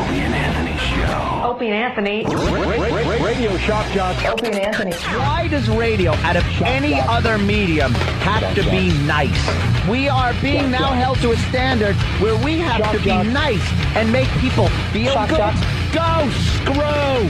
Opie and Anthony Show. Opie and Anthony. Radio shock jocks. Opie and Anthony. Why does radio, out of any other medium, have to be nice? We are being now held to a standard where we have to be nice and make people feel good. Go screw!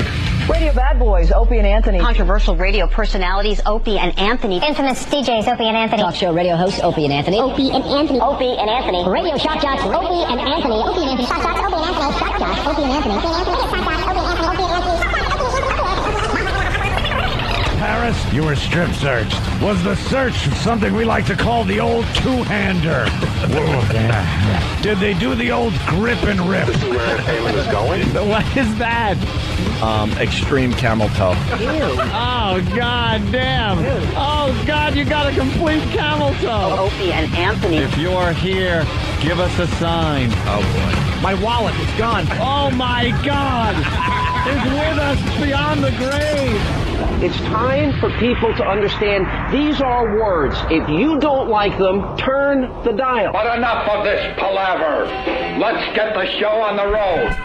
Radio bad boys, Opie and Anthony. Controversial radio personalities, Opie and Anthony. Infamous DJs, Opie and Anthony. Talk show radio hosts, Opie and Anthony. Opie and Anthony. Opie and Anthony. Radio shock jocks, Opie and Anthony. Opie and Anthony. Shock jocks, Opie and Anthony. Shock jocks, Opie and Anthony. Opie and Anthony. Shock jocks, Opie and Anthony. Opie and Anthony. Paris, you were strip searched. Was the search something we like to call the old two-hander? Did they do the old grip and rip? This is where entertainment is going. What is that? Extreme camel toe. Oh, God damn. Oh, God, you got a complete camel toe. Opie and Anthony. If you're here, give us a sign. Oh, boy. My wallet is gone. Oh, my God. It's with us beyond the grave. It's time for people to understand these are words. If you don't like them, turn the dial. But enough of this palaver. Let's get the show on the road.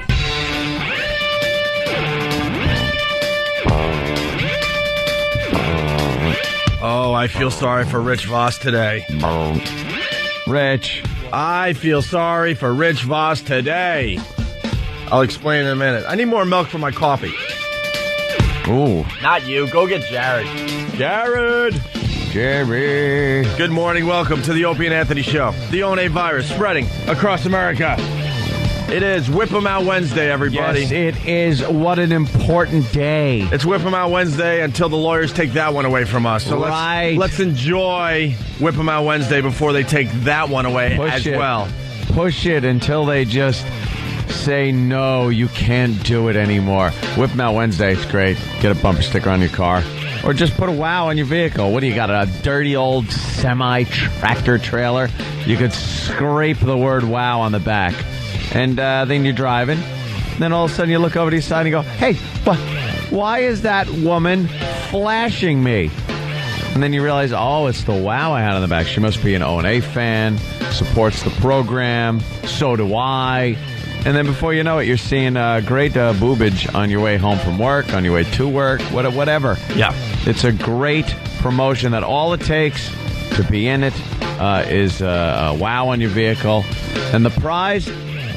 Oh, I feel sorry for Rich Voss today. Rich. I feel sorry for Rich Voss today. I'll explain in a minute. I need more milk for my coffee. Ooh. Not you. Go get Jared. Jared. Jerry. Good morning. Welcome to the Opie and Anthony Show. The ONA virus spreading across America. It is Whip 'em Out Wednesday, everybody. Yes, it is. What an important day. It's Whip 'em Out Wednesday until the lawyers take that one away from us. So let's enjoy Whip 'em Out Wednesday before they take that one away well. Push it until they just say, no, you can't do it anymore. Whip 'em Out Wednesday, it's great. Get a bumper sticker on your car. Or just put a wow on your vehicle. What do you got, a dirty old semi-tractor trailer? You could scrape the word wow on the back. And then you're driving. Then all of a sudden you look over to your side and you go, hey, why is that woman flashing me? And then you realize, oh, it's the wow I had on the back. She must be an O&A fan, supports the program. So do I. And then before you know it, you're seeing great boobage on your way home from work, on your way to work, whatever. Yeah. It's a great promotion that all it takes to be in it is a wow on your vehicle. And the prize,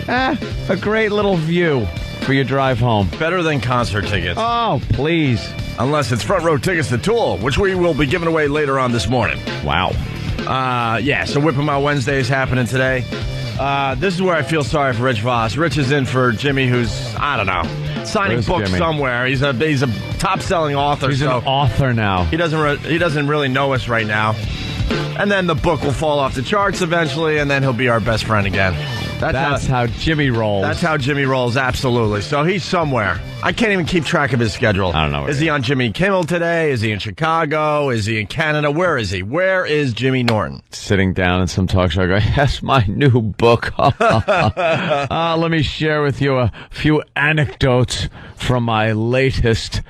a great little view for your drive home. Better than concert tickets. Oh, please. Unless it's front row tickets to Tool, which we will be giving away later on this morning. Wow. So Whip 'em Out Wednesday is happening today. This is where I feel sorry for Rich Voss. Rich is in for Jimmy, who's, I don't know, signing books Jimmy? somewhere. He's a top-selling author. He's an author now. He doesn't really know us right now. And then the book will fall off the charts eventually, and then he'll be our best friend again. That's how Jimmy rolls. That's how Jimmy rolls, absolutely. So he's somewhere. I can't even keep track of his schedule. I don't know. Is he on Jimmy Kimmel today? Is he in Chicago? Is he in Canada? Where is he? Where is Jimmy Norton? Sitting down in some talk show going, that's my new book. Let me share with you a few anecdotes from my latest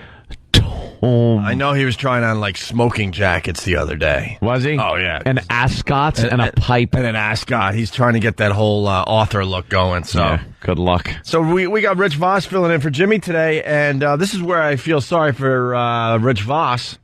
tome. I know he was trying on, like, smoking jackets the other day. Was he? Oh, yeah. And ascots and a pipe. And an ascot. He's trying to get that whole author look going, so. Yeah, good luck. So we got Rich Voss filling in for Jimmy today, and this is where I feel sorry for Rich Voss.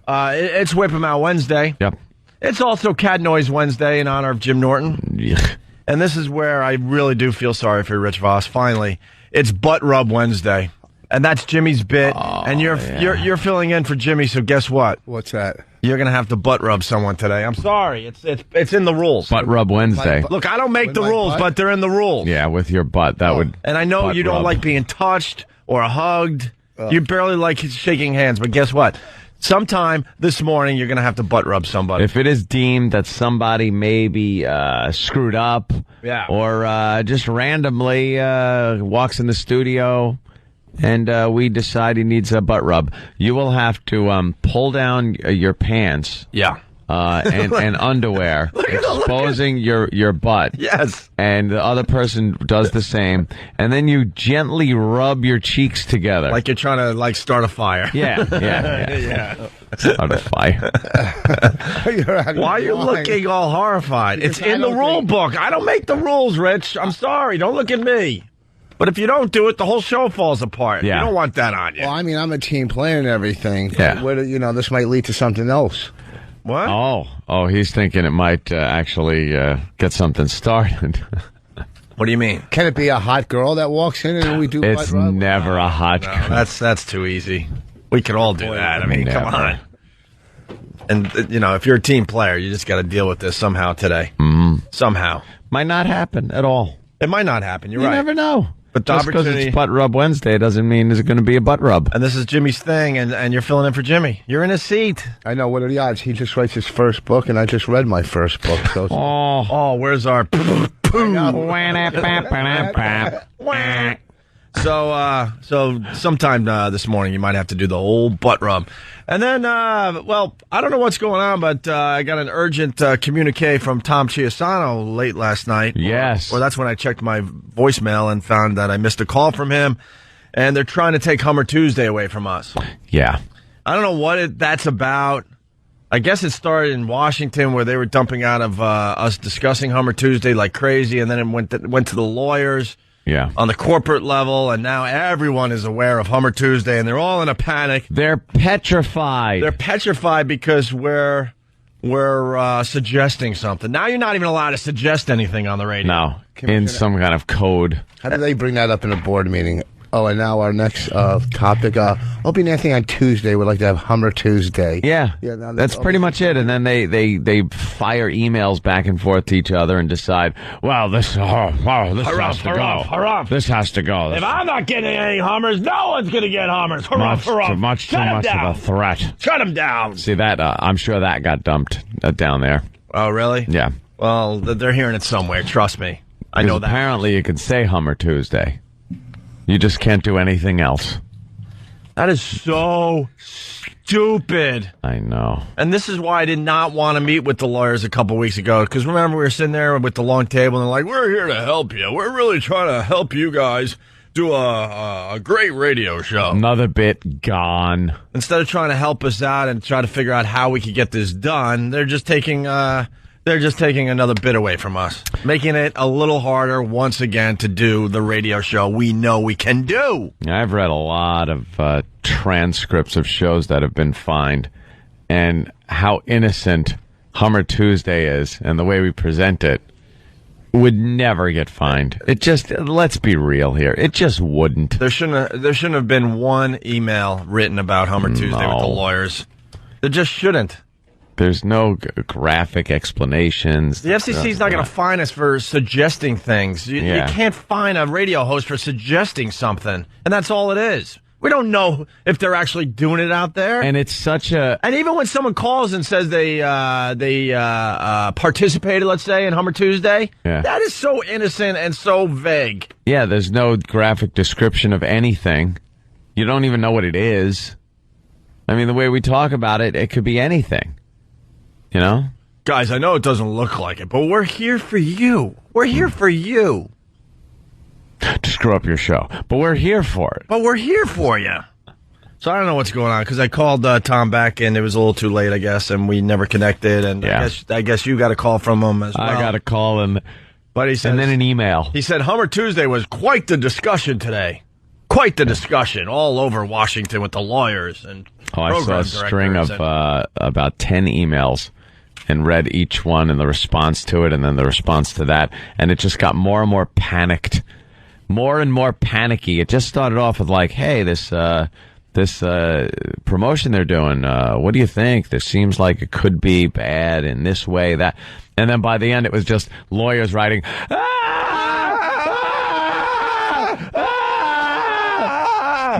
It's Whip 'em Out Wednesday. Yep. It's also Cat Noise Wednesday in honor of Jim Norton. Yuck. And this is where I really do feel sorry for Rich Voss. Finally, it's Butt Rub Wednesday. And that's Jimmy's bit, and you're filling in for Jimmy. So guess what? What's that? You're gonna have to butt rub someone today. I'm sorry, it's in the rules. Butt rub Wednesday. Look, I don't make the rules, but they're in the rules. Yeah, with your butt, that would. And I know you don't rub. like being touched or hugged. You barely like shaking hands. But guess what? Sometime this morning, you're gonna have to butt rub somebody. If it is deemed that somebody maybe screwed up, or just randomly walks in the studio. And we decide he needs a butt rub. You will have to pull down your pants. Yeah. And underwear, exposing your butt. Yes. And the other person does the same. And then you gently rub your cheeks together. Like you're trying to, like, start a fire. Yeah. Start a fire. Why are you looking all horrified? It's in the rule book. I don't make the rules, Rich. I'm sorry. Don't look at me. But if you don't do it, the whole show falls apart. Yeah. You don't want that on you. Well, I mean, I'm a team player and everything. Yeah. Where, this might lead to something else. What? Oh, he's thinking it might actually get something started. What do you mean? Can it be a hot girl that walks in and we do It's butt rub? never a hot No, girl. that's too easy. We could all do that. I mean, Never. come on. And, if you're a team player, you just got to deal with this somehow today. Somehow. Might not happen at all. It might not happen. You're You right. never know. But the Just because opportunity- it's Butt Rub Wednesday doesn't mean there's going to be a butt rub. And this is Jimmy's thing, and you're filling in for Jimmy. You're in his seat. I know. What are the odds? He just writes his first book, and I just read my first book. So Oh, where's our... So sometime this morning you might have to do the old butt rub. And then, I don't know what's going on, but I got an urgent communique from Tom Chiasano late last night. Yes. Or that's when I checked my voicemail and found that I missed a call from him. And they're trying to take Hummer Tuesday away from us. yeah. I don't know what that's about. I guess it started in Washington where they were dumping out of us discussing Hummer Tuesday like crazy, and then it went to the lawyers Yeah. on the corporate level, and now everyone is aware of Hummer Tuesday, and they're all in a panic. They're petrified. They're petrified because we're suggesting something. Now you're not even allowed to suggest anything on the radio. No, in some kind of code. how do they bring that up in a board meeting? Oh, and now our next topic. Opie and Anthony on Tuesday would like to have Hummer Tuesday. Yeah, now that's pretty much it. And then they fire emails back and forth to each other and decide, well, this has to go. This has to go. If I'm not getting any Hummers, no one's going to get Hummers. Too much of a threat. Shut them down. See that? I'm sure that got dumped down there. Oh, really? Yeah. Well, they're hearing it somewhere. Trust me. I know that. Apparently, you can say Hummer Tuesday. You just can't do anything else. That is so stupid. I know. And this is why I did not want to meet with the lawyers a couple weeks ago. Because remember, we were sitting there with the long table and they're like, we're here to help you. We're really trying to help you guys do a great radio show. Another bit gone. Instead of trying to help us out and try to figure out how we could get this done, they're just taking another bit away from us, making it a little harder once again to do the radio show we know we can do. I've read a lot of transcripts of shows that have been fined, and how innocent Hummer Tuesday is, and the way we present it would never get fined. It just, let's be real here, it just wouldn't. There shouldn't have been one email written about Hummer Tuesday with the lawyers. There just shouldn't. There's no graphic explanations. The FCC's not going to fine us for suggesting things. You can't fine a radio host for suggesting something, and that's all it is. We don't know if they're actually doing it out there. And it's such a... And even when someone calls and says they participated, let's say, in Hummer Tuesday, that is so innocent and so vague. Yeah, there's no graphic description of anything. You don't even know what it is. I mean, the way we talk about it, it could be anything. You know? Guys, I know it doesn't look like it, but we're here for you. We're here for you. To screw up your show. But we're here for it. But we're here for you. So I don't know what's going on, because I called Tom back, and it was a little too late, I guess, and we never connected, and I guess you got a call from him as well. I got a call, but he said, and then an email. He said, Hummer Tuesday was quite the discussion today. Quite the discussion all over Washington with the lawyers and I saw a string of about 10 emails and read each one and the response to it and then the response to that. And it just got more and more panicked, more and more panicky. It just started off with like, hey, this promotion they're doing, what do you think? This seems like it could be bad in this way, that. And then by the end, it was just lawyers writing,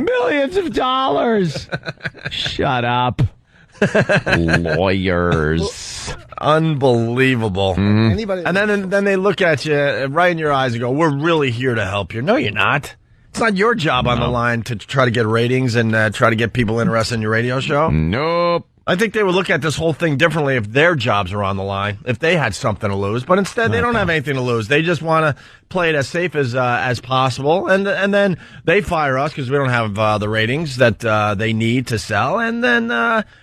millions of dollars. Shut up. Lawyers. Unbelievable. Anybody, and then they look at you right in your eyes and go, we're really here to help you. No, you're not. It's not your job on the line to try to get ratings and try to get people interested in your radio show. Nope. I think they would look at this whole thing differently if their jobs are on the line, if they had something to lose. But instead, they don't have anything to lose. They just want to play it as safe as possible. And then they fire us because we don't have the ratings that they need to sell. And then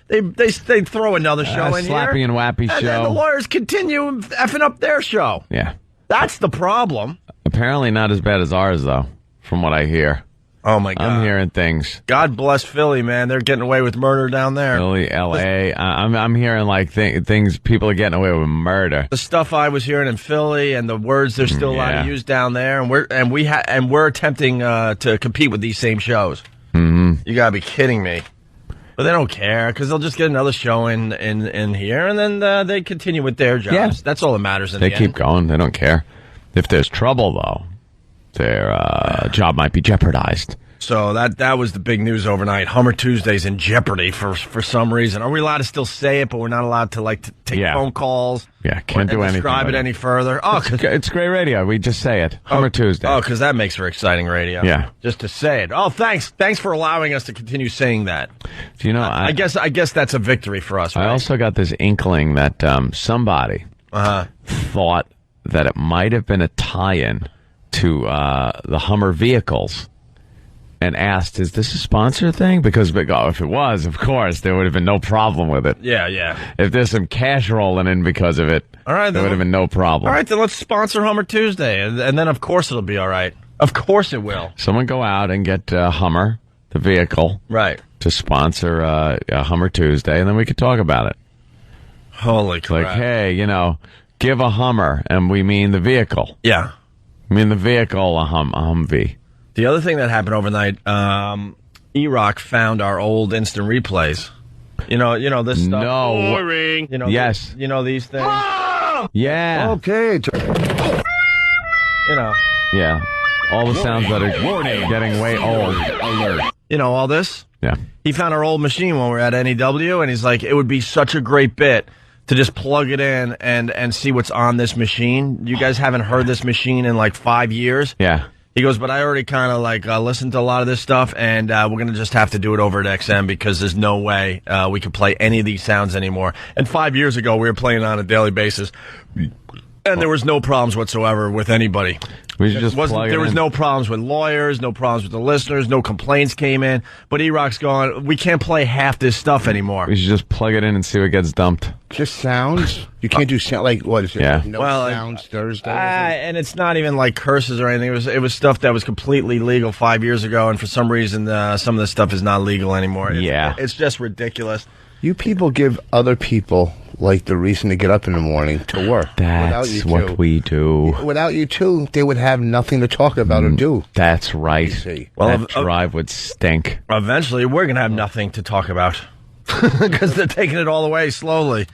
they throw another show in here. Slappy and wappy show. And then the lawyers continue effing up their show. Yeah. That's the problem. Apparently not as bad as ours, though. from what I hear. Oh, my God. I'm hearing things. God bless Philly, man. They're getting away with murder down there. Philly, L.A. I'm hearing like things. People are getting away with murder. The stuff I was hearing in Philly and the words they're still allowed to use down there, and we're attempting to compete with these same shows. Mm-hmm. You gotta be kidding me. But they don't care because they'll just get another show in here, and then they continue with their jobs. Yeah. That's all that matters. They keep going. They don't care. If there's trouble, though, their job might be jeopardized. So that was the big news overnight. Hummer Tuesday's in jeopardy for some reason. Are we allowed to still say it, but we're not allowed to take phone calls? Yeah, can't do anything. Describe it any further. Oh, it's great radio. We just say it. Hummer Tuesday. Oh, because that makes for exciting radio. Yeah, just to say it. Oh, thanks for allowing us to continue saying that. You know, I guess that's a victory for us. Right? I also got this inkling that somebody thought that it might have been a tie-in to the Hummer vehicles. And asked, is this a sponsor thing? Because if it was, of course, there would have been no problem with it. Yeah. If there's some cash rolling in because of it, all right, there would have been no problem. All right, then let's sponsor Hummer Tuesday, and then of course it'll be all right. Of course it will. Someone go out and get Hummer, the vehicle, right, to sponsor Hummer Tuesday, and then we could talk about it. Holy crap. Like, hey, give a Hummer, and we mean the vehicle. Yeah. I mean the vehicle, a Humvee. The other thing that happened overnight, E-Rock found our old instant replays. You know this stuff. No. Boring. Yes. These things. Mom! Yeah. Okay. Yeah. All the sounds that are getting way old. Alert. All this? Yeah. He found our old machine when we were at NEW, and he's like, it would be such a great bit to just plug it in and see what's on this machine. You guys haven't heard this machine in like 5 years? Yeah. He goes, but I already kind of listened to a lot of this stuff, and we're going to just have to do it over at XM because there's no way we could play any of these sounds anymore. And 5 years ago, we were playing on a daily basis, and there was no problems whatsoever with anybody. We should just plug it There was in. no problems with lawyers, no problems with the listeners, no complaints came in. But E-Rock's going, we can't play half this stuff anymore. We should just plug it in and see what gets dumped. Just sounds? You can't do sound like, what is it? Yeah. No sounds Thursday? And it's not even like curses or anything. It was stuff that was completely legal 5 years ago, and for some reason, some of this stuff is not legal anymore. It's just ridiculous. You people give other people the reason to get up in the morning to work. That's what we do. Without you two, they would have nothing to talk about or do. That's right. Well, that drive would stink. Eventually, we're going to have nothing to talk about because they're taking it all away slowly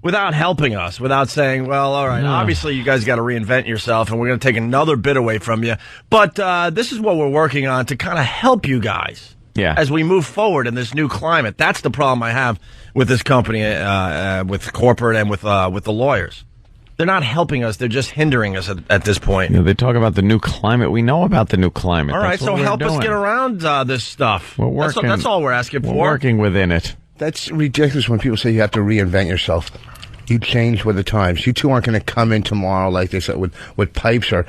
without helping us, without saying, well, all right, obviously you guys got to reinvent yourself and we're going to take another bit away from you. But this is what we're working on to kind of help you guys. Yeah. As we move forward in this new climate. That's the problem I have with this company, with corporate and with the lawyers. They're not helping us. They're just hindering us at this point. They talk about the new climate. We know about the new climate. All right, so help us get around this stuff. We're working. That's all we're asking for. We're working within it. That's ridiculous when people say you have to reinvent yourself. You change with the times. You two aren't going to come in tomorrow like they said with pipes or,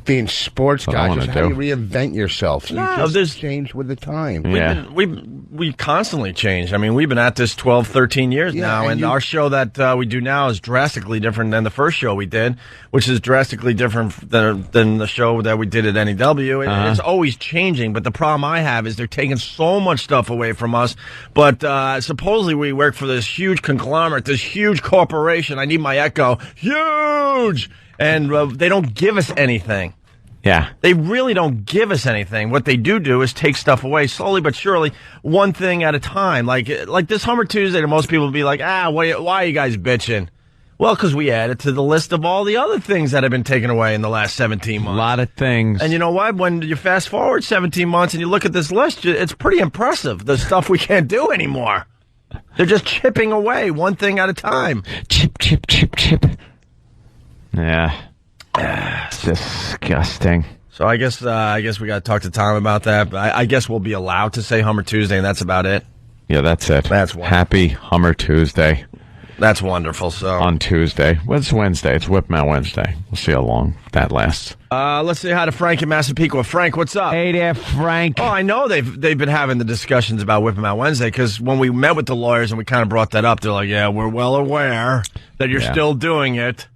being sports guys. Just how do you reinvent yourself? So you just change with the time. Yeah. We constantly change. I mean, we've been at this 12, 13 years now, and our show that we do now is drastically different than the first show we did, which is drastically different than the show that we did at NEW. It's always changing, but the problem I have is they're taking so much stuff away from us, but supposedly we work for this huge conglomerate, this huge corporation. I need my echo. Huge! And they don't give us anything. Yeah. They really don't give us anything. What they do is take stuff away slowly but surely, one thing at a time. Like this Hummer Tuesday, to most people will be like, why are you guys bitching? Well, because we added to the list of all the other things that have been taken away in the last 17 months. A lot of things. And you know what? When you fast forward 17 months and you look at this list, it's pretty impressive, the stuff we can't do anymore. They're just chipping away one thing at a time. Chip, chip, chip, chip. Yeah. It's disgusting. So I guess we got to talk to Tom about that. But I guess we'll be allowed to say Hummer Tuesday, and that's about it. Yeah, that's it. That's wonderful. Happy Hummer Tuesday. That's wonderful. So on Tuesday. Well, it's Wednesday. It's Whip Out Wednesday. We'll see how long that lasts. Let's say hi to Frank in Massapequa. Frank, what's up? Hey there, Frank. Oh, I know they've been having the discussions about Whip Out Wednesday because when we met with the lawyers and we kind of brought that up, they're like, "Yeah, we're well aware that you're still doing it."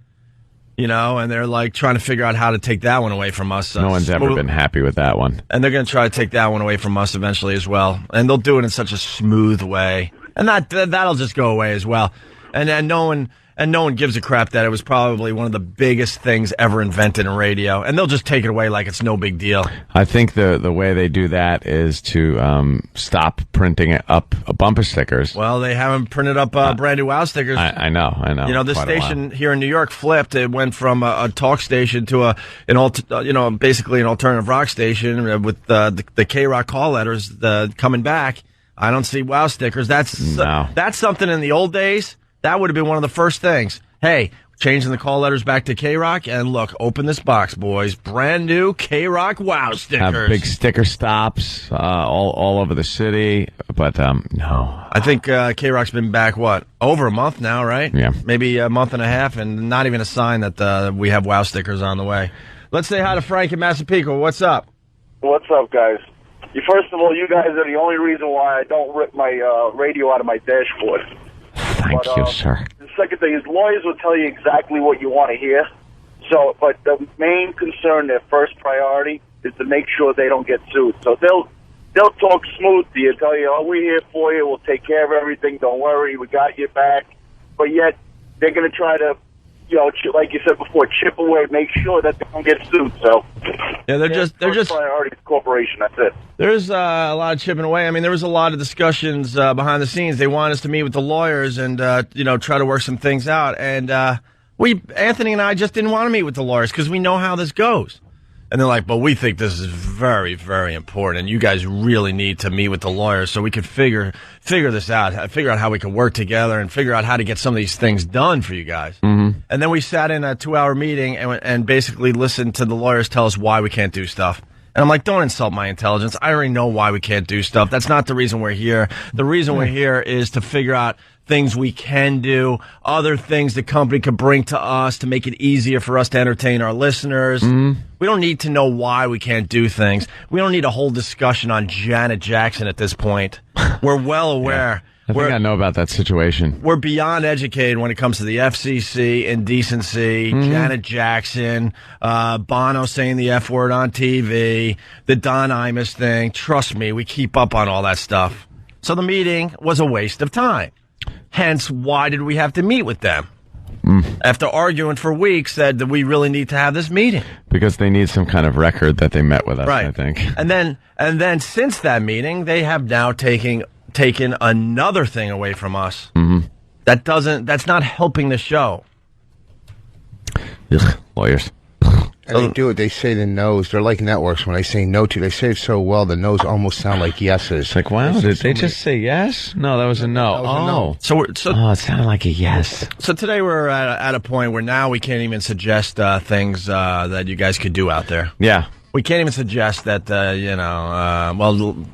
You know, and they're like trying to figure out how to take that one away from us. No one's ever been happy with that one. And they're going to try to take that one away from us eventually as well. And they'll do it in such a smooth way. And that'll just go away as well. And no one gives a crap that it was probably one of the biggest things ever invented in radio. And they'll just take it away like it's no big deal. I think the way they do that is to stop printing up bumper stickers. Well, they haven't printed up brand new WOW stickers. I know. You know, this station here in New York flipped. It went from a talk station to basically an alternative rock station with the K-Rock call letters coming back. I don't see WOW stickers. That's something in the old days. That would have been one of the first things. Hey, changing the call letters back to K-Rock, and look, open this box, boys. Brand new K-Rock WOW stickers. Have big sticker stops all over the city, but no. I think K-Rock's been back, over a month now, right? Yeah. Maybe a month and a half, and not even a sign that we have WOW stickers on the way. Let's say hi to Frank in Massapequa. What's up? What's up, guys? First of all, you guys are the only reason why I don't rip my radio out of my dashboard. Thank you, sir. The second thing is lawyers will tell you exactly what you want to hear. So, but the main concern, their first priority, is to make sure they don't get sued. So they'll talk smooth to you, tell you, we're here for you, we'll take care of everything, don't worry, we got your back. But yet, they're going to try to, like you said before, chip away, make sure that they don't get sued. So, yeah, they're just priority corporation. That's it. There's a lot of chipping away. I mean, there was a lot of discussions behind the scenes. They want us to meet with the lawyers and try to work some things out. And Anthony and I just didn't want to meet with the lawyers because we know how this goes. And they're like, but we think this is very, very important, and you guys really need to meet with the lawyers so we could figure this out, figure out how we can work together, and figure out how to get some of these things done for you guys. Mm-hmm. And then we sat in a 2-hour meeting and basically listened to the lawyers tell us why we can't do stuff. And I'm like, don't insult my intelligence. I already know why we can't do stuff. That's not the reason we're here. The reason we're here is to figure out things we can do, other things the company could bring to us to make it easier for us to entertain our listeners. Mm-hmm. We don't need to know why we can't do things. We don't need a whole discussion on Janet Jackson at this point. We're well aware. I think I know about that situation. We're beyond educated when it comes to the FCC, indecency, Janet Jackson, Bono saying the F word on TV, the Don Imus thing. Trust me, we keep up on all that stuff. So the meeting was a waste of time. Hence, why did we have to meet with them? After arguing for weeks, said that we really need to have this meeting. Because they need some kind of record that they met with us, right. I think. And then since that meeting, they have now taken another thing away from us. Mm-hmm. That's not helping the show. Ugh, lawyers. And they do it. They say the no's. They're like networks. When they say no to, they say it so well, the no's almost sound like yeses. It's like, wow, did they just say yes? No, that was a no. That was a no. So it sounded like a yes. So today we're at a point where now we can't even suggest things that you guys could do out there. Yeah. We can't even suggest that,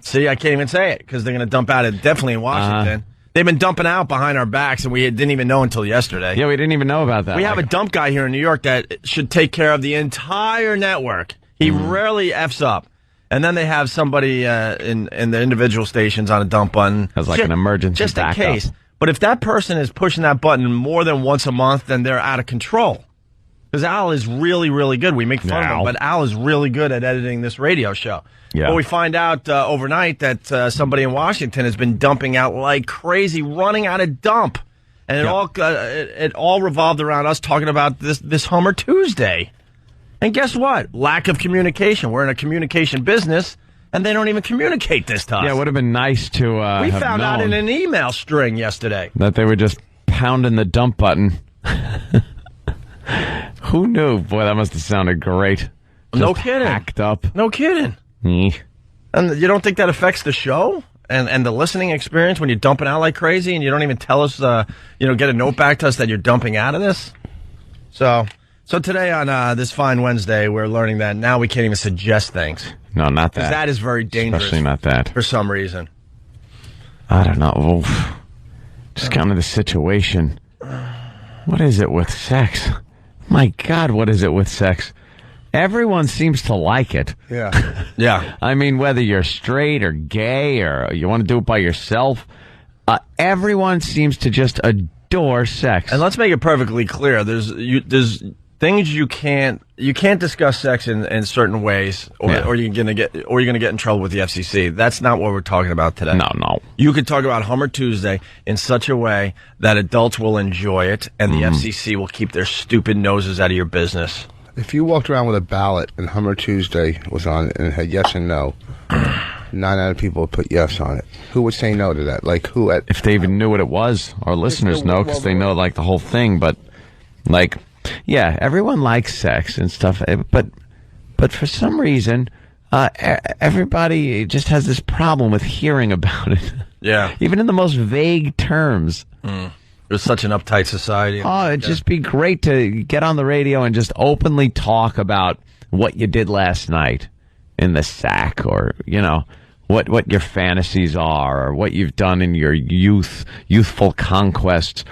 see, I can't even say it because they're going to dump out it definitely in Washington. They've been dumping out behind our backs, and we didn't even know until yesterday. Yeah, we didn't even know about that. We have a dump guy here in New York that should take care of the entire network. He rarely F's up. And then they have somebody in the individual stations on a dump button. As like an emergency just backup. in case. But if that person is pushing that button more than once a month, then they're out of control. Because Al is really, really good. We make fun of him, but Al is really good at editing this radio show. Yeah. But we find out overnight that somebody in Washington has been dumping out like crazy, running out of dump. And it all revolved around us talking about this Hummer Tuesday. And guess what? Lack of communication. We're in a communication business, and they don't even communicate this to us. Yeah, it would have been nice to we have found out known in an email string yesterday. that they were just pounding the dump button. Who knew? Boy, that must have sounded great. No kidding. Hacked up. No kidding. And you don't think that affects the show and the listening experience when you're dumping out like crazy and you don't even tell us, get a note back to us that you're dumping out of this? So today on this fine Wednesday, we're learning that now we can't even suggest things. No, not that. Because that is very dangerous. Especially not that. For some reason. I don't know. Oof. Just kind of the situation. What is it with sex? My God, what is it with sex? Everyone seems to like it. Yeah. Yeah. I mean, whether you're straight or gay or you want to do it by yourself, everyone seems to just adore sex. And let's make it perfectly clear. There's things you can't discuss sex in certain ways, or you're gonna get in trouble with the FCC. That's not what we're talking about today. No. You could talk about Hummer Tuesday in such a way that adults will enjoy it, and the FCC will keep their stupid noses out of your business. If you walked around with a ballot and Hummer Tuesday was on it and it had yes and no, 9 out of people would put yes on it. Who would say no to that? Like who? If they even knew what it was, our listeners know because they know like the whole thing. But like, yeah, everyone likes sex and stuff. But for some reason, everybody just has this problem with hearing about it. Yeah, even in the most vague terms. It's such an uptight society. Oh, it'd just be great to get on the radio and just openly talk about what you did last night in the sack, or what your fantasies are, or what you've done in your youthful conquests,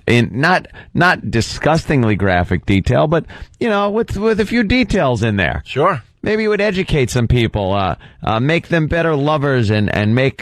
in not disgustingly graphic detail, but with a few details in there. Sure. Maybe it would educate some people, make them better lovers, and make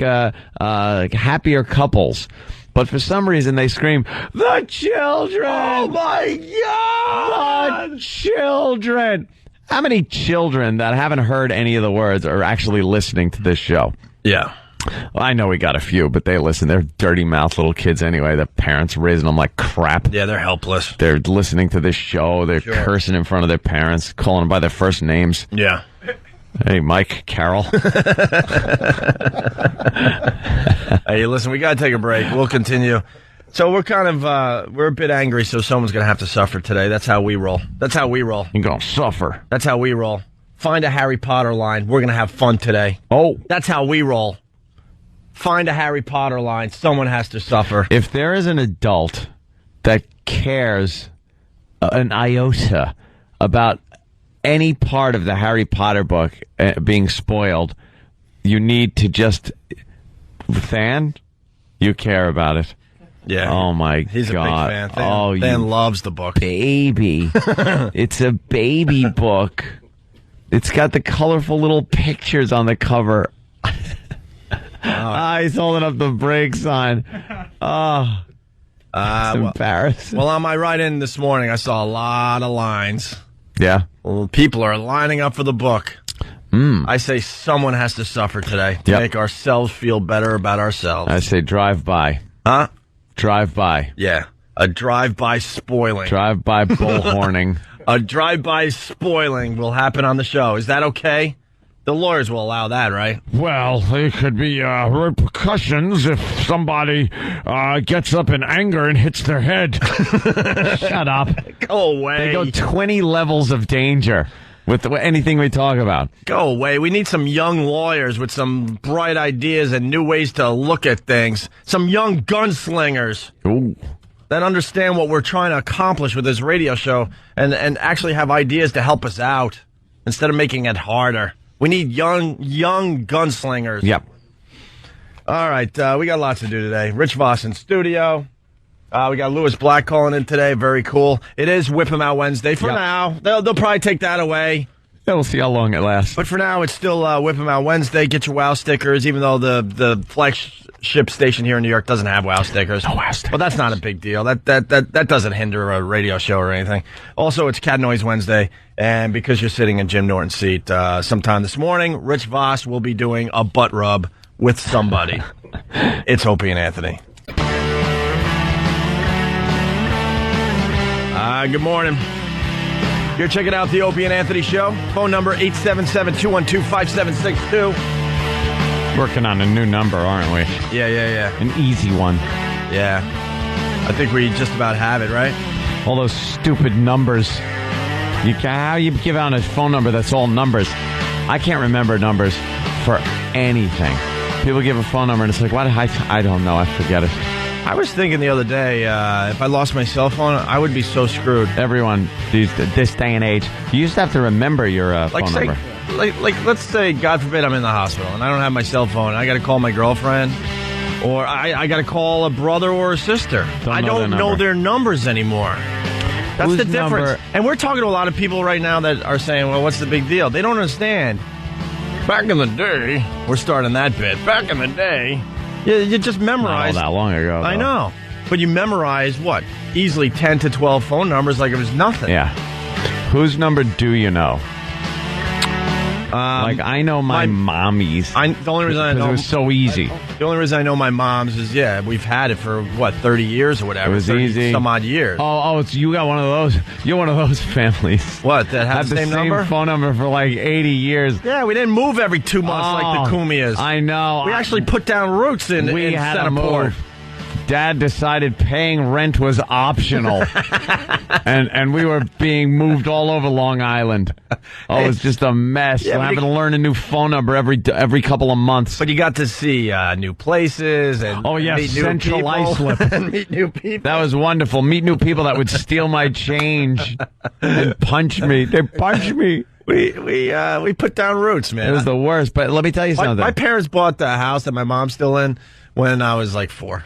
happier couples. But for some reason they scream, "The children!" Oh my God! The children! How many children that haven't heard any of the words are actually listening to this show? Yeah. Well, I know we got a few, but they listen. They're dirty-mouthed little kids anyway. The parents raising them like crap. Yeah, they're helpless. They're listening to this show. They're cursing in front of their parents, calling them by their first names. Yeah. Hey, Mike, Carol. Hey, listen, we got to take a break. We'll continue. So we're kind of, we're a bit angry, so someone's going to have to suffer today. That's how we roll. You're going to suffer. That's how we roll. Find a Harry Potter line. We're going to have fun today. Oh. That's how we roll. Find a Harry Potter line. Someone has to suffer. If there is an adult that cares an iota about any part of the Harry Potter book being spoiled, you need to just... Than, you care about it. Yeah. Oh, my God. He's a big fan. Than loves the book. Baby. It's a baby book. It's got the colorful little pictures on the cover. He's holding up the brake sign. Oh. It's embarrassing. Well, on my ride in this morning, I saw a lot of lines. Yeah. Well, people are lining up for the book. I say someone has to suffer today to make ourselves feel better about ourselves. I say drive by. Huh? Drive by. Yeah. A drive-by spoiling. Drive-by bullhorning. A drive-by spoiling will happen on the show. Is that okay? The lawyers will allow that, right? Well, there could be repercussions if somebody gets up in anger and hits their head. Shut up. Go away. They go 20 levels of danger with anything we talk about. Go away. We need some young lawyers with some bright ideas and new ways to look at things. Some young gunslingers. Ooh. That understand what we're trying to accomplish with this radio show and actually have ideas to help us out instead of making it harder. We need young gunslingers. Yep. All right, we got lots to do today. Rich Voss in studio. We got Lewis Black calling in today. Very cool. It is Whip 'em Out Wednesday for now. They'll probably take that away. Yeah, we'll see how long it lasts. But for now, it's still Whip 'em Out Wednesday. Get your WOW stickers, even though the flagship station here in New York doesn't have WOW stickers. No WOW stickers. Well, that's not a big deal. That doesn't hinder a radio show or anything. Also, it's Cat Noise Wednesday, and because you're sitting in Jim Norton's seat, sometime this morning, Rich Voss will be doing a butt rub with somebody. It's Opie and Anthony. Good morning. You're checking out the Opie and Anthony Show. Phone number 877-212-5762. Working on a new number, aren't we? Yeah. An easy one. Yeah. I think we just about have it, right? All those stupid numbers. How you give out a phone number that's all numbers? I can't remember numbers for anything. People give a phone number and it's like, what? I don't know. I forget it. I was thinking the other day, if I lost my cell phone, I would be so screwed. Everyone, this day and age, you used to have to remember your phone number. Like, let's say, God forbid, I'm in the hospital and I don't have my cell phone. I got to call my girlfriend, or I got to call a brother or a sister. I don't know their numbers anymore. That's Whose the difference. number? And we're talking to a lot of people right now that are saying, well, what's the big deal? They don't understand. Back in the day, we're starting that bit. Back in the day, you just memorize. Not all that long ago, though. I know. But you memorize, what? Easily 10 to 12 phone numbers like it was nothing. Yeah. Whose number do you know? Like, I know my mommy's. The only reason I know it was so easy. The only reason I know my mom's is, we've had it for, 30 years or whatever. It was easy. Some odd years. Oh, it's you got one of those. You're one of those families. What, that have the same number? Phone number for like 80 years. Yeah, we didn't move every 2 months like the Cumias. I know. We actually put down roots in Centerport. Dad decided paying rent was optional, and we were being moved all over Long Island. Oh, it was just a mess. Yeah, having to learn a new phone number every couple of months. But you got to see new places and meet Central new Islip and meet new people. That was wonderful. Meet new people that would steal my change and punch me. They punched me. We put down roots, man. It was the worst. But let me tell you something. My parents bought the house that my mom's still in when I was like 4.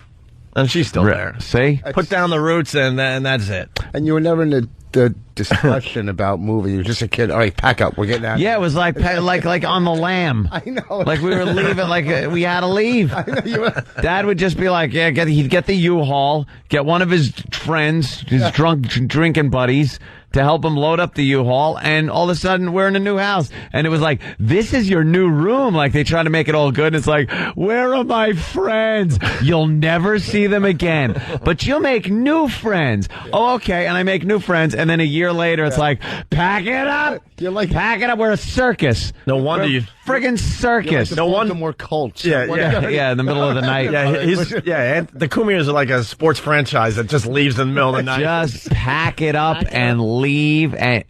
And she's still there. See? Put down the roots, and that's it. And you were never in the discussion about moving. You were just a kid. All right, pack up. We're getting out. Yeah, it was like on the lam. I know. Like we were leaving, like we had to leave. I know you were. Dad would just be like, he'd get the U-Haul, get one of his friends, his drunk drinking buddies, to help him load up the U-Haul, and all of a sudden we're in a new house. And it was like, this is your new room. Like, they try to make it all good. It's like, where are my friends? You'll never see them again. But you'll make new friends. Oh, okay. And I make new friends, and then a year later, it's like, pack it up. You're like, pack it up. We're a circus. No wonder you friggin' circus. No wonder more cults. Yeah, in the middle of the night. And the Cumias are like a sports franchise that just leaves in the middle of the night. Just pack it up and leave. And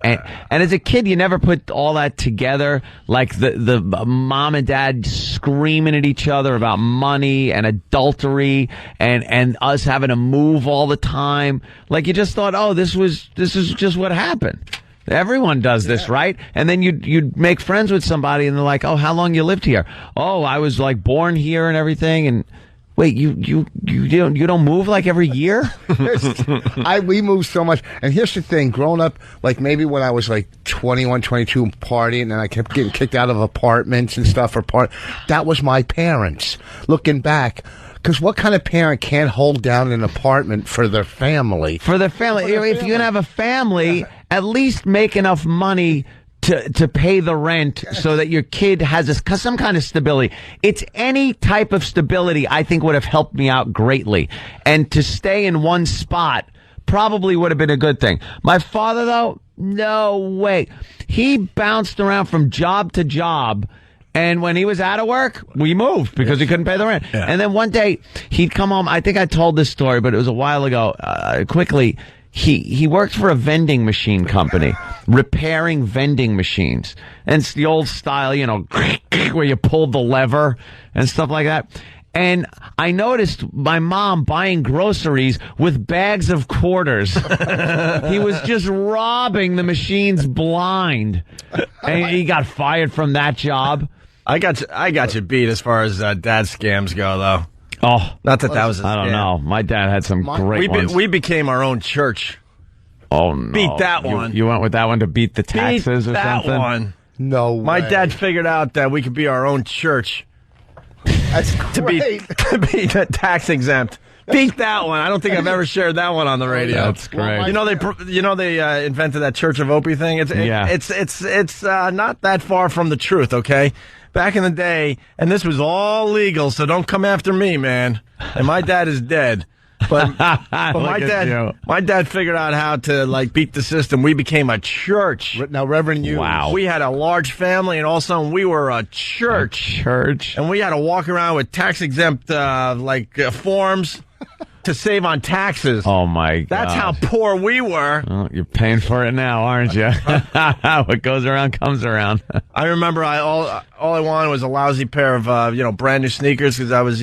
as a kid, you never put all that together. Like the mom and dad screaming at each other about money and adultery and us having to move all the time. Like, you just thought, oh, this is just what happened. Everyone does this, right? And then you'd make friends with somebody, and they're like, "Oh, how long you lived here?" "Oh, I was like born here and everything." And wait, you don't move like every year? We moved so much. And here's the thing: growing up, like maybe when I was like 21, 22, partying, and I kept getting kicked out of apartments and stuff that was my parents. Looking back. Because what kind of parent can't hold down an apartment for their family? For their family. If you're going to have a family, at least make enough money to pay the rent so that your kid has some kind of stability. It's any type of stability I think would have helped me out greatly. And to stay in one spot probably would have been a good thing. My father, though, no way. He bounced around from job to job. And when he was out of work, we moved because he couldn't pay the rent. Yeah. And then one day he'd come home. I think I told this story, but it was a while ago. Quickly, he worked for a vending machine company, repairing vending machines. And it's the old style, where you pulled the lever and stuff like that. And I noticed my mom buying groceries with bags of quarters. He was just robbing the machines blind. And he got fired from that job. I got you beat as far as dad scams go, though. Oh, not that was a scam. I don't know. My dad had some great ones. We became our own church. Oh, no. Beat that one. You went with that one to beat the taxes or something? That one. No way. My dad figured out that we could be our own church. That's to be tax exempt. Beat that one. I don't think I've ever shared that one on the radio. That's great. They invented that Church of Opie thing. It's not that far from the truth. Okay, back in the day, and this was all legal, so don't come after me, man. And my dad is dead. But my dad figured out how to beat the system. We became a church. Now, Reverend, we had a large family, and all of a sudden we were a church. And we had to walk around with tax exempt forms to save on taxes. Oh my God! That's how poor we were. Well, you're paying for it now, aren't you? What goes around comes around. I remember all I wanted was a lousy pair of brand new sneakers because I was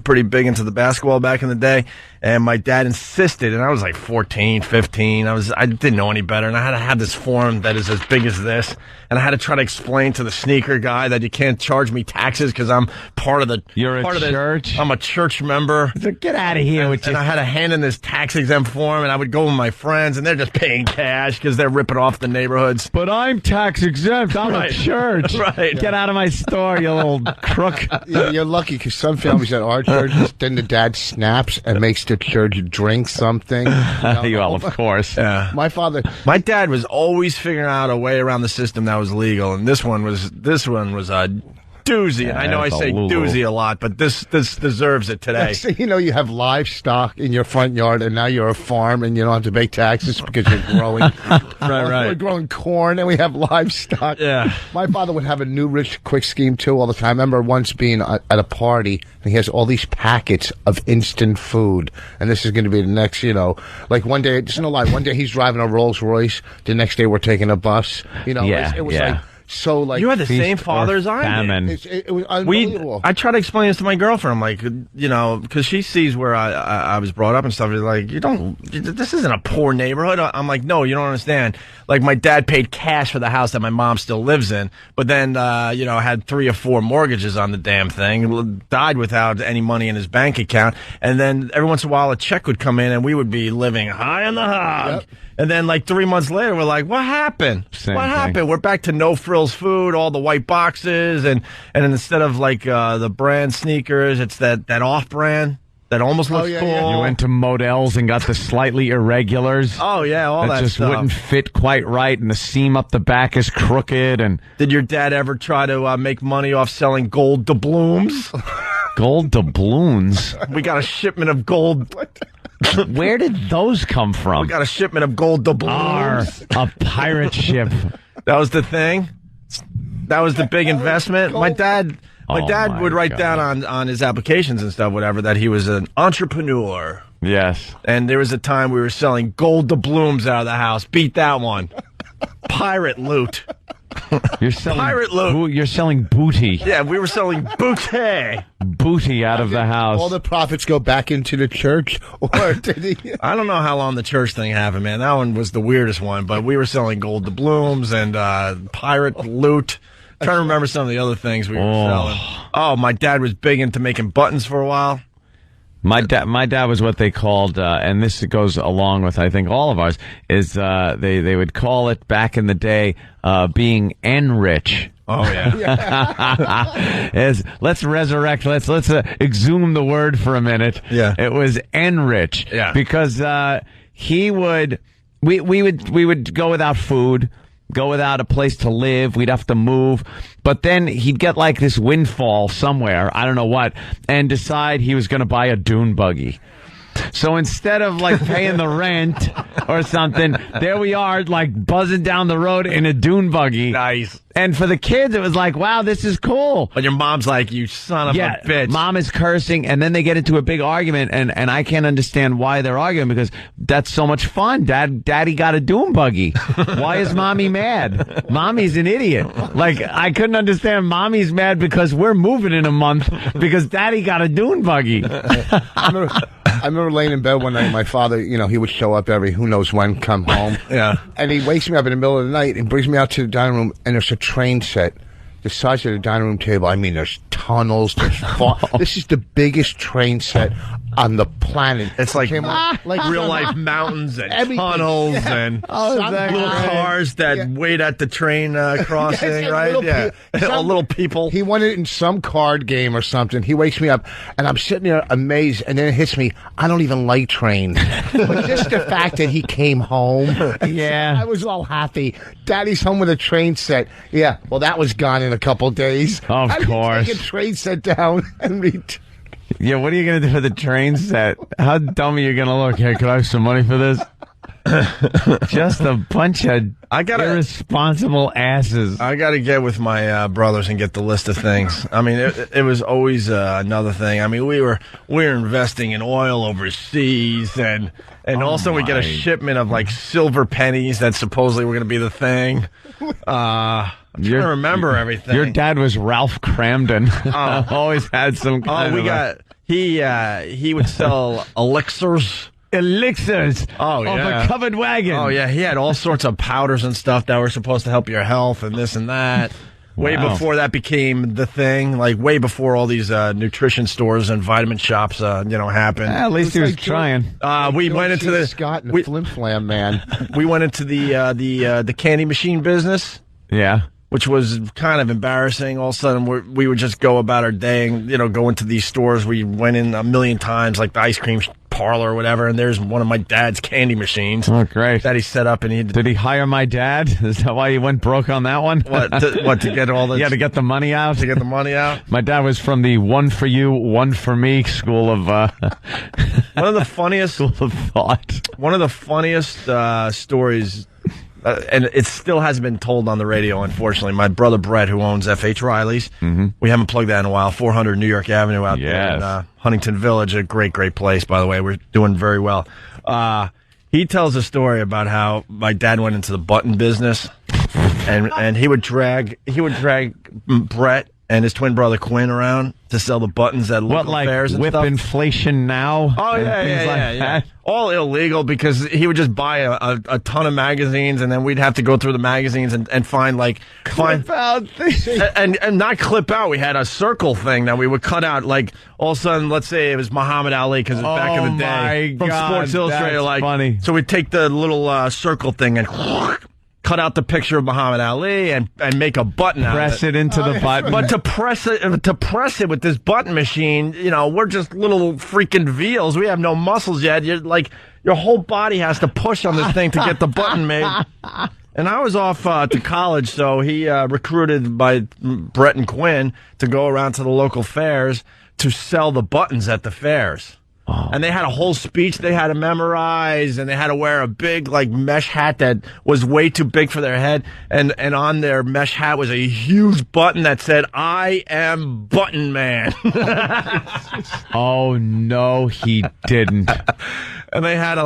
pretty big into the basketball back in the day, and my dad insisted, and I was like 14, 15. I didn't know any better, and I had to have this form that is as big as this, and I had to try to explain to the sneaker guy that you can't charge me taxes because I'm part of the church. I'm a church member. So get out of here and I had to hand in this tax-exempt form, and I would go with my friends, and they're just paying cash because they're ripping off the neighborhoods. But I'm tax-exempt. I'm a church. Right. Get out of my store, you little crook. You're lucky because some families at our church, then the dad snaps and makes the church drink something. Well, of course. Yeah. My dad was always figuring out a way around the system that was legal, and this one was a doozy. And I know I say doozy a lot, but this deserves it today. So, you have livestock in your front yard, and now you're a farm, and you don't have to pay taxes because you're growing. Right. We're growing corn, and we have livestock. Yeah. My father would have a new rich quick scheme, too, all the time. I remember once being at a party, and he has all these packets of instant food. And this is going to be the next, like one day, just no lie, one day he's driving a Rolls Royce, the next day we're taking a bus. It was like... So like you had the same father as I did. It was unbelievable. I try to explain this to my girlfriend. I'm like, because she sees where I was brought up and stuff. She's like, this isn't a poor neighborhood. I'm like, no, you don't understand. Like my dad paid cash for the house that my mom still lives in, but then had 3 or 4 mortgages on the damn thing. Died without any money in his bank account, and then every once in a while a check would come in, and we would be living high on the hog. Yep. And then, 3 months later, we're like, what happened? What happened? We're back to no-frills food, all the white boxes, and instead of, the brand sneakers, it's that off-brand that almost looks cool. Yeah. You went to Models and got the slightly irregulars. Oh, yeah, all that just stuff. Wouldn't fit quite right, and the seam up the back is crooked. And did your dad ever try to make money off selling gold doubloons? Gold doubloons? We got a shipment of gold... Where did those come from? We got a shipment of gold doubloons. A pirate ship. That was the thing. That was the big investment. My dad would write down on his applications and stuff, whatever, that he was an entrepreneur. Yes. And there was a time we were selling gold doubloons out of the house. Beat that one. Pirate loot. You're selling pirate loot. You're selling booty. Yeah, we were selling booty. Booty out of the house. All the profits go back into the church, or did he? I don't know how long the church thing happened, man. That one was the weirdest one. But we were selling gold doubloons and pirate loot. I'm trying to remember some of the other things we were selling. Oh, my dad was big into making buttons for a while. My dad was what they called, and this goes along with, I think, all of ours, is they would call it back in the day being enrich. Oh, yeah. Let's exhume the word for a minute. Yeah. It was enrich. Yeah. Because we would go without food, go without a place to live. We'd have to move. But then he'd get this windfall somewhere, I don't know what, and decide he was going to buy a dune buggy. So instead of paying the rent or something, there we are buzzing down the road in a dune buggy. Nice. And for the kids, it was wow, this is cool. But your mom's like, you son of a bitch. Mom is cursing, and then they get into a big argument, and I can't understand why they're arguing, because that's so much fun. Daddy got a dune buggy. Why is Mommy mad? Mommy's an idiot. I couldn't understand Mommy's mad because we're moving in a month because Daddy got a dune buggy. I remember laying in bed one night, my father, he would show up every who knows when, come home. Yeah. And he wakes me up in the middle of the night and brings me out to the dining room, and there's a train set the size of the dining room table. I mean, there's tunnels, there's this is the biggest train set on the planet. It's like real life mountains and tunnels and little cars that wait at the train crossing, right? Little people. He won it in some card game or something. He wakes me up, and I'm sitting there amazed, and then it hits me, I don't even like trains. But just the fact that he came home, I was all happy. Daddy's home with a train set. Yeah, well, that was gone in a couple days. Of course. Take a train set down and read. Yeah, what are you going to do for the train set? How dumb are you going to look? Hey, could I have some money for this? Just a bunch of irresponsible asses. I got to get with my brothers and get the list of things. I mean, it was always another thing. I mean, we were investing in oil overseas, and also we get a shipment of silver pennies that supposedly were going to be the thing. I'm trying to remember everything. Your dad was Ralph Cramden. Always had some kind of he would sell elixirs. Of a covered wagon. Oh, yeah. He had all sorts of powders and stuff that were supposed to help your health and this and that. Way Wow. before that became the thing, like way before all these nutrition stores and vitamin shops, happened. At least he was trying. We went into the Scott and the Flim Flam man. We went into the candy machine business. Yeah. Which was kind of embarrassing. All of a sudden, we would just go about our day and, go into these stores. We went in a million times, like the ice cream parlor or whatever, and there's one of my dad's candy machines. Oh, great. That he set up, and Did he hire my dad? Is that why he went broke on that one? To get all the... Yeah, to get the money out? To get the money out? My dad was from the one for you, one for me school of... one of the funniest... School of thought. One of the funniest stories... and it still hasn't been told on the radio, unfortunately. My brother Brett, who owns F.H. Riley's, we haven't plugged that in a while, 400 New York Avenue out there in Huntington Village, a great, great place, by the way. We're doing very well. He tells a story about how my dad went into the button business, and he would drag Brett and his twin brother Quinn around to sell the buttons at local fairs and whip stuff. inflation now? Oh, yeah. All illegal because he would just buy a ton of magazines, and then we'd have to go through the magazines and find Clip out things. and not clip out. We had a circle thing that we would cut out. Like all of a sudden, let's say it was Muhammad Ali because it's back in the day from Sports Illustrated. That's funny. So we'd take the little circle thing and cut out the picture of Muhammad Ali and make a button out of it. Press it into the button. But to press it with this button machine, we're just little freaking veals. We have no muscles yet. Your whole body has to push on this thing to get the button made. And I was off to college, so he recruited by Brett and Quinn to go around to the local fairs to sell the buttons at the fairs. Oh. And they had a whole speech they had to memorize, and they had to wear a big mesh hat that was way too big for their head, and on their mesh hat was a huge button that said, "I am Button Man." Oh no, he didn't. And they had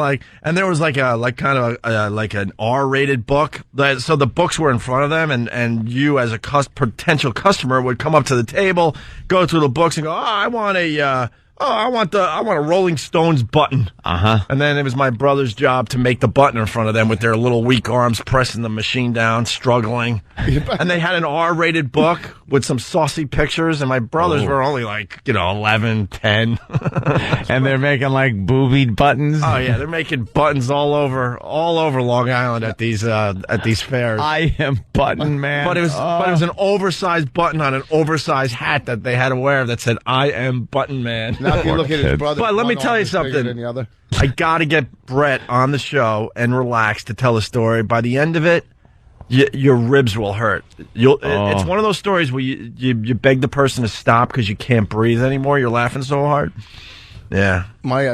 and there was an R-rated book. So the books were in front of them, and you as a potential customer would come up to the table, go through the books, and go, I want a Rolling Stones button. And then it was my brother's job to make the button in front of them with their little weak arms pressing the machine down, struggling. And they had an R-rated book with some saucy pictures, and my brothers were only 11, 10. And they're making boobied buttons. Oh yeah, they're making buttons all over Long Island at these fairs. I am Button Man. But it was an oversized button on an oversized hat that they had to wear that said, "I am Button Man." Now if you look at his brother, but let me tell you something. I got to get Brett on the show and relax to tell the story. By the end of it, your ribs will hurt. It's one of those stories where you beg the person to stop because you can't breathe anymore. You're laughing so hard. Yeah.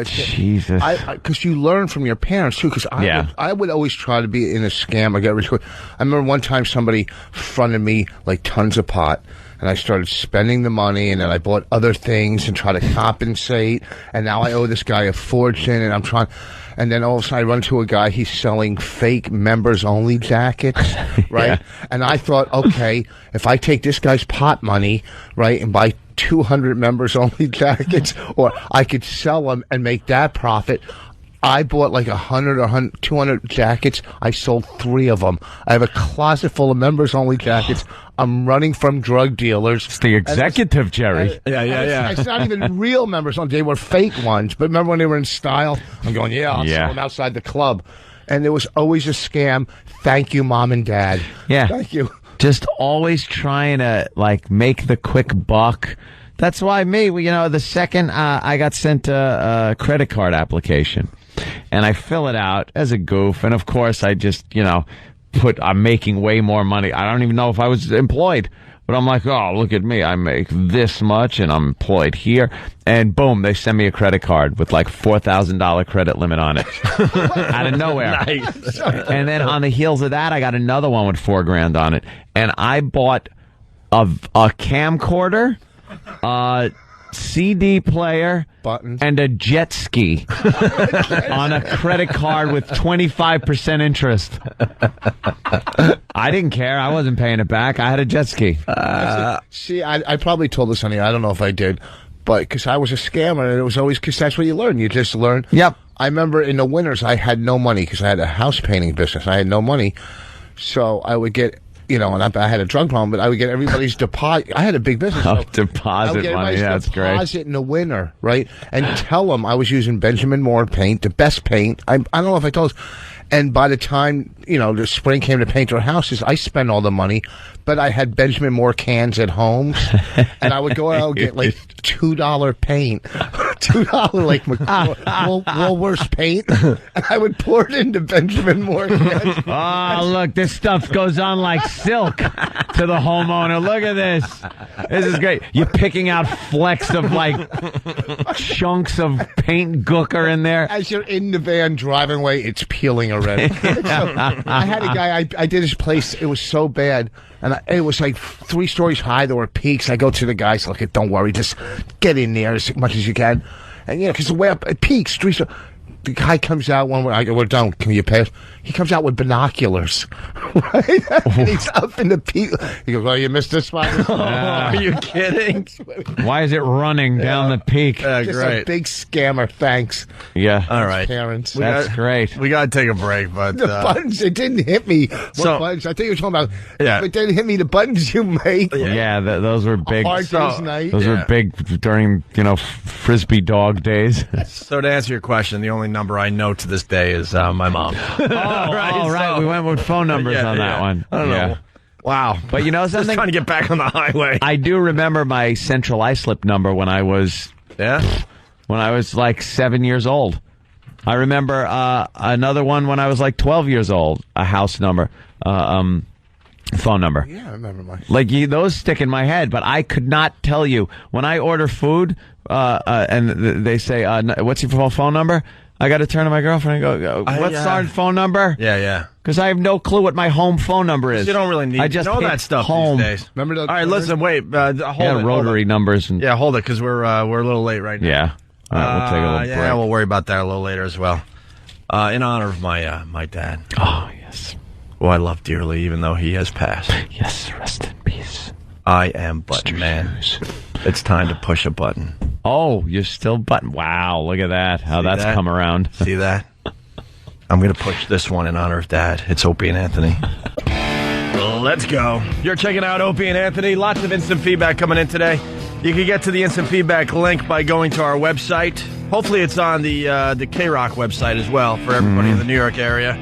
Jesus. Because you learn from your parents, too, because I would always try to be in a scam or get rich quick. I remember one time somebody fronted me tons of pot, and I started spending the money, and then I bought other things and try to compensate, and now I owe this guy a fortune, and I'm trying... And then all of a sudden I run to a guy, he's selling fake members-only jackets, right? Yeah. And I thought, okay, if I take this guy's pot money, right, and buy 200 members-only jackets, or I could sell them and make that profit. I bought 100 or 200 jackets. I sold 3 of them. I have a closet full of members-only jackets. I'm running from drug dealers. It's the executive, Jerry. Yeah. It's not even real members-only. They were fake ones. But remember when they were in style? I'm going, I'll sell them outside the club. And there was always a scam. Thank you, Mom and Dad. Yeah. Thank you. Just always trying to, make the quick buck. That's why the second I got sent a credit card application, and I fill it out as a goof, and of course I just, I'm making way more money. I don't even know if I was employed, but I'm like, oh, look at me. I make this much, and I'm employed here. And boom, they send me a credit card with $4,000 credit limit on it. Out of nowhere. Nice. And then on the heels of that, I got another one with $4,000 on it. And I bought a camcorder, CD player, buttons, and a jet ski on a credit card with 25% interest. I didn't care. I wasn't paying it back. I had a jet ski. See, I probably told this on here. I don't know if I did, but because I was a scammer, and it was always because that's what you learn. You just learn. Yep. I remember in the winters I had no money because I had a house painting business. I had no money, so I would get you know, and I had a drug problem, but I would get everybody's deposit. I had a big business. Oh, so deposit I would get money. Yeah, that's great. Deposit in the winter, right? And tell them I was using Benjamin Moore paint, the best paint. I don't know if I told us. And by the time, you know, the spring came to paint our houses, I spent all the money, but I had Benjamin Moore cans at home, and I would go out and get like $2 paint, $2 like Woolworths paint, and I would pour it into Benjamin Moore cans. Oh, look, this stuff goes on like silk to the homeowner. Look at this. This is great. You're picking out flecks of like chunks of paint gooker in there. As you're in the van driving away, it's peeling already. So, I had a guy, I did his place, it was so bad. And it was like 3 stories high. There were peaks. I go to the guys, look, don't worry, just get in there as much as you can. And, you know, because the way up, it peaks, 3 stories. The guy comes out one way. I go, we're done. Can you pass? He comes out with binoculars, right? And he's up in the peak. He goes, "Oh, you missed this spot." Are you kidding? Why is it running down the peak? Just great. a big scammer. Thanks. Yeah. All right. Parents. That's great. We got to take a break, but The buttons, it didn't hit me. What buttons? I think you were talking about. Yeah. It didn't hit me. The buttons you make. Yeah, those were big. Hard day's night. Those were big during, you know, frisbee dog days. So to answer your question, the only number I know to this day is my mom. Right. We went with phone numbers on that one. I don't know. Wow. But you know Just something? trying to get back on the highway. I do remember my central islip number when I was like 7 years old. I remember another one when I was like 12 years old, a house number, phone number. Yeah, I remember mine. Like those stick in my head, but I could not tell you. When I order food and they say, what's your phone number? I got to turn to my girlfriend and go, what's our phone number? Yeah. Because I have no clue what my home phone number is. You don't really need to know that stuff home. these days. Remember All right, listen, wait. Hold it. Rotary numbers. And, hold it, because we're a little late right now. Yeah. All right, we'll take a little break. Yeah, we'll worry about that a little later as well. In honor of my dad. Oh, yes. Who I love dearly, even though he has passed. Yes, rest in peace. I am Button Man. It's time to push a button. Oh, you're still button. Wow, look at that. How that's come around. See that? I'm going to push this one in honor of Dad. It's Opie and Anthony. Let's go. You're checking out Opie and Anthony. Lots of instant feedback coming in today. You can get to the instant feedback link by going to our website. Hopefully it's on the K-Rock website as well for everybody in the New York area.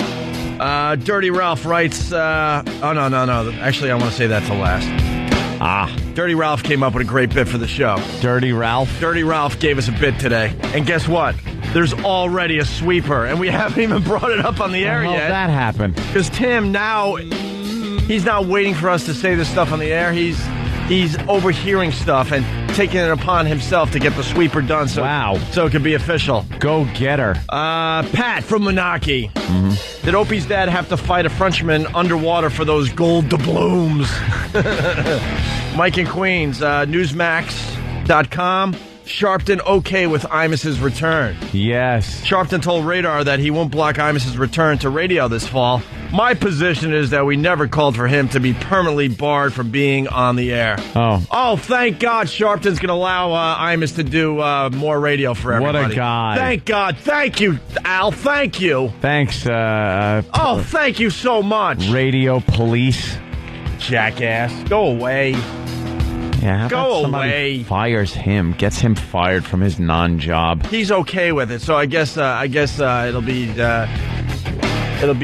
Dirty Ralph writes... no. Actually, I want to say that to last. Dirty Ralph came up with a great bit for the show. Dirty Ralph? Dirty Ralph gave us a bit today. And guess what? There's already a sweeper, and we haven't even brought it up on the air yet. How did that happen? Because Tim he's not waiting for us to say this stuff on the air. He's overhearing stuff and taking it upon himself to get the sweeper done. So, wow. So it can be official. Go get her. Pat from Moonachie. Mm-hmm. Did Opie's dad have to fight a Frenchman underwater for those gold doubloons? Mike in Queens, Newsmax.com. Sharpton okay with Imus's return. Yes. Sharpton told Radar that he won't block Imus's return to radio this fall. My position is that we never called for him to be permanently barred from being on the air. Oh, thank God Sharpton's going to allow Imus to do more radio for everybody. What a guy. Thank God. Thank you, Al. Thank you. Thanks. Thank you so much. Radio police. Jackass. Go away. Yeah, how Go about somebody away. Fires him, gets him fired from his non-job. He's okay with it, so I guess it'll be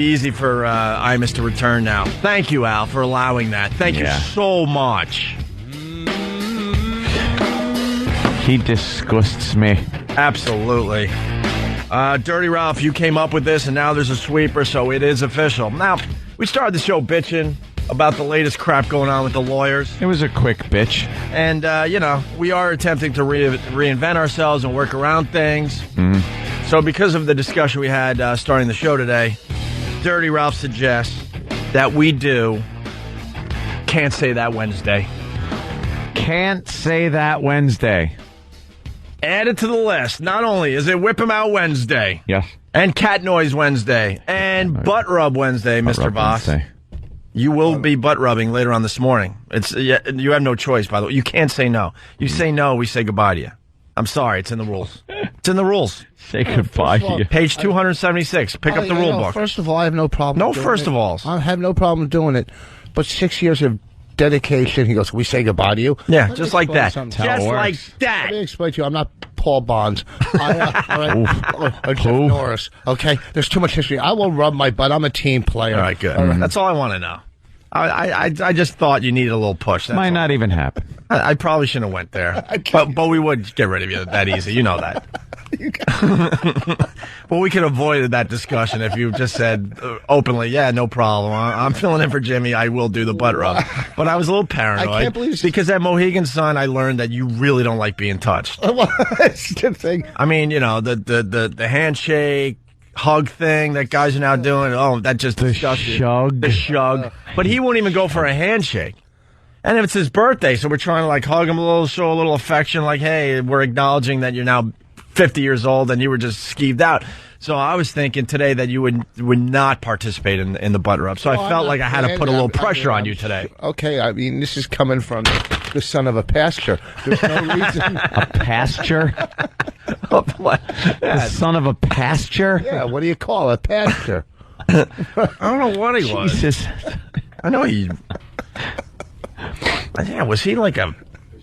easy for Imus to return now. Thank you, Al, for allowing that. Thank you so much. He disgusts me. Absolutely. Dirty Ralph, you came up with this, and now there's a sweeper, so it is official. Now, we started the show bitching about the latest crap going on with the lawyers. It was a quick bitch. And, we are attempting to reinvent ourselves and work around things. Mm. So because of the discussion we had starting the show today, Dirty Ralph suggests that we do Can't Say That Wednesday. Can't Say That Wednesday. Add it to the list. Not only is it Whip 'em Out Wednesday. Yes. And Cat Noise Wednesday. And Butt Rub Wednesday, Mr. Voss. You will be butt rubbing later on this morning. You have no choice, by the way. You can't say no. You say no, we say goodbye to you. I'm sorry, it's in the rules. It's in the rules. Say goodbye to you. Page 276. Pick up the rule book. First of all, I have no problem. No first of alls. I have no problem doing it. but 6 years of dedication. He goes, we say goodbye to you? Yeah, Let just me like explain that. something. Just like that. Let me explain to you. I'm not Paul Bonds. Or Jim Norris. Okay? There's too much history. I will rub my butt. I'm a team player. All right, good. That's all I want to know. I just thought you needed a little push. That's Might all. not even happen. I probably shouldn't have went there. But we would get rid of you that easy. You know that. But we could have avoided that discussion if you just said openly, yeah, no problem. I'm filling in for Jimmy. I will do the butt rub. But I was a little paranoid. I can't believe because at Mohegan Sun, I learned that you really don't like being touched. That's the thing. I mean, you know, the handshake, hug thing that guys are now doing. Oh, that just disgusts you. The shug. But he won't even go for a handshake. And it's his birthday, so we're trying to like hug him a little, show a little affection, like, hey, we're acknowledging that you're now 50 years old and you were just skeeved out. So I was thinking today that you would not participate in the butt rub. So I felt like I had to put a little pressure on you today. Okay, I mean, this is coming from the son of a pasture. There's no reason. A pasture? The son of a pasture? Yeah, what do you call it? A pasture? I don't know what he was. Jesus. I know he... Yeah, was he like a...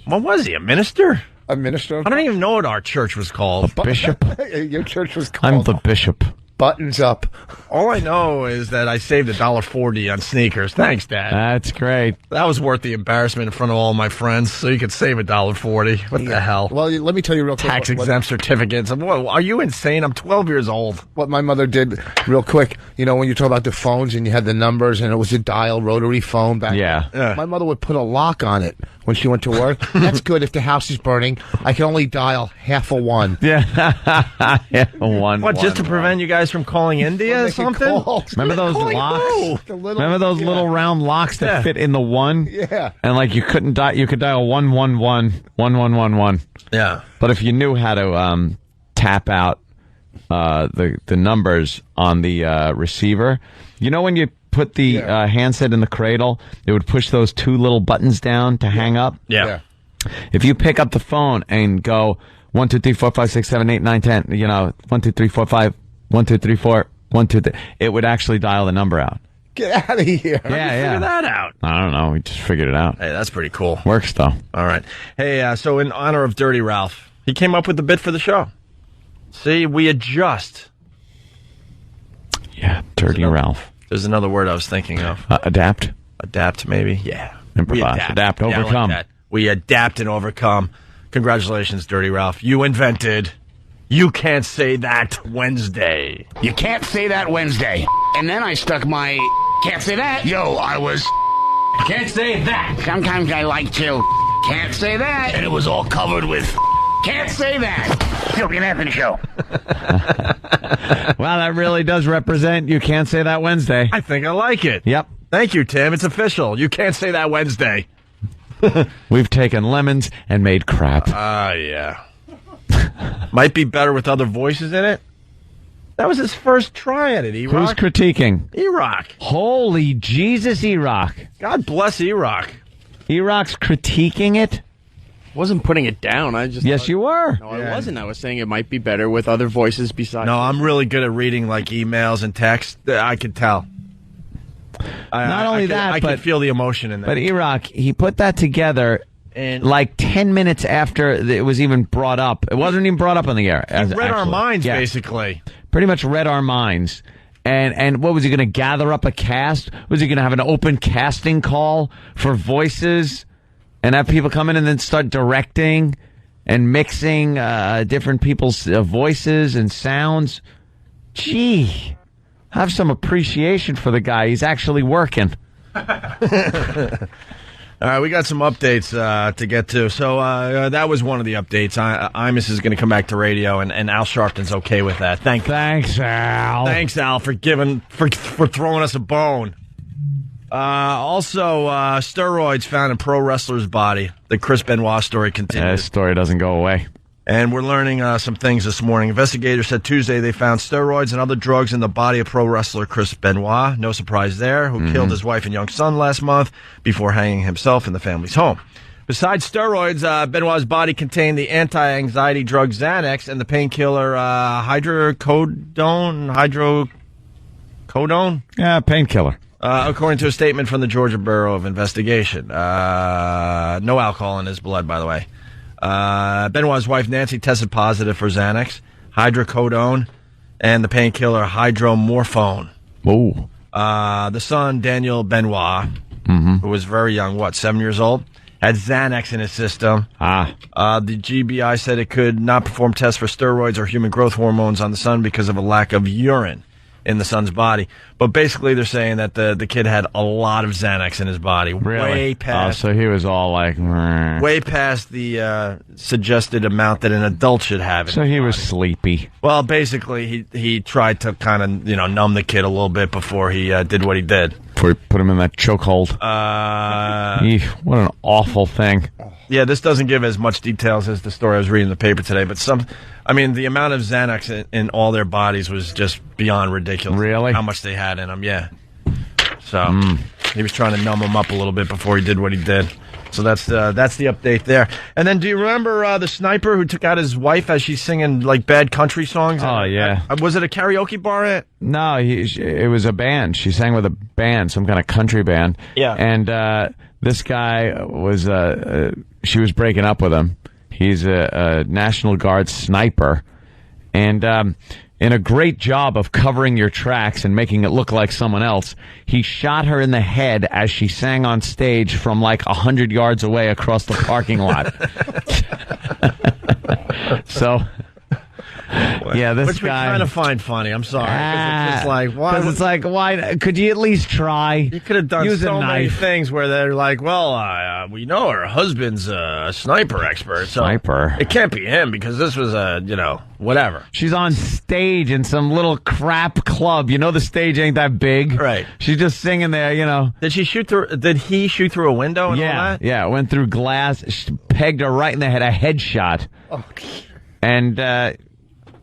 What was he, a minister? A minister? I don't even know what our church was called. A bishop? Your church was called... I'm the bishop. Buttons up. All I know is that I saved $1.40 on sneakers. Thanks, Dad. That's great. That was worth the embarrassment in front of all my friends, so you could save $1.40. What the hell? Well, let me tell you real quick. Tax-exempt certificates. Are you insane? I'm 12 years old. What my mother did, real quick, you know, when you talk about the phones and you had the numbers and it was a dial rotary phone back then. My mother would put a lock on it when she went to work. That's good if the house is burning. I can only dial half a one. Yeah. One. What, just to prevent you guys from calling India or something? Remember those locks? Remember those little round locks that fit in the one? Yeah. And like you couldn't dial, you could dial 111. Yeah. But if you knew how to tap out the numbers on the receiver, you know when you put the handset in the cradle, it would push those two little buttons down to hang up? Yeah. If you pick up the phone and go 1, 2, 3, 4, 5, 6, 7, 8, 9, 10, you know, 1, 2, 3, 4, 5, 1, 2, 3, 4, 1, 2, 3, it would actually dial the number out. Get out of here. How did you figure that out? I don't know. We just figured it out. Hey, that's pretty cool. Works, though. All right. Hey, so in honor of Dirty Ralph, he came up with the bit for the show. See, we adjust. Yeah, Dirty Ralph. There's another word I was thinking of. Adapt? Adapt, maybe. Yeah. Improvise. Adapt, overcome. Like we adapt and overcome. Congratulations, Dirty Ralph. You invented You Can't Say That Wednesday. You can't say that Wednesday. And then I stuck my can't say that. Yo, I was can't say that. Sometimes I like to can't say that. And it was all covered with can't say that. Opie and Anthony Show. Wow, that really does represent You Can't Say That Wednesday. I think I like it. Yep. Thank you, Tim. It's official. You Can't Say That Wednesday. We've taken lemons and made crap. Yeah. Might be better with other voices in it. That was his first try at it, E-Rock. Who's critiquing? E-Rock. Holy Jesus, E-Rock. God bless E-Rock. E-Rock's critiquing it? Wasn't putting it down. I just Yes, you were. No, I wasn't. I was saying it might be better with other voices besides. No, I'm really good at reading like emails and text. I could tell. I could feel the emotion in that. But E-Rock, he put that together and like 10 minutes after it was even brought up. It wasn't even brought up on the air. He read our minds, basically. Pretty much read our minds. And what was he going to gather up a cast? Was he going to have an open casting call for voices and have people come in and then start directing and mixing different people's voices and sounds? Gee, have some appreciation for the guy. He's actually working. All right, we got some updates to get to. So that was one of the updates. Imus is going to come back to radio, and Al Sharpton's okay with that. Thanks, Al. Thanks, Al, for throwing us a bone. Also, steroids found in pro wrestler's body. The Chris Benoit story continues. This story doesn't go away. And we're learning some things this morning. Investigators said Tuesday they found steroids and other drugs in the body of pro wrestler Chris Benoit. No surprise there, who killed his wife and young son last month before hanging himself in the family's home. Besides steroids, Benoit's body contained the anti-anxiety drug Xanax and the painkiller hydrocodone. Yeah, painkiller. According to a statement from the Georgia Bureau of Investigation. No alcohol in his blood, by the way. Benoit's wife, Nancy, tested positive for Xanax, hydrocodone, and the painkiller hydromorphone. Ooh. The son, Daniel Benoit, who was very young, 7 years old, had Xanax in his system. The GBI said it could not perform tests for steroids or human growth hormones on the son because of a lack of urine in the son's body. But basically they're saying that the kid had a lot of Xanax in his body. Really? Way past. So he was all like... Meh. Way past the suggested amount that an adult should have. So he was sleepy. Well, basically he tried to kind of, numb the kid a little bit before he did what he did. Before he put him in that chokehold. What an awful thing. Yeah, this doesn't give as much details as the story I was reading in the paper today, but the amount of Xanax in all their bodies was just beyond ridiculous. Really? How much they had in them, yeah. So he was trying to numb them up a little bit before he did what he did. So that's the update there. And then, do you remember the sniper who took out his wife as she's singing like bad country songs? Oh, yeah. Was it a karaoke bar? No, it was a band. She sang with a band, some kind of country band. Yeah. And this guy was, she was breaking up with him. He's a National Guard sniper. And in a great job of covering your tracks and making it look like someone else, he shot her in the head as she sang on stage from like 100 yards away across the parking lot. So, yeah, this Which guy... we kind of find funny. I'm sorry. 'Cause it's just like, why? Because it's like, why? Could you at least try? You could have done Use so a many knife. things where they're like, well, we know her husband's a sniper expert. So Sniper. It can't be him because this was whatever. She's on stage in some little crap club. The stage ain't that big. Right. She's just singing there, Did he shoot through a window and all that? Yeah, it went through glass, pegged her right in the head, a headshot. Oh. And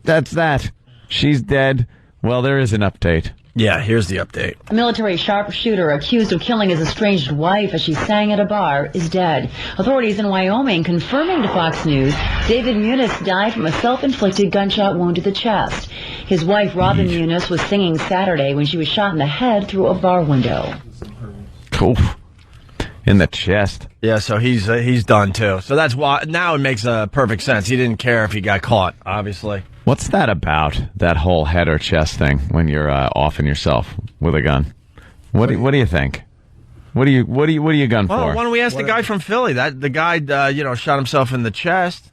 that's that. She's dead. Well, there is an update. Yeah, here's the update. A military sharpshooter accused of killing his estranged wife as she sang at a bar is dead. Authorities in Wyoming confirming to Fox News David Muniz died from a self-inflicted gunshot wound to the chest. His wife, Robin Muniz, was singing Saturday when she was shot in the head through a bar window. Oof. In the chest. Yeah, so he's done too. So that's why now it makes perfect sense. He didn't care if he got caught, obviously. What's that about? That whole head or chest thing when you're offing yourself with a gun? What do you think? What are you gun for? Well, why don't we ask the guy from Philly? The guy shot himself in the chest.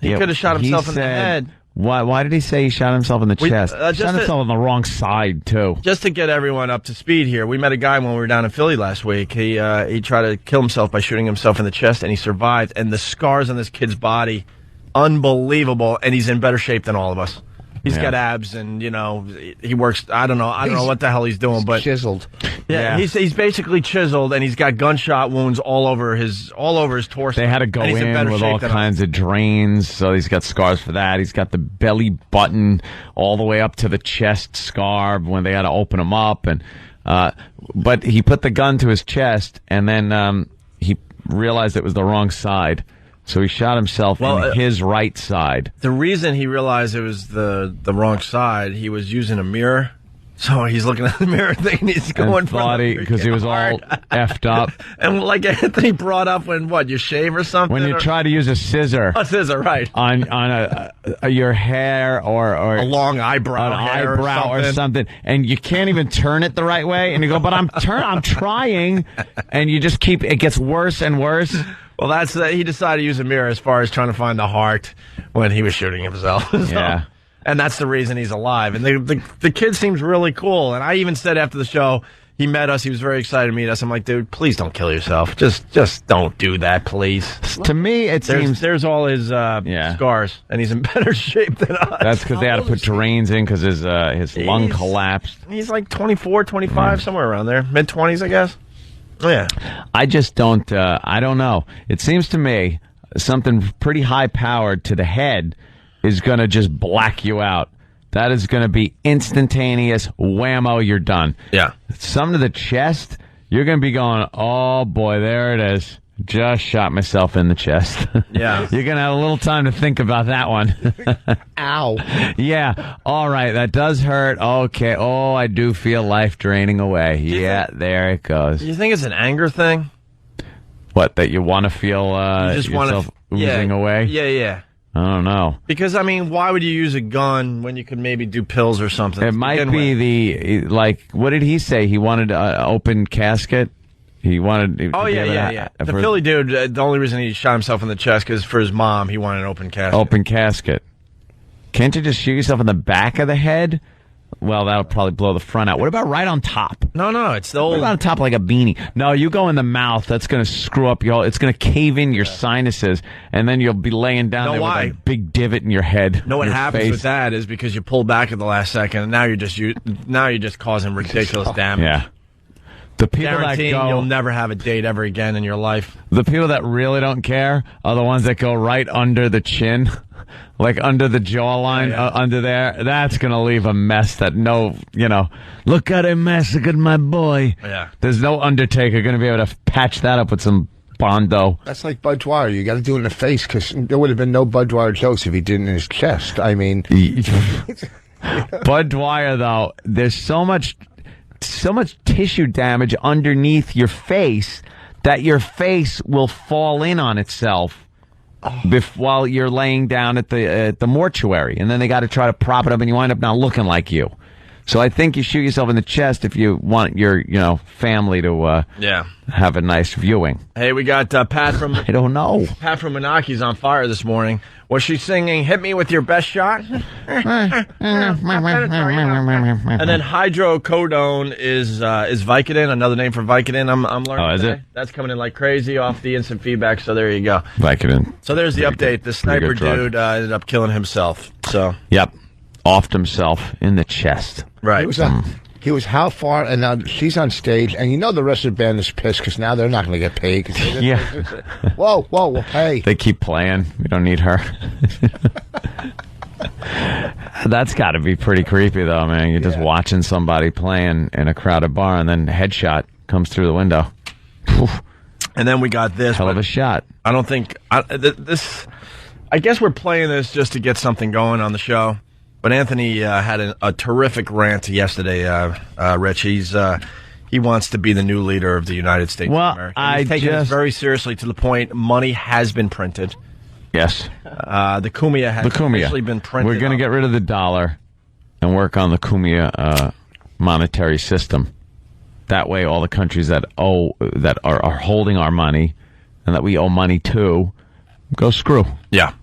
He could have shot himself in the head. Why did he say he shot himself in the chest? Shot himself on the wrong side, too. Just to get everyone up to speed here, we met a guy when we were down in Philly last week. He tried to kill himself by shooting himself in the chest, and he survived. And the scars on this kid's body, unbelievable, and he's in better shape than all of us. He's got abs, and he works. I don't know what the hell he's doing, but chiseled. Yeah, he's basically chiseled, and he's got gunshot wounds all over his torso. They had to go in with all kinds of drains, so he's got scars for that. He's got the belly button all the way up to the chest scar when they had to open him up, and but he put the gun to his chest, and then he realized it was the wrong side. So he shot himself in his right side. The reason he realized it was the wrong side, he was using a mirror. So he's looking at the mirror thinking he's going because he was all effed up. And like Anthony brought up when you shave or something? When you try to use a scissor. A scissor, right. On your hair or a long eyebrow or something. And you can't even turn it the right way. And you go, but I'm trying. And you just it gets worse and worse. Well, he decided to use a mirror as far as trying to find the heart when he was shooting himself. Yeah. And that's the reason he's alive. And the kid seems really cool. And I even said after the show, he met us. He was very excited to meet us. I'm like, dude, please don't kill yourself. Just don't do that, please. To me, it seems... There's all his scars, and he's in better shape than us. That's because they had to put drains in because his lung collapsed. He's like 24, 25, somewhere around there. Mid-20s, I guess. Yeah. I just don't... I don't know. It seems to me something pretty high-powered to the head is going to just black you out. That is going to be instantaneous. Whammo, you're done. Yeah. Some to the chest, you're going to be going, oh, boy, there it is. Just shot myself in the chest. Yeah. You're going to have a little time to think about that one. Ow. Yeah. All right. That does hurt. Okay. Oh, I do feel life draining away. Yeah, there it goes. You think it's an anger thing? What, that you want to feel You just yourself oozing away? Yeah. I don't know. Because, I mean, why would you use a gun when you could maybe do pills or something? It might be what did he say? He wanted an open casket? He wanted... Oh, yeah. The Philly dude, the only reason he shot himself in the chest because for his mom, he wanted an open casket. Open casket. Can't you just shoot yourself in the back of the head? Well, that'll probably blow the front out. What about right on top? No, it's the old... What about on top like a beanie? No, you go in the mouth. That's going to screw up your... It's going to cave in your sinuses, and then you'll be laying down there with a big divot in your head. No, what happens with that is because you pull back at the last second, and now you're just causing ridiculous damage. Yeah. The people that go, you'll never have a date ever again in your life. The people that really don't care are the ones that go right under the chin, like under the jawline, under there. That's going to leave a mess that look at him massacred my boy. Yeah. There's no Undertaker going to be able to patch that up with some Bondo. That's like Bud Dwyer. You got to do it in the face because there would have been no Bud Dwyer jokes if he did it in his chest. I mean. Bud Dwyer, though, there's so much tissue damage underneath your face that your face will fall in on itself while you're laying down at the mortuary, and then they got to try to prop it up, and you wind up not looking like you. So I think you shoot yourself in the chest if you want your family to have a nice viewing. Hey, we got Pat from I don't know. Pat from Menake's on fire this morning. Was she singing "Hit Me with Your Best Shot"? And then hydrocodone is Vicodin, another name for Vicodin. I'm learning. Oh, is today. it? That's coming in like crazy off the instant feedback. So there you go. Vicodin. So there's the update. The sniper dude ended up killing himself. So yep, offed himself in the chest. Right. He was how far, and now she's on stage, and the rest of the band is pissed because now they're not going to get paid. Yeah. Whoa, hey. They keep playing. We don't need her. That's got to be pretty creepy, though, man. You're just watching somebody playing in a crowded bar, and then headshot comes through the window. Oof. And then we got this. Hell of a shot. I don't think this. I guess we're playing this just to get something going on the show. But Anthony had a terrific rant yesterday, Rich. He wants to be the new leader of the United States of America. He's taking this very seriously to the point money has been printed. Yes. The Cumia has actually been printed. We're going to get rid of the dollar and work on the Cumia monetary system. That way all the countries that are holding our money and that we owe money to, go screw. Yeah.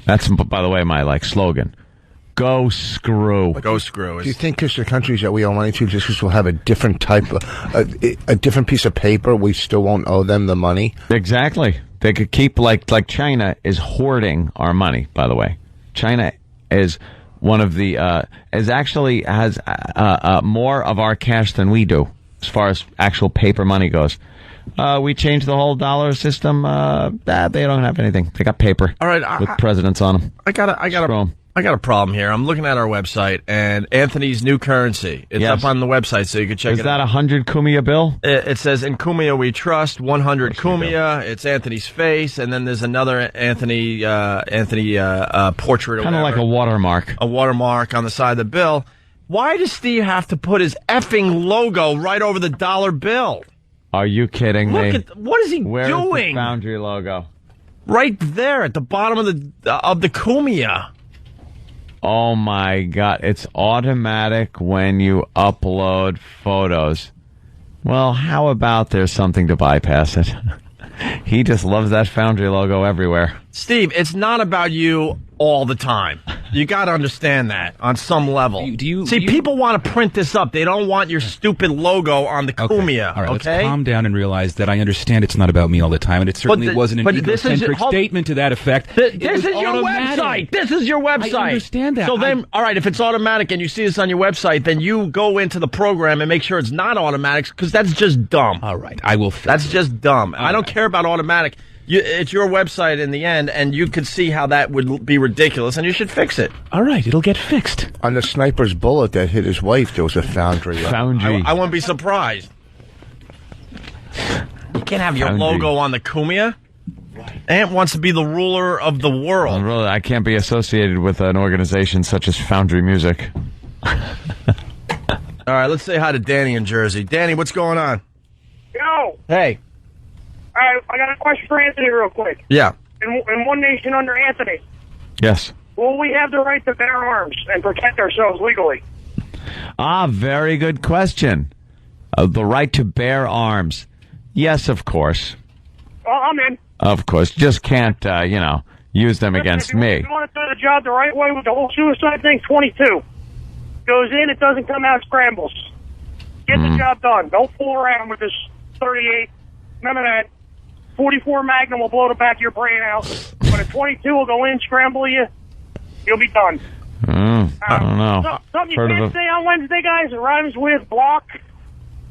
That's, by the way, my slogan. Go screw. Go screw. Do you think because the countries that we owe money to, just because we'll have a different type of, a different piece of paper, we still won't owe them the money? Exactly. They could keep, like China is hoarding our money, by the way. China is one of the, has more of our cash than we do, as far as actual paper money goes. We changed the whole dollar system. They don't have anything. They got paper. All right. With presidents on them. I got a problem here. I'm looking at our website, and Anthony's new currency. It's up on the website, so you can check it out. Is that a 100 Cumia bill? It says, "In Cumia we trust." 100 Cumia. It's Anthony's face, and then there's another Anthony portrait. Kind of like a watermark. A watermark on the side of the bill. Why does Steve have to put his effing logo right over the dollar bill? Are you kidding me? What is he doing? Where's the Foundry logo? Right there at the bottom of the Cumia. Oh my God, it's automatic when you upload photos. Well, how about there's something to bypass it? He just loves that Foundry logo everywhere. Steve, it's not about you all the time. You got to understand that on some level. People want to print this up. They don't want your stupid logo on the Cumia. All right, let's calm down and realize that I understand it's not about me all the time, and it certainly wasn't an egocentric statement to that effect. This is your website. This is your website. I understand that. So then, all right, if it's automatic and you see this on your website, then you go into the program and make sure it's not automatic, because that's just dumb. All right, I will fix That's it. just dumb. I don't care about automatic. It's your website in the end, and you could see how that would be ridiculous, and you should fix it. All right, it'll get fixed. On the sniper's bullet that hit his wife, there was a Foundry. Foundry. I wouldn't be surprised. can't have your logo on the Cumia. Ant wants to be the ruler of the world. Well, really, I can't be associated with an organization such as Foundry Music. All right, let's say hi to Danny in Jersey. Danny, what's going on? Yo. Hey. All right, I got a question for Anthony real quick. Yeah. In one nation under Anthony, Yes. will we have the right to bear arms and protect ourselves legally? Very good question. The right to bear arms. Yes, of course. Well, I'm in. Of course. Just can't, use them against me. If you want to do the job the right way with the whole suicide thing, 22. Goes in, it doesn't come out, scrambles. Get the job done. Don't fool around with this 38. Remember that. 44 Magnum will blow the back of your brain out. But a 22 will go in, scramble you. You'll be done. I don't know. Something you can't say on Wednesday, guys. It rhymes with block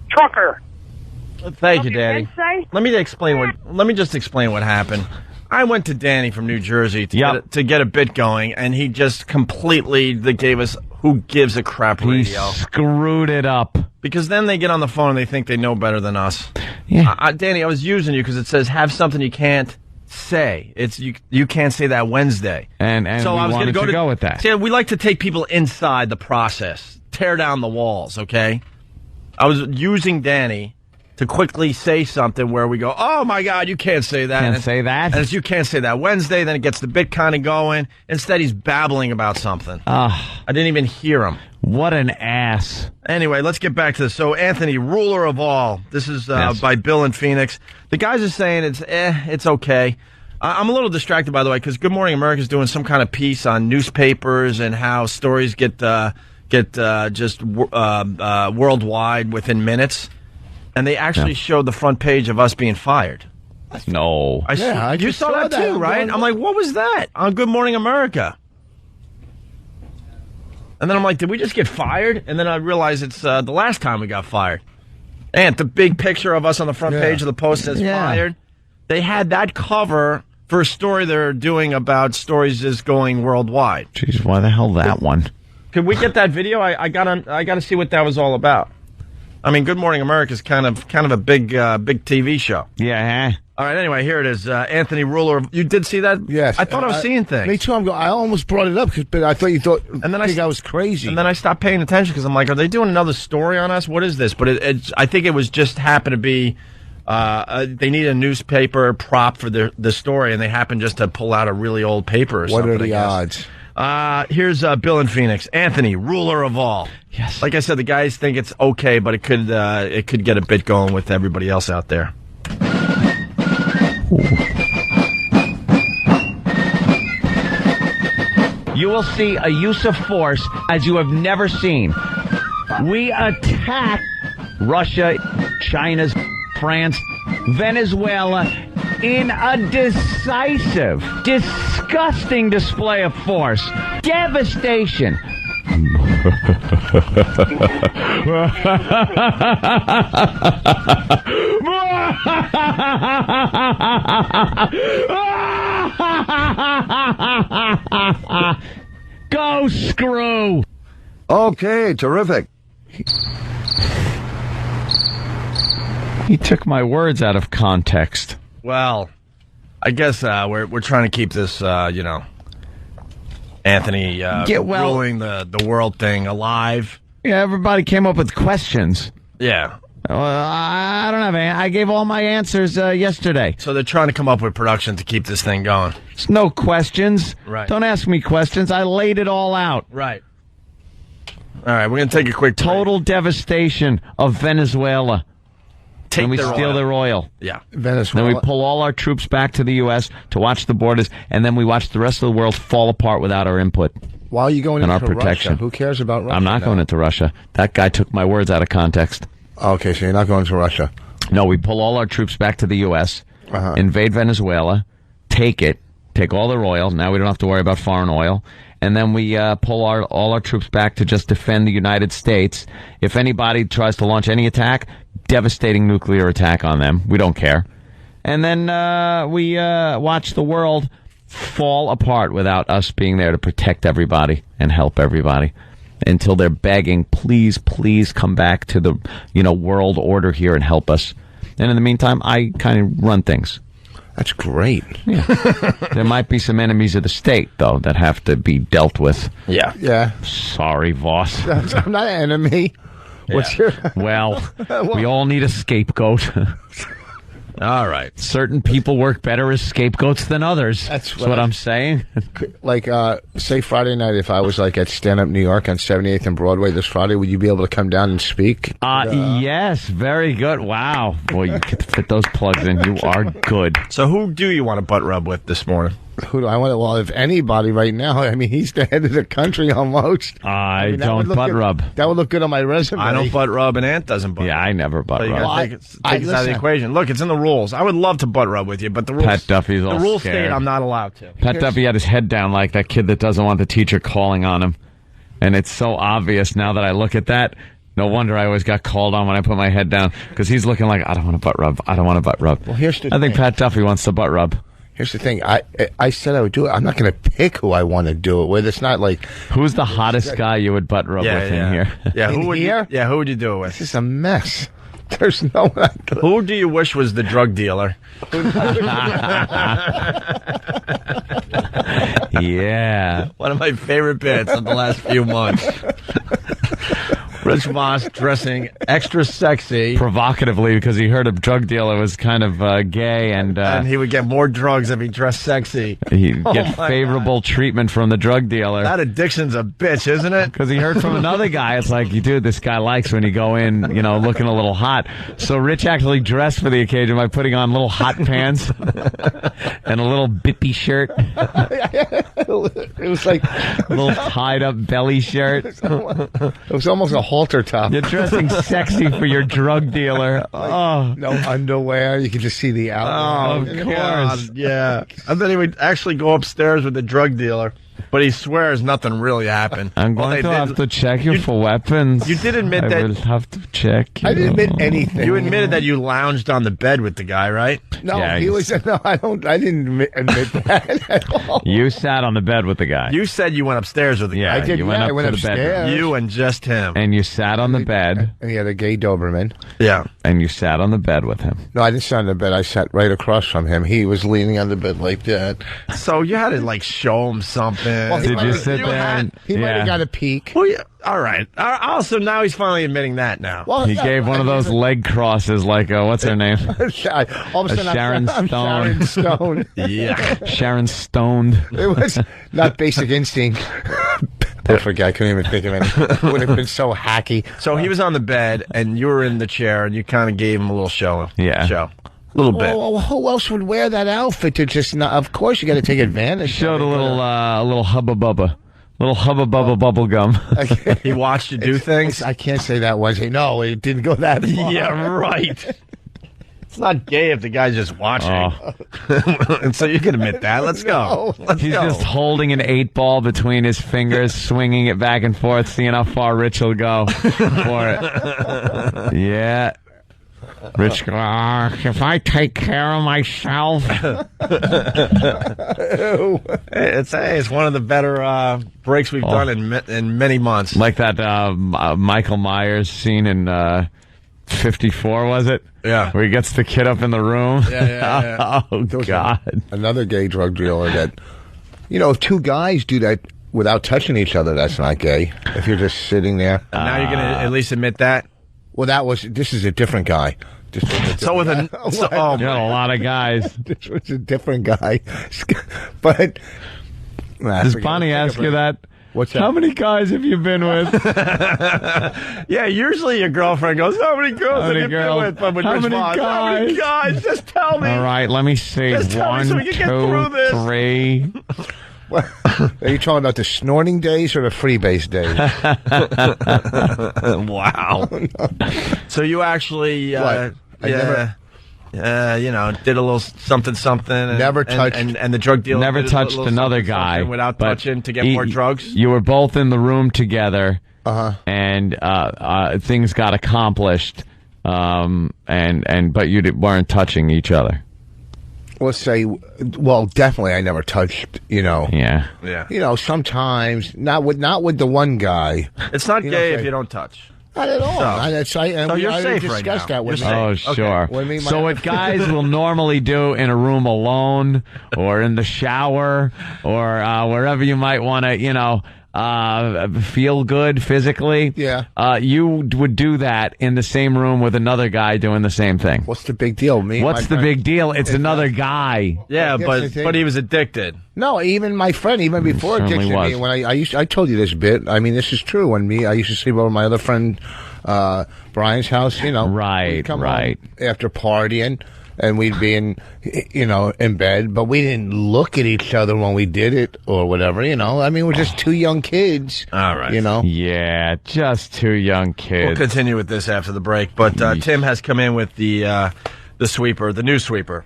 trucker. Thank you, Danny. Let me just explain what happened. I went to Danny from New Jersey to get a bit going, and he just completely gave us who gives a crap radio. He screwed it up. Because then they get on the phone and they think they know better than us. Yeah. Danny, I was using you because it says have something you can't say. It's you can't say that Wednesday. And so we I was wanted going to go with that. See, we like to take people inside the process, tear down the walls, okay? I was using Danny to quickly say something where we go, oh, my God, you can't say that. Can't say that? And it's you can't say that Wednesday, then it gets the bit kind of going. Instead, he's babbling about something. I didn't even hear him. What an ass. Anyway, let's get back to this. So, Anthony, ruler of all. This is by Bill in Phoenix. The guys are saying it's okay. I'm a little distracted, by the way, because Good Morning America is doing some kind of piece on newspapers and how stories get just worldwide within minutes. And they actually showed the front page of us being fired. No. You saw that too, right? I'm like, what was that on Good Morning America? And then I'm like, did we just get fired? And then I realized it's the last time we got fired. And the big picture of us on the front page of the Post says fired. They had that cover for a story they're doing about stories just going worldwide. Jeez, why the hell that one? Could we get that video? I gotta see what that was all about. I mean, Good Morning America is kind of a big TV show. Yeah. All right. Anyway, here it is. Anthony Ruler. You did see that? Yes. I thought I was seeing things. Me too. I almost brought it up, but I thought you thought. And then I was crazy. And then I stopped paying attention because I'm like, are they doing another story on us? What is this? But I think it was just happened to be. They need a newspaper prop for the story, and they happen just to pull out a really old paper or something. What are the odds? Here's Bill in Phoenix. Anthony, ruler of all. Yes. Like I said, the guys think it's okay, but it could get a bit going with everybody else out there. You will see a use of force as you have never seen. We attack Russia, China, France, Venezuela in a decisive, disgusting display of force. Devastation. Go screw. Okay, terrific. He took my words out of context. Well, I guess we're trying to keep this, Anthony ruling the world thing alive. Yeah, everybody came up with questions. Yeah. I don't have any. I gave all my answers yesterday. So they're trying to come up with production to keep this thing going. There's no questions. Right. Don't ask me questions. I laid it all out. Right. All right, we're going to take a quick break. Total devastation of Venezuela. And we steal their oil. Yeah. Venezuela. Then we pull all our troops back to the U.S. to watch the borders, and then we watch the rest of the world fall apart without our input. Why are you going into our protection? Russia? Who cares about Russia? I'm not going into Russia. That guy took my words out of context. Okay, so you're not going to Russia. No, we pull all our troops back to the U.S., invade Venezuela, take all their oil. Now we don't have to worry about foreign oil. And then we pull all our troops back to just defend the United States. If anybody tries to launch any attack, devastating nuclear attack on them. We don't care. And then we watch the world fall apart without us being there to protect everybody and help everybody until they're begging, please, please come back to the world order here and help us. And in the meantime, I kind of run things. That's great. Yeah. There might be some enemies of the state, though, that have to be dealt with. Yeah. Yeah. Sorry, Voss. I'm not an enemy. What's your... Well, we all need a scapegoat. All right. Certain people work better as scapegoats than others. That's what I'm saying. Like, say Friday night, if I was like at Stand Up New York on 78th and Broadway this Friday, would you be able to come down and speak? Yes, very good. Wow. Boy, you could fit those plugs in. You are good. So who do you want to butt rub with this morning? Who do I want to? Well, if anybody right now, I mean, he's the head of the country almost. I don't butt rub. That would look good on my resume. I don't butt rub, and Ant doesn't butt rub. Yeah, I never butt rub. You gotta take it out of the equation. Look, it's in the rules. I would love to butt rub with you, but the rules. Pat Duffy's all the rules scared. state I'm not allowed to. Pat Duffy had his head down like that kid that doesn't want the teacher calling on him. And it's so obvious now that I look at that. No wonder I always got called on when I put my head down, because he's looking like, I don't want to butt rub. I don't want to butt rub. Well, here's the I think Pat Duffy wants to butt rub. Here's the thing. I said I would do it. I'm not going to pick who I want to do it with. It's not like... Who's the hottest guy you would butt rub with in here? Yeah, who would you do it with? This is a mess. There's no one. Who do you wish was the drug dealer? Yeah. One of my favorite bits of the last few months. Rich Voss dressing extra sexy. Provocatively, because he heard a drug dealer was kind of gay, and he would get more drugs if he dressed sexy. He'd get favorable treatment from the drug dealer. That addiction's a bitch, isn't it? Because he heard from another guy, it's like, dude, this guy likes when you go in, looking a little hot. So Rich actually dressed for the occasion by putting on little hot pants and a little bippy shirt. It was like a little tied up belly shirt. It was almost a halter top. You're dressing sexy for your drug dealer. Oh, no underwear. You can just see the outline. Oh, of course. Yeah. And then he would actually go upstairs with the drug dealer, but he swears nothing really happened. I'm going to have to check you for weapons. You did admit that. I will have to check you. I didn't admit anything. You admitted that you lounged on the bed with the guy, right? No, he was. No, I didn't admit that at all. You sat on the bed with the guy. You said you went upstairs with the guy. I did. I went upstairs. You and just him. And you sat on the bed. And he had a gay Doberman. Yeah. And you sat on the bed with him. No, I didn't sit on the bed. I sat right across from him. He was leaning on the bed like that. So you had to show him something. Well, did you sit there? He might have got a peek. Well, yeah. All right. Also, now he's finally admitting that now. Well, he gave one of those leg crosses like, what's her name? All of a sudden, Sharon I'm Stone. Sharon Stone. Yeah. Sharon Stoned. It was not Basic Instinct. I forget. I couldn't even think of anything. It would have been so hacky. So he was on the bed, and you were in the chair, and you kind of gave him a little show. Yeah. Show. A little bit. Well, who else would wear that outfit to just not... Of course, you got to take advantage. Showed a little hubba bubba. Little hubba bubba bubble gum. He watched you do things? I can't say that was he. No, it didn't go that far. Yeah, right. It's not gay if the guy's just watching. And so you can admit that. Let's go. He's just holding an 8-ball between his fingers, swinging it back and forth, seeing how far Rich will go for it. Yeah. Rich, if I take care of myself. It's one of the better breaks we've done in many months. Like that Michael Myers scene in 54, was it? Yeah. Where he gets the kid up in the room. Yeah. Oh, God. Another gay drug dealer that, if two guys do that without touching each other, that's not gay. If you're just sitting there. Now you're going to at least admit that? Well, this is a different guy. You got a lot of guys. This was a different guy. But does Bonnie ask you that? What's that? How many guys have you been with? Yeah, usually your girlfriend goes, how many girls have you been with? But How many guys? How many guys? Just tell me. All right, let me see. Just tell me so we can get through this. 3. Are you talking about the snorting days or the freebase days? Wow. So you actually, did a little something. And, never touched. And the drug dealer never touched another guy. Without touching to get more drugs? You were both in the room together. And things got accomplished. But you weren't touching each other. Let's say, definitely I never touched, Yeah. sometimes, not with the one guy. It's not gay if you don't touch. Not at all. So you're safe right now. That with me. Oh, sure. Okay. So what guys will normally do in a room alone or in the shower or wherever you might want to, feel good physically. Yeah. You would do that in the same room with another guy doing the same thing. What's the big deal? What's the big deal? It's another guy. Yeah, but he was addicted. No, even my friend, even before addiction, when I told you this bit. I mean, this is true. When I used to sleep over my other friend Brian's house. Right. We'd come home after partying. And we'd be in bed, but we didn't look at each other when we did it or whatever, I mean, we're just two young kids. All right. Yeah, just two young kids. We'll continue with this after the break, but Tim has come in with the sweeper, the new sweeper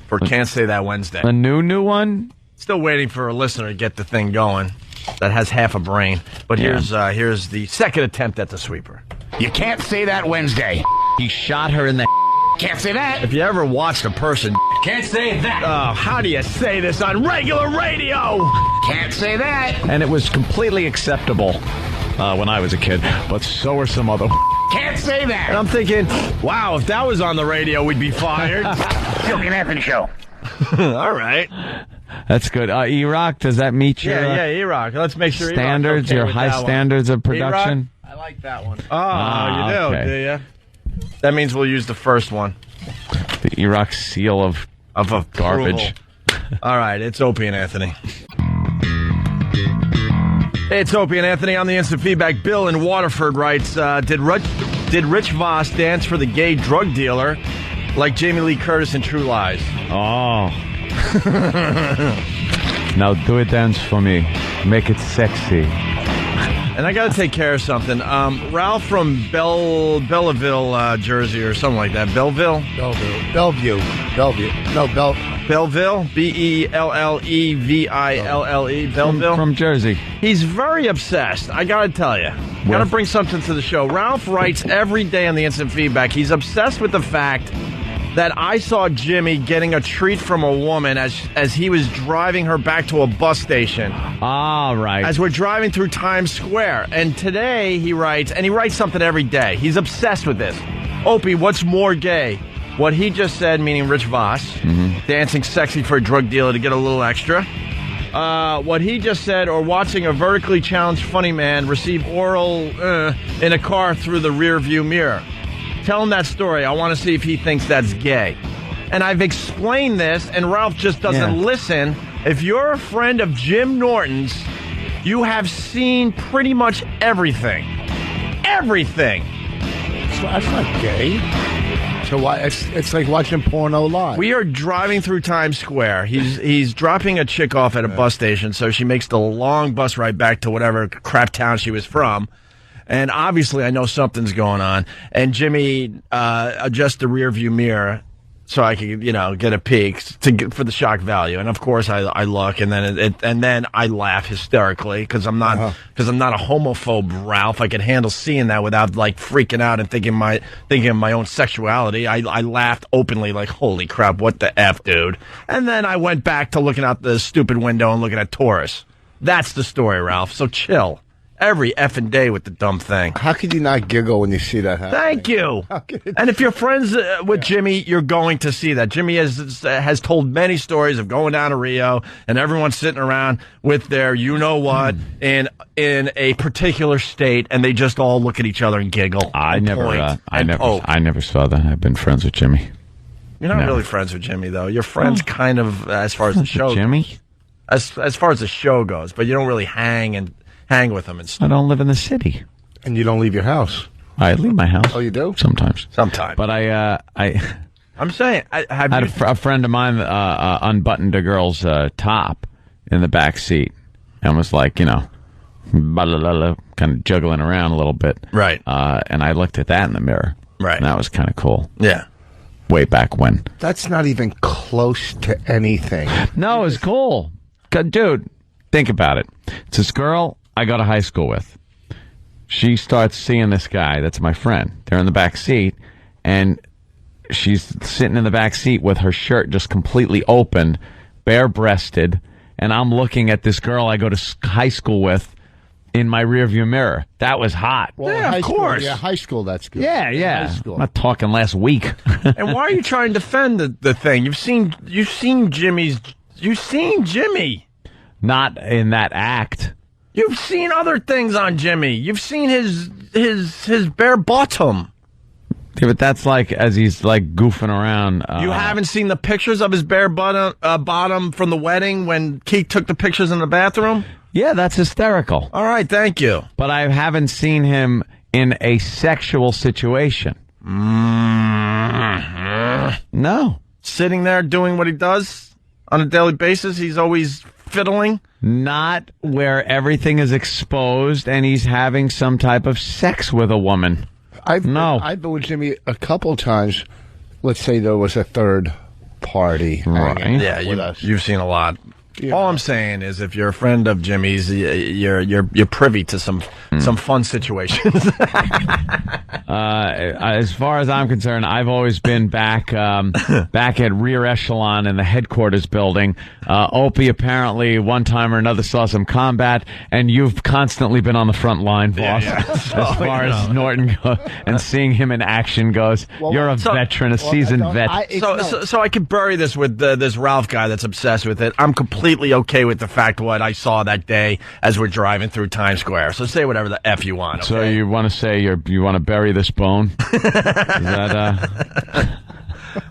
for Can't Say That Wednesday. A new one? Still waiting for a listener to get the thing going that has half a brain. But here's the second attempt at the sweeper. You can't say that Wednesday. He shot her in the... Can't say that. If you ever watched a person... Can't say that. Oh, how do you say this on regular radio? Can't say that. And it was completely acceptable when I was a kid, but so were some other... Can't say that. And I'm thinking, wow, if that was on the radio, we'd be fired. Opie and Anthony Show. All right. That's good. E-Rock, does that meet your... E-Rock. Let's make sure standards, your high standards of production? E-Rock? I like that one. Oh, you do you? That means we'll use the first one. The E-Rock seal of garbage. All right, it's Opie and Anthony. Hey, it's Opie and Anthony on the instant feedback. Bill in Waterford writes, did Rich Voss dance for the gay drug dealer like Jamie Lee Curtis in True Lies? Oh. Now do a dance for me. Make it sexy. And I got to take care of something. Ralph from Belleville, Jersey, or something like that. Belleville? Bellevue. No, Belleville? Belleville? Belleville? From Jersey. He's very obsessed. I got to tell you. Got to bring something to the show. Ralph writes every day on the instant feedback. He's obsessed with the fact that I saw Jimmy getting a treat from a woman as he was driving her back to a bus station. Ah, right. As we're driving through Times Square. And today he writes something every day. He's obsessed with this. Opie, what's more gay? What he just said, meaning Rich Voss, dancing sexy for a drug dealer to get a little extra. What he just said, or watching a vertically challenged funny man receive oral in a car through the rear view mirror. Tell him that story. I want to see if he thinks that's gay. And I've explained this, and Ralph just doesn't listen. If you're a friend of Jim Norton's, you have seen pretty much everything. Everything. That's not gay. So why? It's like watching porno live. We are driving through Times Square. He's dropping a chick off at a bus station, so she makes the long bus ride back to whatever crap town she was from. And obviously, I know something's going on. And Jimmy adjusts the rear view mirror so I can, get a peek for the shock value. And of course, I look, and then I laugh hysterically because I'm not a homophobe, Ralph. I can handle seeing that without freaking out and thinking of my own sexuality. I laughed openly, like, holy crap, what the F, dude? And then I went back to looking out the stupid window and looking at tourists. That's the story, Ralph. So chill. Every effing day with the dumb thing. How could you not giggle when you see that happen? Thank you. And if you're friends with Jimmy, you're going to see that. Jimmy has told many stories of going down to Rio and everyone sitting around with their you-know-what in a particular state, and they just all look at each other and giggle. I never saw that. I've been friends with Jimmy. You're not really friends with Jimmy, though. You're friends kind of as far as the show Jimmy? goes. As far as the show goes, but you don't really hang with them and stuff. I don't live in the city. And you don't leave your house. I leave my house. Oh, you do? Sometimes. But I'm saying, I had a friend of mine unbuttoned a girl's top in the back seat and was like, kind of juggling around a little bit. Right. And I looked at that in the mirror. Right. And that was kind of cool. Yeah. Way back when. That's not even close to anything. No, it's cool. Dude, think about it. It's this girl I go to high school with. She starts seeing this guy that's my friend. They're in the back seat, and she's sitting in the back seat with her shirt just completely open, bare-breasted, and I'm looking at this girl I go to high school with in my rearview mirror. That was hot. Well, yeah, of course. Yeah, high school, that's good. Yeah. High school. I'm not talking last week. And why are you trying to defend the thing? You've seen Jimmy. Not in that act. You've seen other things on Jimmy. You've seen his bare bottom. Yeah, but that's like as he's like goofing around. You haven't seen the pictures of his bare bottom from the wedding when Keith took the pictures in the bathroom? Yeah, that's hysterical. All right, thank you. But I haven't seen him in a sexual situation. No. Sitting there doing what he does on a daily basis, he's always fiddling. Not where everything is exposed and he's having some type of sex with a woman. I've been with Jimmy a couple times. Let's say there was a third party. Right. Yeah, you've seen a lot. Yeah. All I'm saying is, if you're a friend of Jimmy's, you're privy to some fun situations. As far as I'm concerned, I've always been back at rear echelon in the headquarters building. Opie apparently one time or another saw some combat, and you've constantly been on the front line, Voss. Yeah. As far as Norton goes, and seeing him in action goes, you're a veteran, a seasoned vet. So I could bury this with this Ralph guy that's obsessed with it. I'm completely okay with the fact what I saw that day as we're driving through Times Square. So say whatever the F you want. Okay? So you want to say you want to bury this bone? Is that,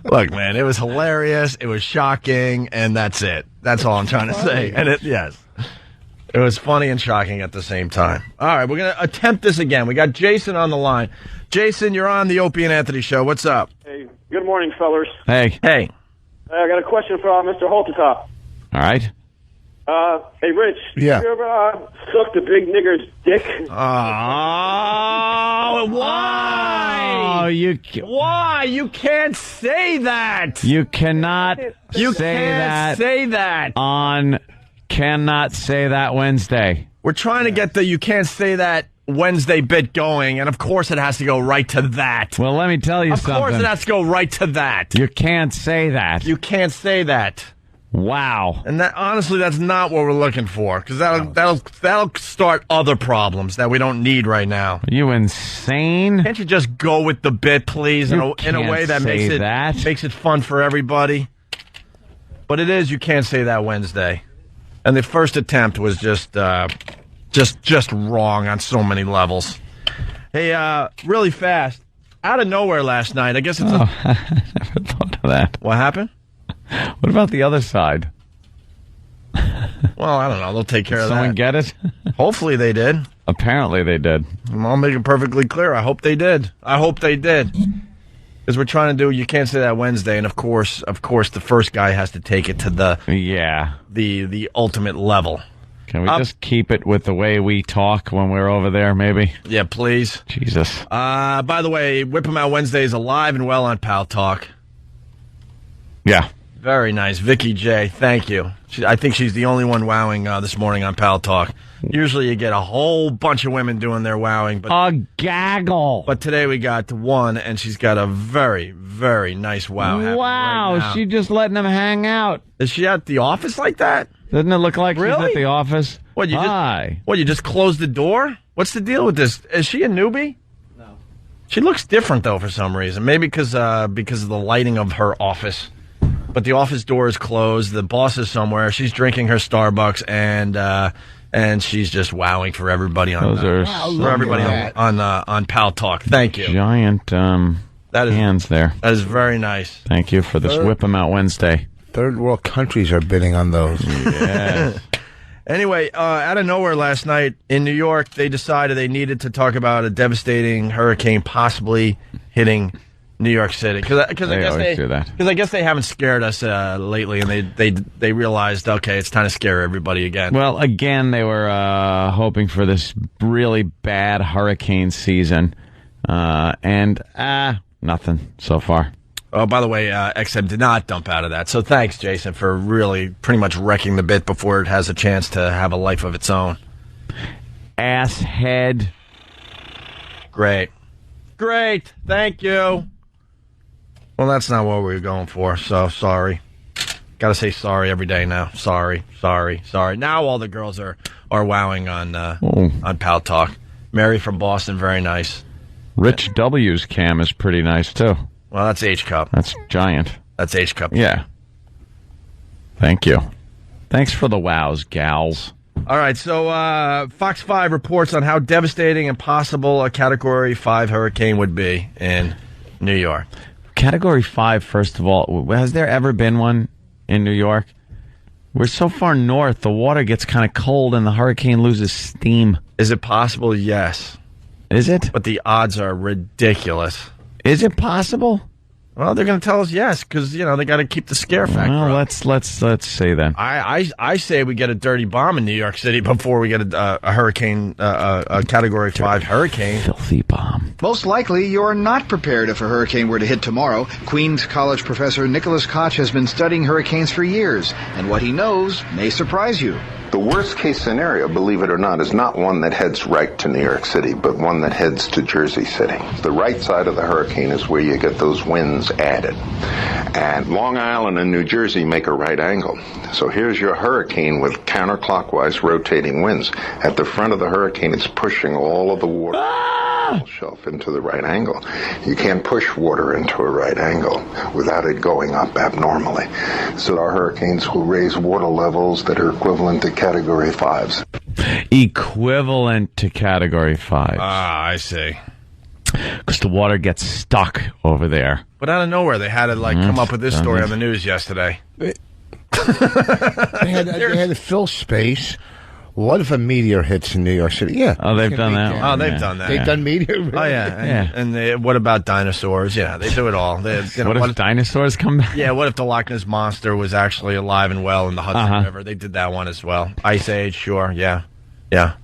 Look, man, it was hilarious. It was shocking, and that's it. That's all I'm trying to say. And it was funny and shocking at the same time. All right, we're going to attempt this again. We got Jason on the line. Jason, you're on the Opie and Anthony show. What's up? Hey, good morning, fellers. Hey. Hey. I got a question for Mr. Holtetop. All right. Hey, Rich. Yeah. You ever sucked a big nigger's dick? Oh, why? Why? You can't say that. You cannot say that on Cannot Say That Wednesday. We're trying to get the You Can't Say That Wednesday bit going, and of course it has to go right to that. Well, let me tell you something. Of course it has to go right to that. You can't say that. You can't say that. Wow. And that, honestly, that's not what we're looking for, because that'll start other problems that we don't need right now. Are you insane? Can't you just go with the bit, please, in a way that makes it fun for everybody? But it is You Can't Say That Wednesday, and the first attempt was just wrong on so many levels. Hey, really fast, out of nowhere last night. I guess it's. I never thought of that. What happened? What about the other side? Well, I don't know. They'll take care of that. Someone get it? Hopefully they did. Apparently they did. I'll make it perfectly clear. I hope they did. Because we're trying to do You Can't Say That Wednesday, and of course, the first guy has to take it to the ultimate level. Can we just keep it with the way we talk when we're over there, maybe? Yeah, please. Jesus. By the way, Whip 'em Out Wednesday is alive and well on Pal Talk. Yeah. Very nice. Vicky J, thank you. I think she's the only one wowing this morning on Pal Talk. Usually you get a whole bunch of women doing their wowing. But a gaggle. But today we got one, and she's got a very, very nice wow happening right now. She's just letting them hang out. Is she at the office like that? Doesn't it look like she's at the office? What, you just closed the door? What's the deal with this? Is she a newbie? No. She looks different, though, for some reason. Maybe because of the lighting of her office. But the office door is closed. The boss is somewhere. She's drinking her Starbucks, and she's just wowing for everybody on Pal Talk. Thank you. Giant hands there. That is very nice. Thank you for this Whip 'em Out Wednesday. Third world countries are bidding on those. Yes. Anyway, out of nowhere last night in New York, they decided they needed to talk about a devastating hurricane possibly hitting New York City, because I guess they haven't scared us lately, and they realized, okay, it's time to scare everybody again. Well, again, they were hoping for this really bad hurricane season, and nothing so far. Oh, by the way, XM did not dump out of that, so thanks, Jason, for really pretty much wrecking the bit before it has a chance to have a life of its own. Asshead. Great, thank you. Well, that's not what we were going for, so sorry. Got to say sorry every day now. Sorry. Now all the girls are are wowing on Pal Talk. Mary from Boston, very nice. Rich W's cam is pretty nice, too. Well, that's H-Cup. That's giant. That's H-Cup. Yeah. Thank you. Thanks for the wows, gals. All right, so Fox 5 reports on how devastating and possible a Category 5 hurricane would be in New York. Category 5, first of all, has there ever been one in New York? We're so far north, the water gets kind of cold and the hurricane loses steam. Is it possible? Yes. Is it? But the odds are ridiculous. Is it possible? Well, they're going to tell us yes, because, they got to keep the scare factor Well, up. let's say then. I say we get a dirty bomb in New York City before we get a hurricane, a Category 5 hurricane. Filthy bomb. Most likely, you're not prepared if a hurricane were to hit tomorrow. Queens College professor Nicholas Koch has been studying hurricanes for years, and what he knows may surprise you. The worst case scenario, believe it or not, is not one that heads right to New York City, but one that heads to Jersey City. The right side of the hurricane is where you get those winds added. And Long Island and New Jersey make a right angle. So here's your hurricane with counterclockwise rotating winds. At the front of the hurricane, it's pushing all of the water shelf into the right angle. You can't push water into a right angle without it going up abnormally. So our hurricanes will raise water levels that are equivalent to Category 5s. Equivalent to Category 5. Ah, I see. Because the water gets stuck over there. But out of nowhere, they had to come up with this story on the news yesterday. They had to fill space. What if a meteor hits in New York City? Yeah. Oh, they've done that. Oh, they've done that. They've done meteor. Really? Oh, yeah. And what about dinosaurs? Yeah, they do it all. What if dinosaurs come back? Yeah, what if the Loch Ness Monster was actually alive and well in the Hudson River? They did that one as well. Ice Age, sure, yeah. Yeah.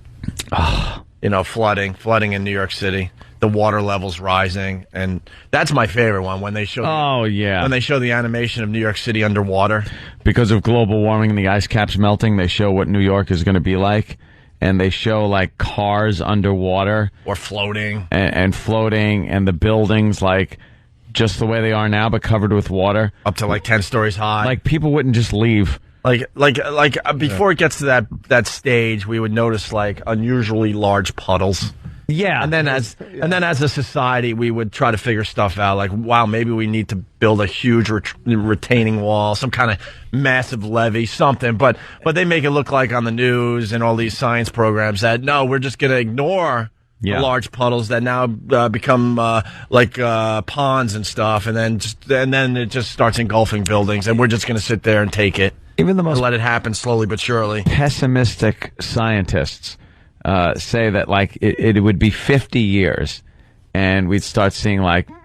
Flooding in New York City. The water levels rising, and that's my favorite one when they show. When they show the animation of New York City underwater because of global warming and the ice caps melting. They show what New York is going to be like, and they show cars underwater or floating and floating, and the buildings just the way they are now, but covered with water up to 10 stories high. People wouldn't just leave. Before it gets to that stage, we would notice unusually large puddles. Yeah, and then as a society, we would try to figure stuff out. Wow, maybe we need to build a huge retaining wall, some kind of massive levee, something. But they make it look like on the news and all these science programs that no, we're just going to ignore the large puddles that now become ponds and stuff, and then it just starts engulfing buildings, and we're just going to sit there and take it, even the most let it happen slowly but surely. Pessimistic scientists say that it would be 50 years and we'd start seeing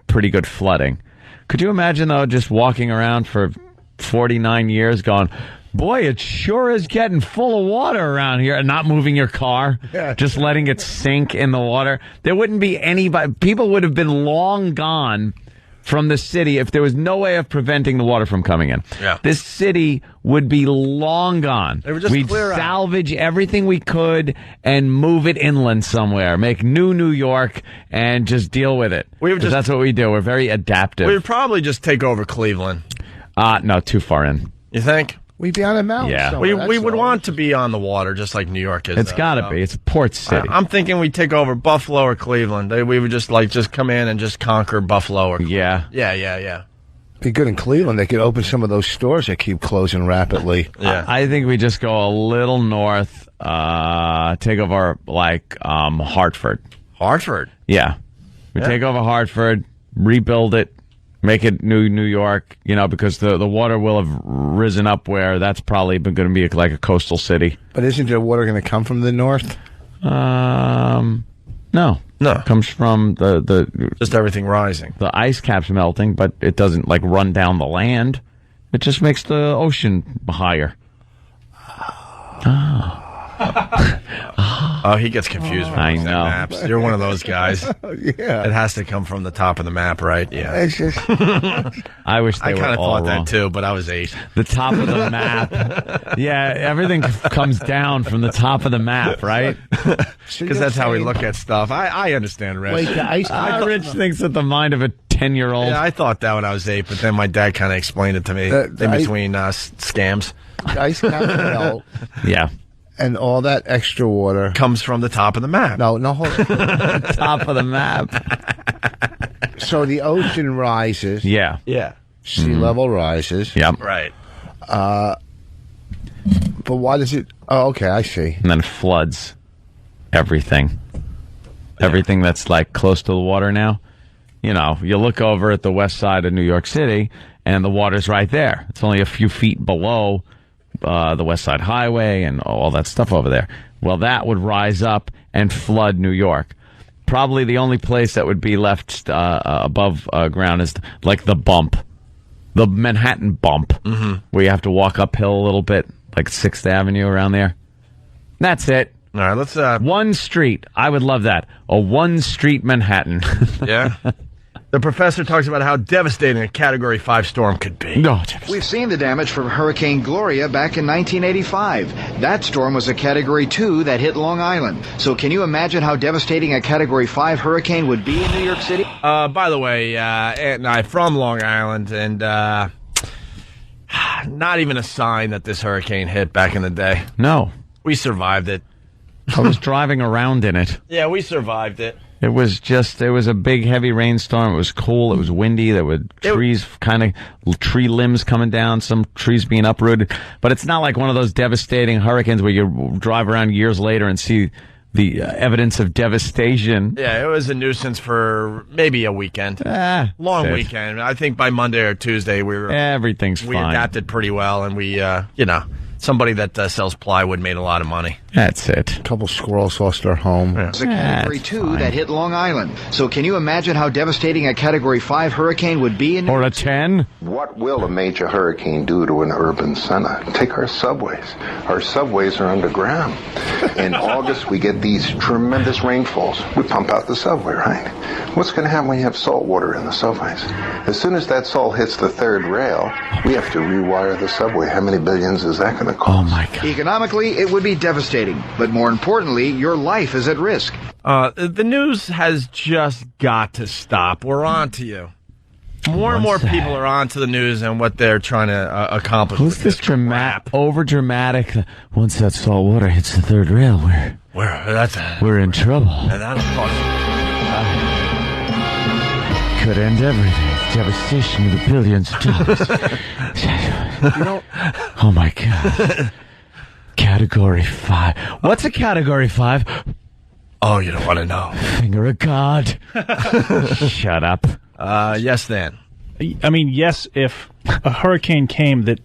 pretty good flooding. Could you imagine though just walking around for 49 years going, boy, it sure is getting full of water around here, and not moving your car, just letting it sink in the water? There wouldn't be anybody. People would have been long gone from the city if there was no way of preventing the water from coming in. Yeah. This city would be long gone. We'd salvage everything we could and move it inland somewhere. Make New York and just deal with it. That's what we do. We're very adaptive. We would probably just take over Cleveland. No, too far in. You think? We'd be on a mountain. Yeah. We would want to be on the water just like New York is. It's got to be. It's a port city. I'm thinking we'd take over Buffalo or Cleveland. We would just come in and just conquer Buffalo or Cleveland. Yeah. Be good in Cleveland. They could open some of those stores that keep closing rapidly. Yeah. I think we just go a little north, take over Hartford. Hartford? Yeah. We take over Hartford, rebuild it, make it New York, because the water will have risen up where that's probably going to be like a coastal city. But isn't the water going to come from the north? No. It comes from the just everything rising. The ice caps melting, but it doesn't run down the land. It just makes the ocean higher. Oh, he gets confused when I he know. maps. You're one of those guys. Yeah. It has to come from the top of the map, right? Yeah. It's just... I wish they were all wrong. I kind of thought that too, but I was 8. The top of the map. Yeah, everything comes down from the top of the map, right? Because that's how we look at stuff. I understand, Rich. Wait, the ice Rich thinks that the mind of a 10-year-old. Yeah, I thought that when I was 8, but then my dad kind of explained it to me in between scams. The ice caps melt. Yeah. And all that extra water comes from the top of the map. No, hold on. Top of the map. So the ocean rises. Yeah. Yeah. Sea level rises. Yep. Right. But why does it... Oh, okay, I see. And then floods everything. Everything that's like close to the water now. You know, you look over at the west side of New York City, and the water's right there. It's only a few feet below the West Side Highway and all that stuff over there. Well, that would rise up and flood New York. Probably the only place that would be left above ground is like the bump. The Manhattan bump, where you have to walk uphill a little bit, like 6th Avenue around there. That's it. All right, let's... One street. I would love that. A one-street Manhattan. Yeah. The professor talks about how devastating a Category 5 storm could be. No, We've seen the damage from Hurricane Gloria back in 1985. That storm was a Category 2 that hit Long Island. So can you imagine how devastating a Category 5 hurricane would be in New York City? By the way, Aunt and I from Long Island, and not even a sign that this hurricane hit back in the day. No. We survived it. I was driving around in it. Yeah, we survived it. It was a big, heavy rainstorm. It was cool. It was windy. There were trees, tree limbs coming down, some trees being uprooted. But it's not like one of those devastating hurricanes where you drive around years later and see the evidence of devastation. Yeah, it was a nuisance for maybe a weekend. Long weekend. I think by Monday or Tuesday we adapted pretty well, and we, somebody that sells plywood made a lot of money. That's it. A couple squirrels lost their home. It was a Category 2 that hit Long Island. So can you imagine how devastating a Category 5 hurricane would be in New Or a York 10? What will a major hurricane do to an urban center? Take our subways. Our subways are underground. In August, we get these tremendous rainfalls. We pump out the subway, right? What's going to happen when you have salt water in the subways? As soon as that salt hits the third rail, we have to rewire the subway. How many billions is that going to cost? Oh, my God. Economically, it would be devastating. But more importantly, your life is at risk. The news has just got to stop. We're on to you. More and more people are on to the news and what they're trying to accomplish. Who's this over-dramatic? Once that salt water hits the third rail, we're in trouble. And that'll cost... could end everything. Devastation of the billions of dollars. Oh, my God. Category 5. What's a Category 5? Oh, you don't want to know. Finger of God. Shut up. Yes, Dan. I mean, yes, if a hurricane came that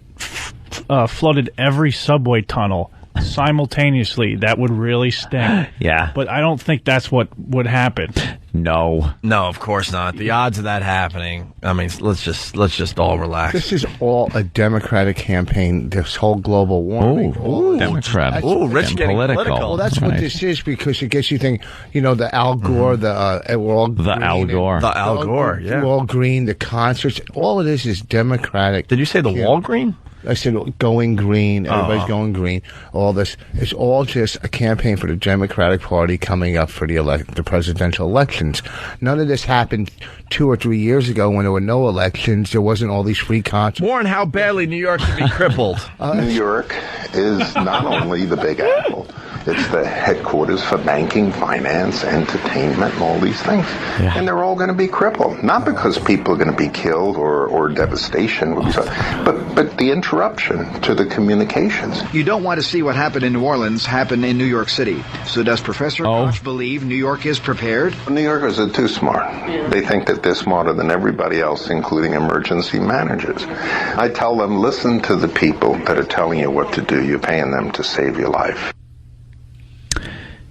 flooded every subway tunnel simultaneously, that would really stink. Yeah. But I don't think that's what would happen. No, of course not. The odds of that happening, I mean, let's just all relax. This is all a Democratic campaign, this whole global warming. Ooh, Democratic. Rich getting political. Well, that's what this is, because it gets you thinking, the Al Gore, we're all green. Al Gore. The Al Gore, yeah. We're all green, the concerts, all of this is Democratic. Did you say the Walgreen? I said going green, everybody's going green, all this. It's all just a campaign for the Democratic Party coming up for the presidential elections. None of this happened 2 or 3 years ago when there were no elections. There wasn't all these free concerts. Warren, how badly New York should be crippled. New York is not only the Big Apple, it's the headquarters for banking, finance, entertainment, and all these things. Yeah. And they're all going to be crippled. Not because people are going to be killed or devastation, but the interruption to the communications. You don't want to see what happened in New Orleans happen in New York City. So does Professor Koch believe New York is prepared? New Yorkers are too smart. They think that they're smarter than everybody else, including emergency managers. I tell them, listen to the people that are telling you what to do. You're paying them to save your life.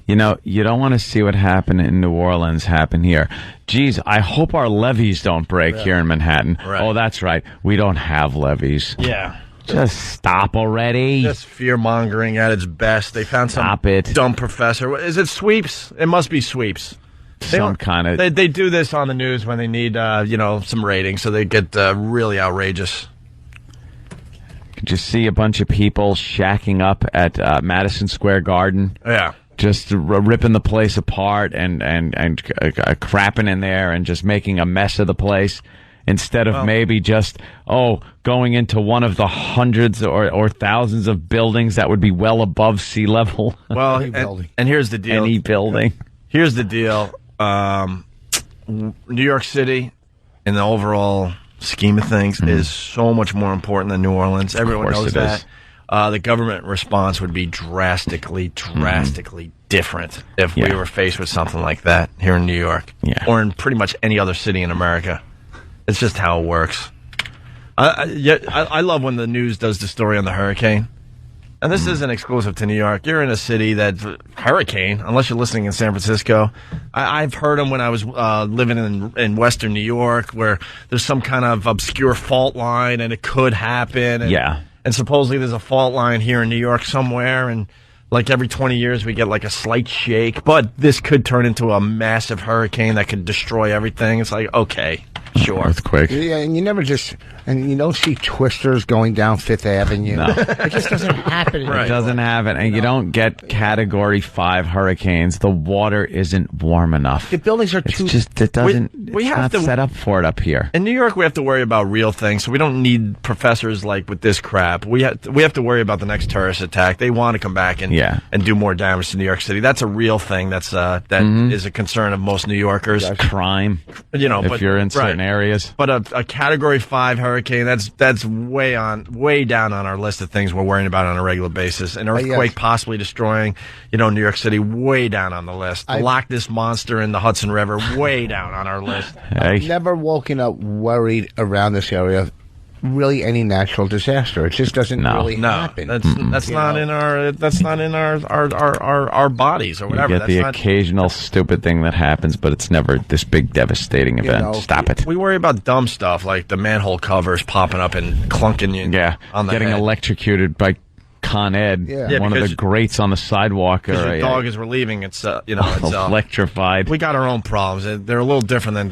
You don't want to see what happened in New Orleans happen here. Geez, I hope our levees don't break here in Manhattan. Right. Oh, that's right. We don't have levees. Yeah. Just stop already. Just fear-mongering at its best. They found some dumb professor. Is it sweeps? It must be sweeps. Some kind of... They do this on the news when they need, some ratings, so they get really outrageous. Could you see a bunch of people shacking up at Madison Square Garden? Yeah. Just ripping the place apart and crapping in there and just making a mess of the place. instead of maybe just, going into one of the hundreds or thousands of buildings that would be well above sea level. Well, and here's the deal. Any building. Here's the deal. New York City, in the overall scheme of things, is so much more important than New Orleans. Everyone knows that. The government response would be drastically different if we were faced with something like that here in New York, or in pretty much any other city in America. It's just how it works. I love when the news does the story on the hurricane. And this isn't exclusive to New York. You're in a city that's hurricane, unless you're listening in San Francisco. I've heard them when I was living in Western New York, where there's some kind of obscure fault line and it could happen. And supposedly there's a fault line here in New York somewhere, and like every 20 years we get like a slight shake. But this could turn into a massive hurricane that could destroy everything. It's like, okay, sure. Earthquake. Yeah, and you don't see twisters going down Fifth Avenue. No. It just doesn't happen. It doesn't happen. And you don't get Category 5 hurricanes. The water isn't warm enough. The buildings are too... It's not set up for it up here. In New York, we have to worry about real things, so we don't need professors like with this crap. We have to worry about the next terrorist attack. They want to come back and do more damage to New York City. That's a real thing. That is a concern of most New Yorkers. Crime. If you're in certain areas. But a Category 5 hurricane, that's way down on our list of things we're worrying about on a regular basis. An earthquake possibly destroying, New York City, way down on the list. The Loch Ness Monster in the Hudson River, way down on our list. I've never woken up worried around this area. Really, any natural disaster. It just doesn't really happen. That's not in our bodies or whatever. You get the occasional stupid thing that happens, but it's never this big devastating event. Stop it. We worry about dumb stuff like the manhole covers popping up and clunking you on the getting head. Electrocuted by Con Ed, one of the grates on the sidewalk. Because your dog is relieving it's electrified. We got our own problems. They're a little different than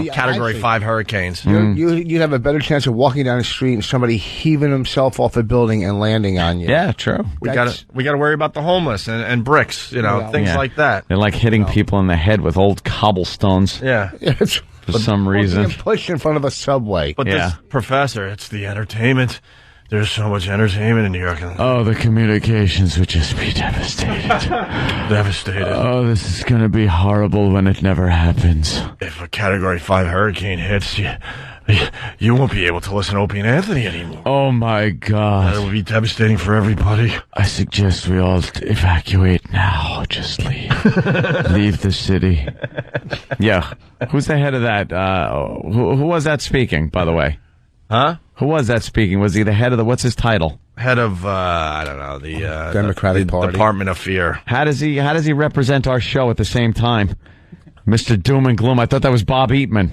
Category 5 hurricanes. You have a better chance of walking down the street and somebody heaving himself off a building and landing on you. Yeah, true. We got to worry about the homeless and bricks, things like that. They're like hitting people in the head with old cobblestones. Yeah. For some reason. Being pushed in front of a subway. But this professor, it's the entertainment. There's so much entertainment in New York. Oh, the communications would just be devastated. Devastated. Oh, this is going to be horrible when it never happens. If a Category 5 hurricane hits, you won't be able to listen to Opie and Anthony anymore. Oh, my God. That would be devastating for everybody. I suggest we all evacuate now. Just leave. Leave the city. Yeah. Who's the head of that? Who was that speaking, by the way? Huh? Who was that speaking? Was he the head of what's his title? Head of, I don't know, the Democratic Party. Department of Fear. How does he represent our show at the same time? Mr. Doom and Gloom. I thought that was Bob Eatman.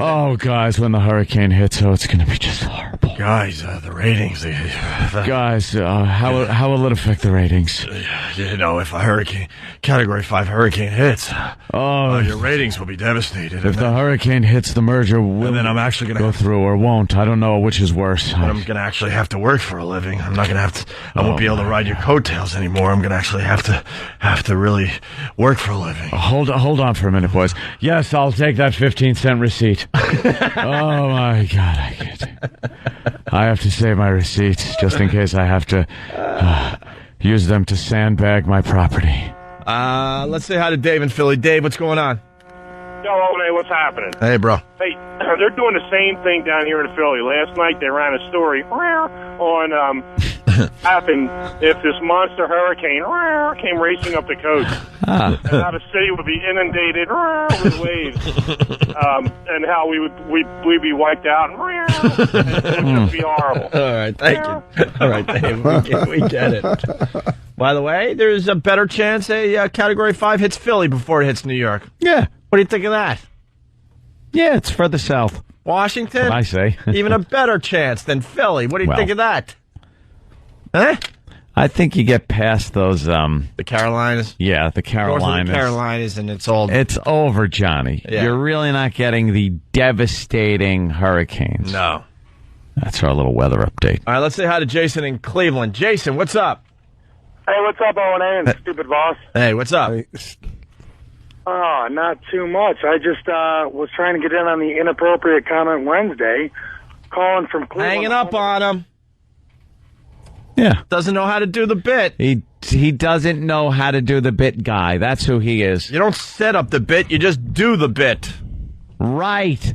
Oh, guys, when the hurricane hits, it's going to be just horrible. Guys, the ratings. Guys, how will it affect the ratings? If a Category 5 hurricane hits, your ratings will be devastated. If the hurricane hits, the merger will and then I'm actually going to go through or won't. I don't know which is worse. But I'm going to actually have to work for a living. I'm not going to have to. I won't be able to ride your coattails anymore. I'm going to actually have to really work for a living. Hold on for a minute, boys. Yes, I'll take that 15-cent receipt. Oh my God, I have to save my receipts just in case I have to use them to sandbag my property. Let's say hi to Dave in Philly. Dave, what's going on? Yo, Ole, what's happening? Hey, bro. Hey, they're doing the same thing down here in Philly. Last night they ran a story on happened if this monster hurricane came racing up the coast. And how the city would be inundated with waves. And how we'd be wiped out. It would just be horrible. All right, thank you. All right, Dave, we get it. By the way, there's a better chance a Category 5 hits Philly before it hits New York. Yeah. What do you think of that? Yeah, it's further south. Washington? What I say. Even a better chance than Philly. What do you think of that? Huh? I think you get past those... the Carolinas? Yeah, the Carolinas. North of the Carolinas, and it's all... It's over, Johnny. Yeah. You're really not getting the devastating hurricanes. No. That's our little weather update. All right, let's say hi to Jason in Cleveland. Jason, what's up? Hey, what's up, Owen and stupid Voss? Hey, what's up? Oh, not too much. I just was trying to get in on the Inappropriate Comment Wednesday, calling from Cleveland. Hanging up on him. Yeah. Doesn't know how to do the bit. He doesn't know how to do the bit guy. That's who he is. You don't set up the bit, you just do the bit. Right.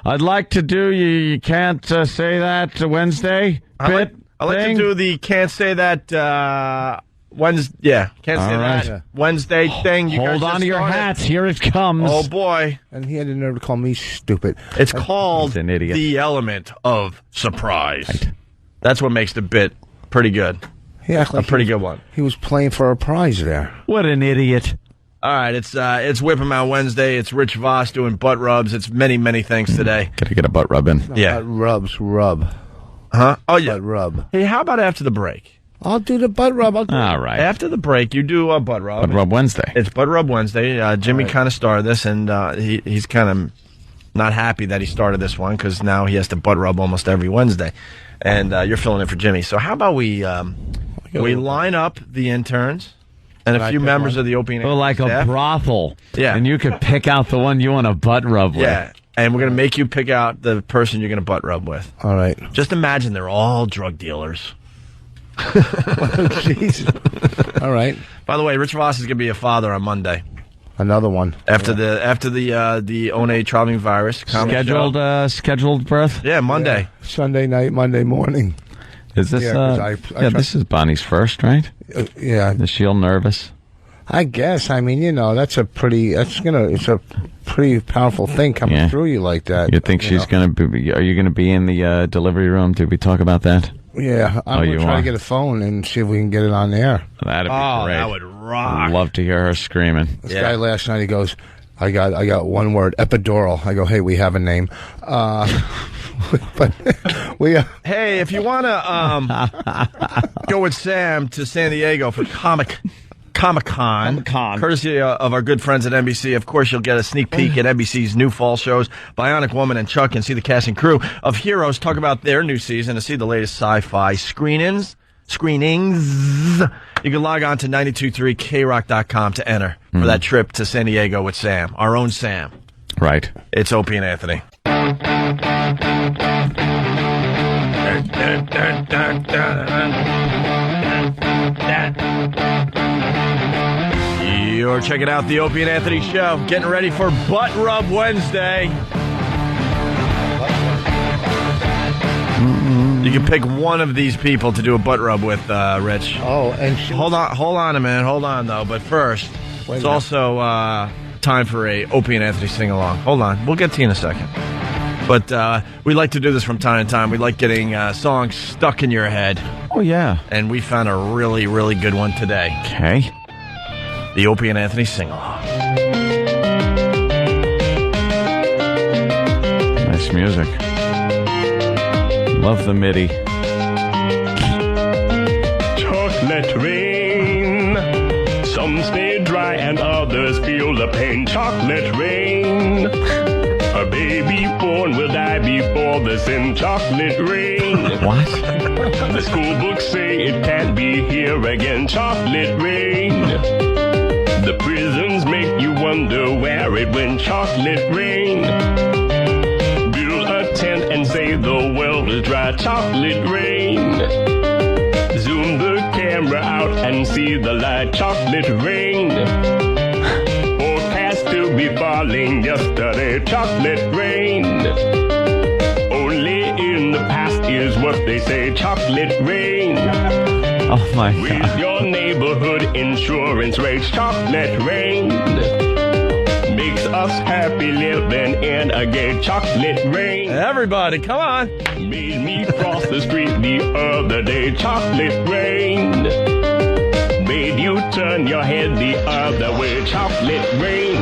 I'd like to do you can't say that Wednesday bit. I like to do the can't say that Wednesday. Yeah, can't say that Wednesday thing. You Hold guys on to your started. hats. Here it comes. Oh boy! And he had the nerve to call me stupid. It's called an idiot. The element of surprise. Right. That's what makes the bit pretty good. Yeah, a pretty good one. He was playing for a prize there. What an idiot! All right, it's Whip 'em Out Wednesday. It's Rich Voss doing butt rubs. It's many, many things today. Gotta get a butt rub in. Yeah, rub. Huh? Oh yeah, butt rub. Hey, how about after the break? I'll do the butt rub. All right. After the break, you do a butt rub. Butt rub Wednesday. It's butt rub Wednesday. Jimmy kind of started this, and he's kind of not happy that he started this one because now he has to butt rub almost every Wednesday, and you're filling in for Jimmy. So how about we line up the interns and a few members of the Opie Oh, like staff. a brothel. Yeah. And you could pick out the one you want to butt rub with. Yeah. And we're going to make you pick out the person you're going to butt rub with. All right. Just imagine they're all drug dealers. Jeez. All right. By the way, Rich Voss is going to be a father on Monday. Another one. After the One traveling virus. Scheduled birth? Yeah, Monday. Yeah. Sunday night, Monday morning. Is this this is Bonnie's first, right? Yeah. Is she all nervous? I guess. I mean, it's a pretty powerful thing coming through you like that. You think she's going to be? Are you going to be in the delivery room? Did we talk about that? Yeah, I'm going to try to get a phone and see if we can get it on there. That'd be great. That would rock. I'd love to hear her screaming. This guy last night, he goes, I got one word, epidural. I go, hey, we have a name. But hey, if you want to go with Sam to San Diego for Comic-Con, courtesy of our good friends at NBC. Of course, you'll get a sneak peek at NBC's new fall shows, Bionic Woman and Chuck, and see the cast and crew of Heroes talk about their new season and see the latest sci-fi screenings. You can log on to 923krock.com to enter for that trip to San Diego with Sam, our own Sam. Right. It's Opie and Anthony. You're checking out the Opie and Anthony Show, getting ready for Butt Rub Wednesday. You can pick one of these people to do a butt rub with, Rich. Oh, and hold on a minute. Hold on, though. But first, it's also time for a Opie and Anthony sing-along. Hold on. We'll get to you in a second. But we like to do this from time to time. We like getting songs stuck in your head. Oh, yeah. And we found a really, really good one today. Okay. The Opie and Anthony sing-along. Nice music. Love the MIDI. Chocolate rain. Some stay dry and others feel the pain. Chocolate rain. A baby born will die before the sin. Chocolate rain. What? The school books say it can't be here again. Chocolate rain. The prisons make you wonder where it went. Chocolate rain. Build a tent and say the world is dry. Chocolate rain. Zoom the camera out and see the light. Chocolate rain. Forecast to be falling yesterday. Chocolate rain. Only in the past is what they say. Chocolate rain. Oh my God. With your neighborhood insurance rates. Chocolate rain. Makes us happy living in a gay. Chocolate rain. Everybody, come on. Made me cross the street the other day. Chocolate rain. Made you turn your head the other way. Chocolate rain.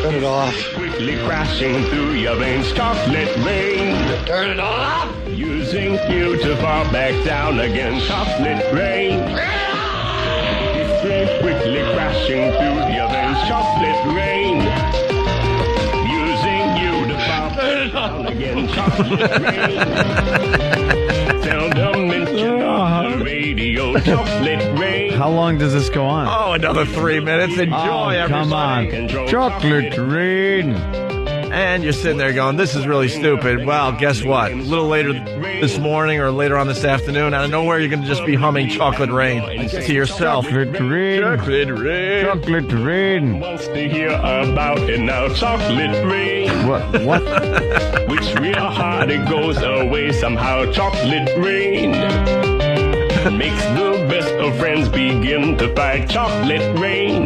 Turn it off. Quickly crashing through your veins. Chocolate rain. Turn it off. Using you to fall back down again. Chocolate rain. History quickly crashing through your veins. Chocolate rain. Using you to fall back down again. Chocolate rain. Seldom mentioned on the radio. Chocolate rain. How long does this go on? Oh, another 3 minutes. Enjoy, everybody. Come on. Chocolate rain. And you're sitting there going, this is really stupid. Well, guess what? A little later this morning or later on this afternoon, out of nowhere, you're going to just be humming Chocolate Rain to yourself. Chocolate rain. Chocolate rain. Chocolate rain. Wants to hear about it now. Chocolate rain. What? Which real hard it goes away somehow. Chocolate rain. Makes the best of friends begin to fight. Chocolate rain.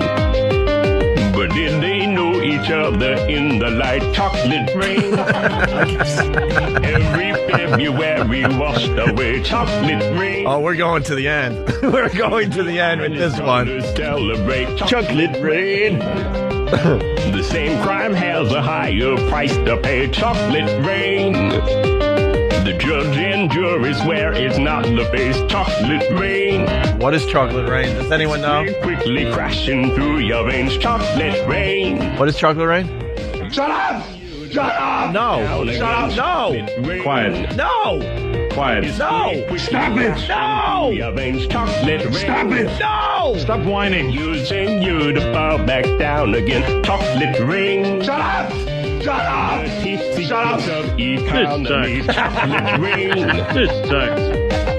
But did they know each other in the light? Chocolate rain. Every February washed away. Chocolate rain. Oh, we're going to the end. We're going to the end with this one. Celebrate chocolate rain. The same crime has a higher price to pay. Chocolate rain. The judge and jury swear it's not the face. Chocolate rain. What is chocolate rain? Does anyone know? Quickly crashing through your veins. Chocolate rain. What is chocolate rain? Shut up! Shut up! No! Shut up! No! Quiet. No! Quiet. No! Stop it! No! Your veins. Chocolate rain. Stop it! No! Stop whining. Using you to fall back down again. Chocolate rain. Shut up! Shut up! Shut up! Economy. Chocolate rain. This sucks.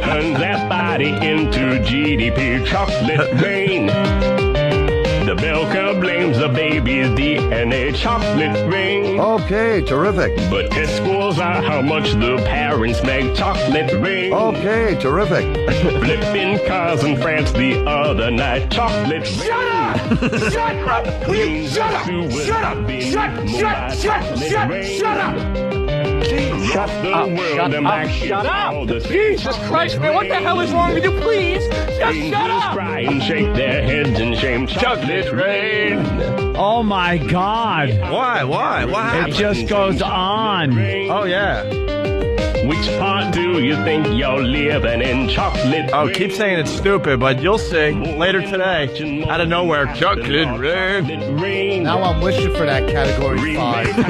Turn that body into GDP. Chocolate rain. The milker blames the baby's DNA. Chocolate rain. Okay, terrific. But test scores are how much the parents make. Chocolate rain. Okay, terrific. Flipping cars in France the other night. Chocolate rain. Shut up! Shut up! Will you shut up? Shut up! Shut up! Shut up! Jesus Christ, man, what the hell is wrong with you? Please, just shut up! Cry and shake their heads in shame. Chocolate rain. Oh my God! Why? What happened? It just goes on. Oh yeah. Which part do you think you're living in? Chocolate Oh, rain. keep saying it's stupid, but you'll see later today. Out of nowhere, chocolate rain. Now I'm wishing for that category 5. We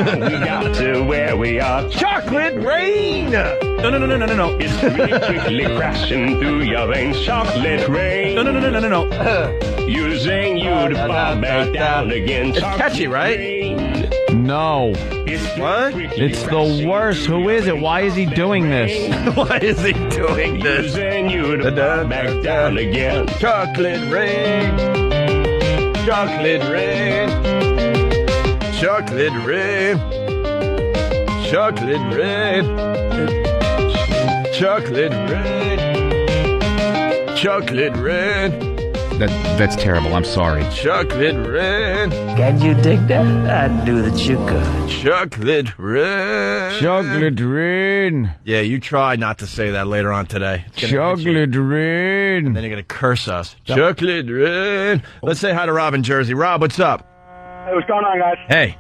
got to where we are. Chocolate rain. No. It's really quickly crashing through your veins. Chocolate rain. No. Using you to fall back down again. It's catchy, right? Rain. No. What? It's the worst. Who is it? Why is he doing this? Why is he doing this? Using you to fall back down again. Chocolate rain. Chocolate rain. Chocolate rain. Chocolate rain. Chocolate rain. Chocolate rain. That's terrible. I'm sorry. Chocolate rain. Can you dig that? I knew that you could. Chocolate rain. Chocolate rain. Yeah, you try not to say that later on today. Chocolate rain. And then you're going to curse us. Chocolate rain. Let's say hi to Rob in Jersey. Rob, what's up? Hey, what's going on, guys? Hey.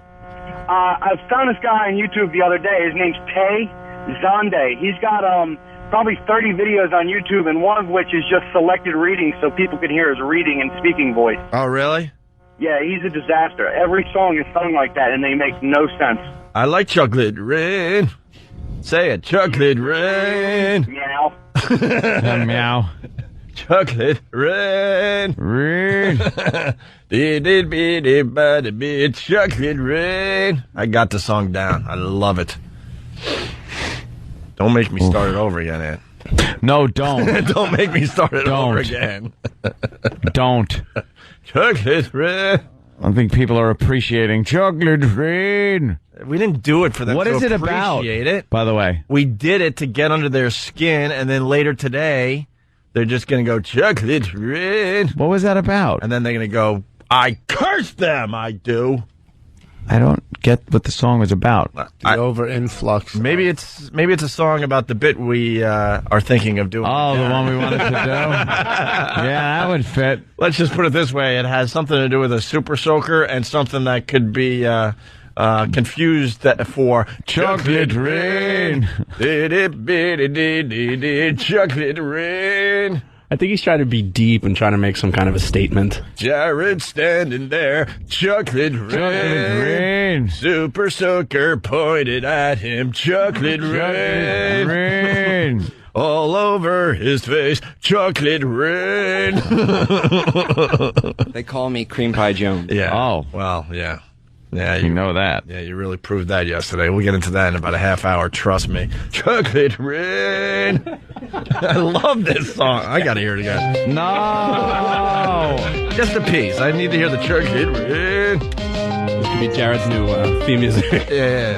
I found this guy on YouTube the other day. His name's Tay Zonde. He's got probably 30 videos on YouTube, and one of which is just selected readings so people can hear his reading and speaking voice. Oh, really? Yeah, he's a disaster. Every song is sung like that, and they make no sense. I like chocolate rain. Say it. Chocolate rain. Meow. Meow. Chocolate rain. Rain. Chocolate rain. I got the song down. I love it. Don't make me start it over again, Ant. No, don't. Don't make me start it over again. Don't. Chocolate rain. I think people are appreciating chocolate rain. We didn't do it for them What to is it about, appreciate it. by the way? We did it to get under their skin, and then later today, they're just going to go, chocolate rain. What was that about? And then they're going to go, I curse them, I do. I don't get what the song was about. The over influx. Maybe it's a song about the bit we are thinking of doing. Oh, the one we wanted to do? Yeah, that would fit. Let's just put it this way. It has something to do with a super soaker and something that could be confused for chocolate rain. Chocolate rain. I think he's trying to be deep and trying to make some kind of a statement. Jared standing there, chocolate rain. Super soaker pointed at him, chocolate rain. all over his face, chocolate rain. They call me Cream Pie Jones. Yeah. Oh. Well, yeah. Yeah, you know that. Yeah, you really proved that yesterday. We'll get into that in about a half hour. Trust me. Chocolate rain. I love this song. I got to hear it again. No. Just a piece. I need to hear the chocolate rain. This could be Jared's new theme music. Yeah.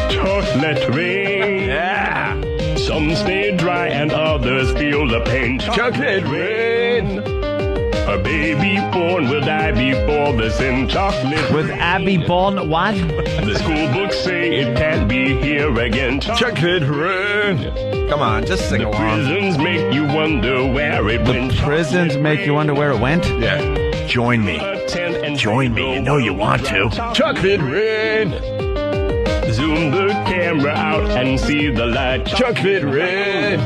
Chocolate rain. Yeah. Some stay dry and others feel the pain. Chocolate rain. A baby born will die before the sin. Chocolate With Abby born what? The school books say it can't be here again. Chocolate rain. Come on, just sing along. The prisons make you wonder where it went. The prisons make you wonder where it went? Yeah. Join me. Join me. You know you want to. Chocolate rain. Zoom the camera out and see the light. Chocolate rain.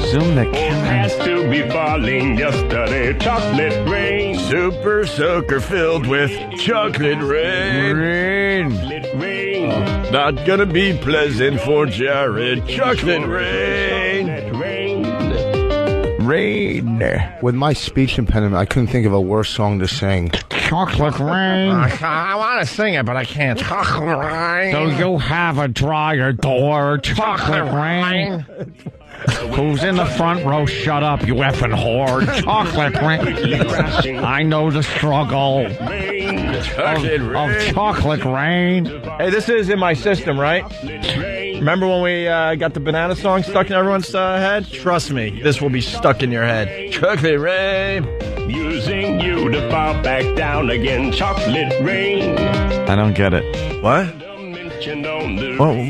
Zoom the camera. Has to be falling yesterday. Chocolate rain. Super soaker filled with chocolate rain. Chocolate rain. Not gonna be pleasant for Jared. Chocolate rain. Rain. With my speech impediment, I couldn't think of a worse song to sing. Chocolate rain. I want to sing it, but I can't. Chocolate rain. Do you have a dryer door? Chocolate rain. Who's in the front row? Shut up, you effing whore. Chocolate rain. I know the struggle of chocolate rain. Hey, this is in my system, right? Remember when we got the banana song stuck in everyone's head? Trust me, this will be stuck in your head. Chocolate rain. Using you to fall back down again. Chocolate rain. I don't get it. What?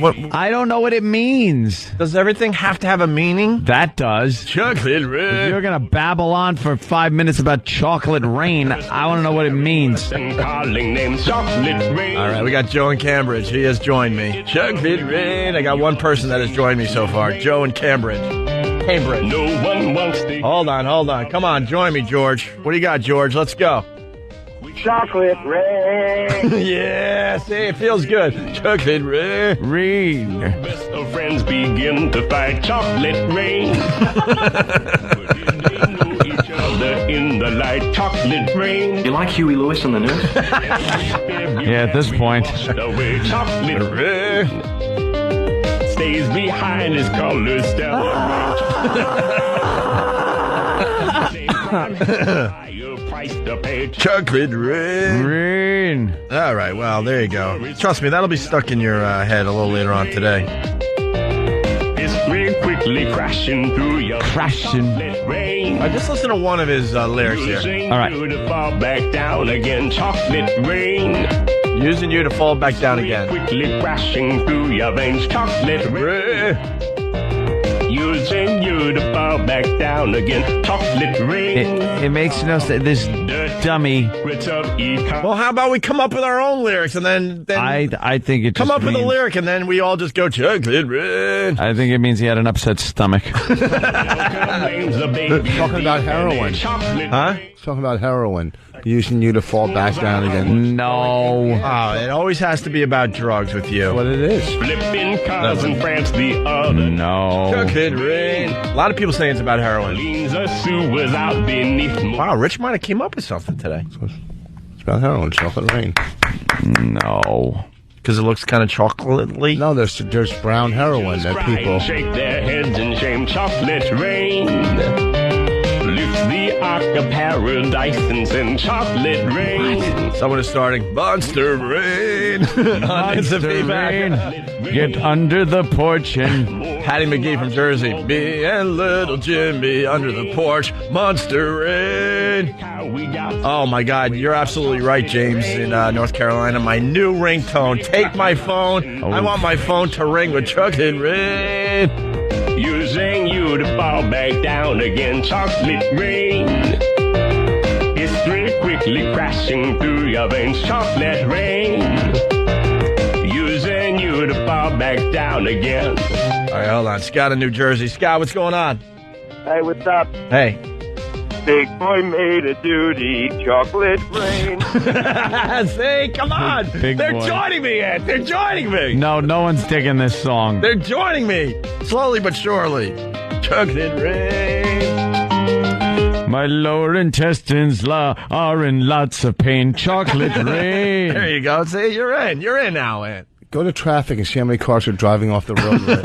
What? I don't know what it means. Does everything have to have a meaning? That does. Chocolate rain. If you're going to babble on for 5 minutes about chocolate rain, I want to know what it means. Calling names Chocolate rain. All right, we got Joe in Cambridge. He has joined me. Chocolate rain. I got one person that has joined me so far. Joe in Cambridge. No one wants to. Hold on. Come on, join me, George. What do you got, George? Let's go. Chocolate rain. Yeah, see, it feels good. Chocolate rain. Best of friends begin to fight. Chocolate rain. Each other in the light. Chocolate rain. You like Huey Lewis on the news? Yeah, at this point. Chocolate rain. Stays behind his colors. Chocolate rain. All right, well, there you go. Trust me, that'll be stuck in your head a little later on today. History quickly crashing through your rain. Just listen to one of his lyrics here. All right. You to fall back down again. Chocolate rain. Using you to fall back down again. Quickly crashing through your veins. Chocolate rain. Using you to fall back down again. Chocolate rain. It makes no sense. This dummy. Well, how about we come up with our own lyrics and then I think it come just up with a means- lyric and then we all just go chocolate rain. I think it means he had an upset stomach. Talking about heroin. Huh? Talking about heroin. Using you to fall back down again. No. Oh, it always has to be about drugs with you. What it is. Flipping cars in France the other. No. Chocolate rain. A lot of people saying it's about heroin. Wow, Rich might have came up with something today. It's about heroin. Chocolate rain. No. Because it looks kind of chocolatey? No, there's brown heroin that people... Shake their heads in shame. Chocolate rain. Lifts the ark of paradise and sends chocolate rain. Someone is starting Monster Rain. Monster Rain. Get under the porch and... Hattie McGee from Jersey. Me and little Jimmy under the porch. Monster Rain. Oh, my God. You're absolutely right, James, in North Carolina. My new ringtone. Take my phone. I want my phone to ring with chocolate rain. Using you to fall back down again. Chocolate rain. History quickly crashing through your veins. Chocolate rain. Using you to fall back down again. All right, hold on. Scott in New Jersey. Scott, what's going on? Hey, what's up? Hey. Big boy made a duty, chocolate rain. See, come on. They're boy. joining me, Ed. They're joining me. No one's digging this song. They're joining me. Slowly but surely. Chocolate rain. My lower intestines are in lots of pain. Chocolate rain. There you go. See, you're in. You're in now, Ed. Go to traffic and see how many cars are driving off the road right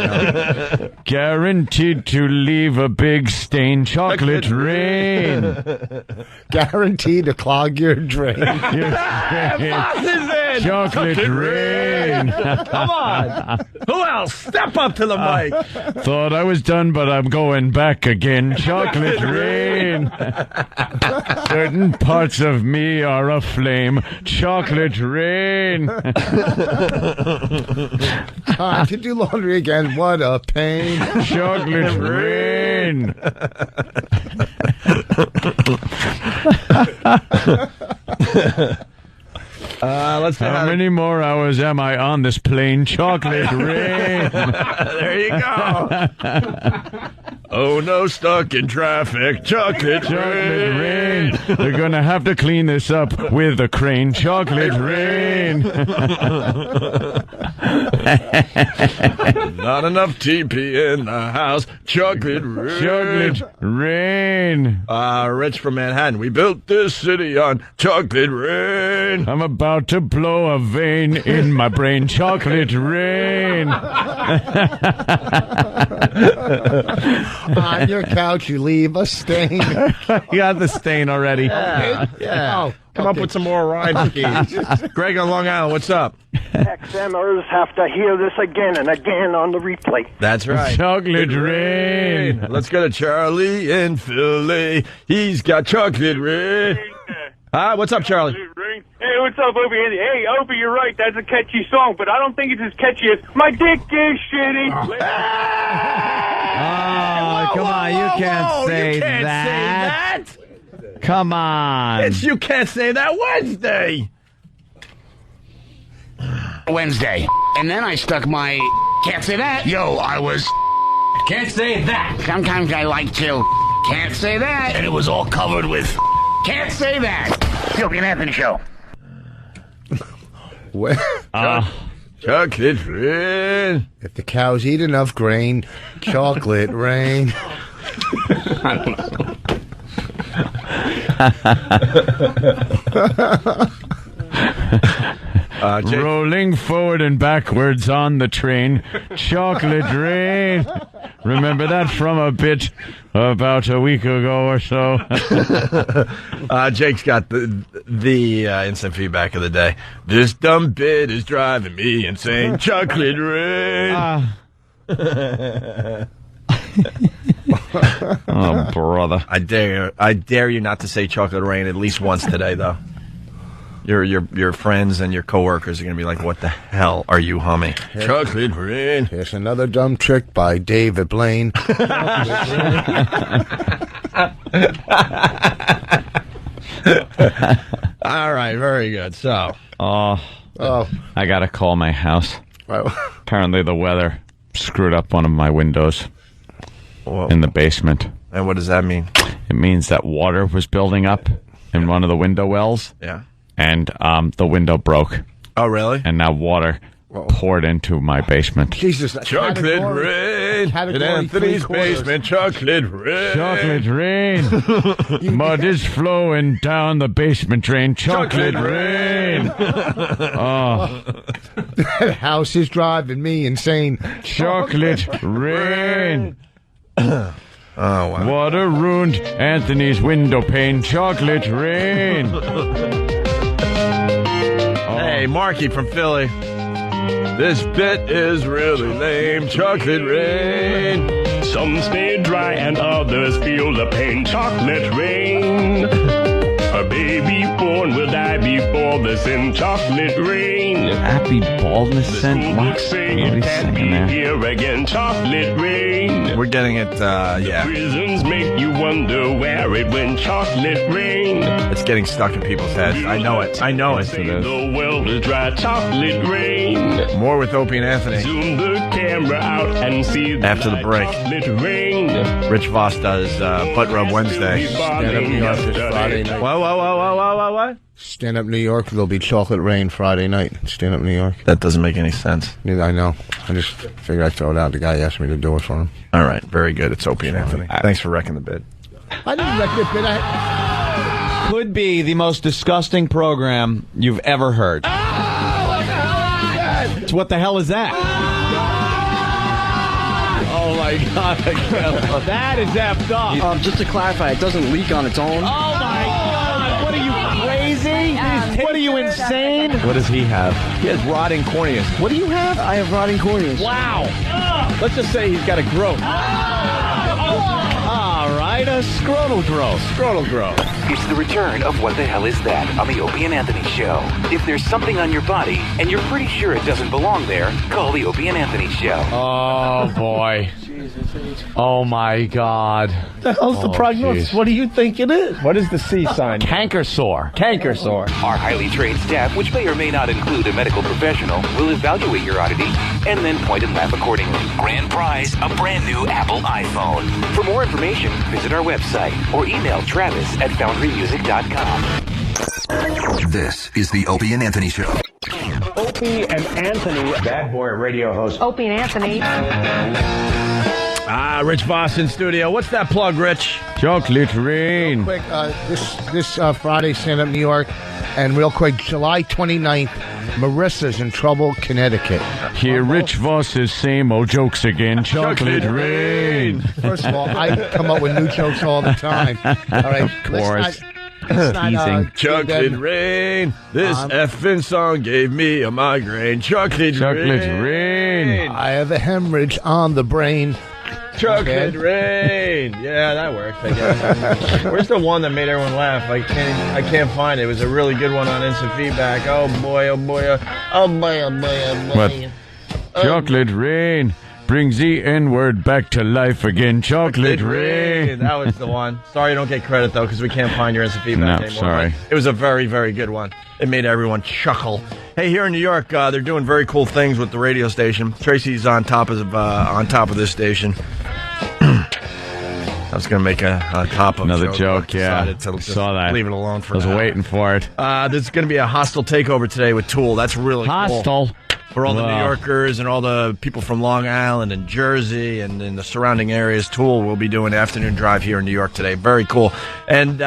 now. Guaranteed to leave a big stain. Chocolate rain. Guaranteed to clog your drain. Voss is in. Chocolate rain. Come on. Who else? Step up to the mic. Thought I was done, but I'm going back again. Chocolate rain. Certain parts of me are aflame. Chocolate rain. Time to do laundry again. What a pain. Chocolate rain. Let's see how many more hours am I on this plane? Chocolate rain. There you go. Oh no, stuck in traffic. Chocolate rain. They're gonna have to clean this up with a crane. Chocolate rain. Not enough TP in the house. Chocolate rain. Chocolate rain. Rich from Manhattan. We built this city on chocolate rain. I'm about to blow a vein in my brain. Chocolate rain. On your couch, you leave a stain. You got the stain already. Yeah. Oh, come up with some more rhyme schemes. Greg on Long Island, what's up? XMers have to hear this again and again on the replay. That's right. Chocolate rain. Let's go to Charlie in Philly. He's got chocolate rain. Hi, what's up, Charlie? Hey, what's up, Opie? Hey, Opie, you're right. That's a catchy song, but I don't think it's as catchy as My Dick Is Shitty. Oh, come on. You can't say you can't that. say that. Come on. You can't say that Wednesday. Wednesday. And then I stuck my... Can't say that. Yo, I was... Can't say that. Sometimes I like to... Can't say that. And it was all covered with... Can't say that. Opie and Anthony Show. Chocolate rain. If the cows eat enough grain, chocolate rain. I don't know. Rolling forward and backwards on the train. Chocolate rain. Remember that from a bit about a week ago or so. Jake's got the instant feedback of the day. This dumb bit is driving me insane. Chocolate rain. Oh, brother. I dare you not to say chocolate rain at least once today, though. Your friends and your coworkers are going to be like, what the hell are you humming? Chocolate rain. Here's another dumb trick by David Blaine. All right, very good. So, I got to call my house. Apparently the weather screwed up one of my windows in the basement. And what does that mean? It means that water was building up in one of the window wells. Yeah. And the window broke. Oh, really? And now water poured into my basement. Jesus. Chocolate rain in Anthony's basement. Chocolate rain. Chocolate rain. Mud is flowing down the basement drain. Chocolate rain. That house is driving me insane. Chocolate rain. Oh, wow. Water ruined Anthony's window pane. Chocolate rain. Hey, Marky from Philly. This bit is really lame. Chocolate rain. Some stay dry and others feel the pain. Chocolate rain. A baby born will die before the sin. Chocolate rain. Happy baldness scent. What? Say it can't be here again. Chocolate rain. we're getting it, yeah. Prisons make you wonder where it went. Chocolate rain. It's getting stuck in people's heads. I know it. I know it. The well is dry. Chocolate rain. More with Opie and Anthony. Zoom the camera out and see the after the break. Chocolate rain. Rich Voss does Butt Rub Wednesday. Stand Up New York this Friday night. What? Stand Up New York. There'll be chocolate rain Friday night. Stand Up New York. That doesn't make any sense. Neither I know. I just figured I'd throw it out. The guy asked me to do it for him. All right. Very good. It's Opie and Anthony. Thanks for wrecking the bid. I didn't wreck the bid. Could be the most disgusting program you've ever heard. What the hell is that? Oh my God! That is effed up. Just to clarify, it doesn't leak on its own. Oh my God! What are you, crazy? What are you, insane? What does he have? He has rotting corneas. What do you have? I have rotting corneas. Wow. Let's just say he's got a growth. All right, a scrotal growth. Scrotal growth. It's the return of What the Hell Is That on the Opie and Anthony Show. If there's something on your body and you're pretty sure it doesn't belong there, call the Opie and Anthony Show. Oh, boy. Oh, my God. What the hell's the prognosis? Geez. What do you think it is? What is the C sign? Canker sore. Canker sore. Our highly trained staff, which may or may not include a medical professional, will evaluate your oddity and then point and laugh accordingly. Grand prize, a brand new Apple iPhone. For more information, visit our website or email Travis at foundrymusic.com. This is the Opie and Anthony Show. Opie and Anthony, bad boy radio host. Opie and Anthony. Rich Voss in studio. What's that plug, Rich? Chocolate rain. Real quick, this Friday, Stand Up New York. And real quick, July 29th, Marissa's in Trouble, Connecticut. Hear Rich Voss's same old jokes again. Chocolate rain. First of all, I come up with new jokes all the time. All right. Of course. Teasing. Chocolate rain. This effing song gave me a migraine. Chocolate rain. I have a hemorrhage on the brain. Chocolate rain. Yeah, that works. I guess. Where's the one that made everyone laugh? I can't find it. It was a really good one on instant feedback. Oh boy. What? Chocolate rain brings the N-word back to life again. Chocolate rain. That was the one. Sorry you don't get credit, though, because we can't find your instant feedback anymore. Sorry. It was a very, very good one. It made everyone chuckle. Hey, here in New York, they're doing very cool things with the radio station. Tracy's on top of this station. I was going to make a top of another joke, yeah. I saw that. Leave it alone for now. I was waiting for it. There's going to be a hostile takeover today with Tool. That's really hostile. Cool. For all the New Yorkers and all the people from Long Island and Jersey and in the surrounding areas, Tool will be doing an afternoon drive here in New York today. Very cool. And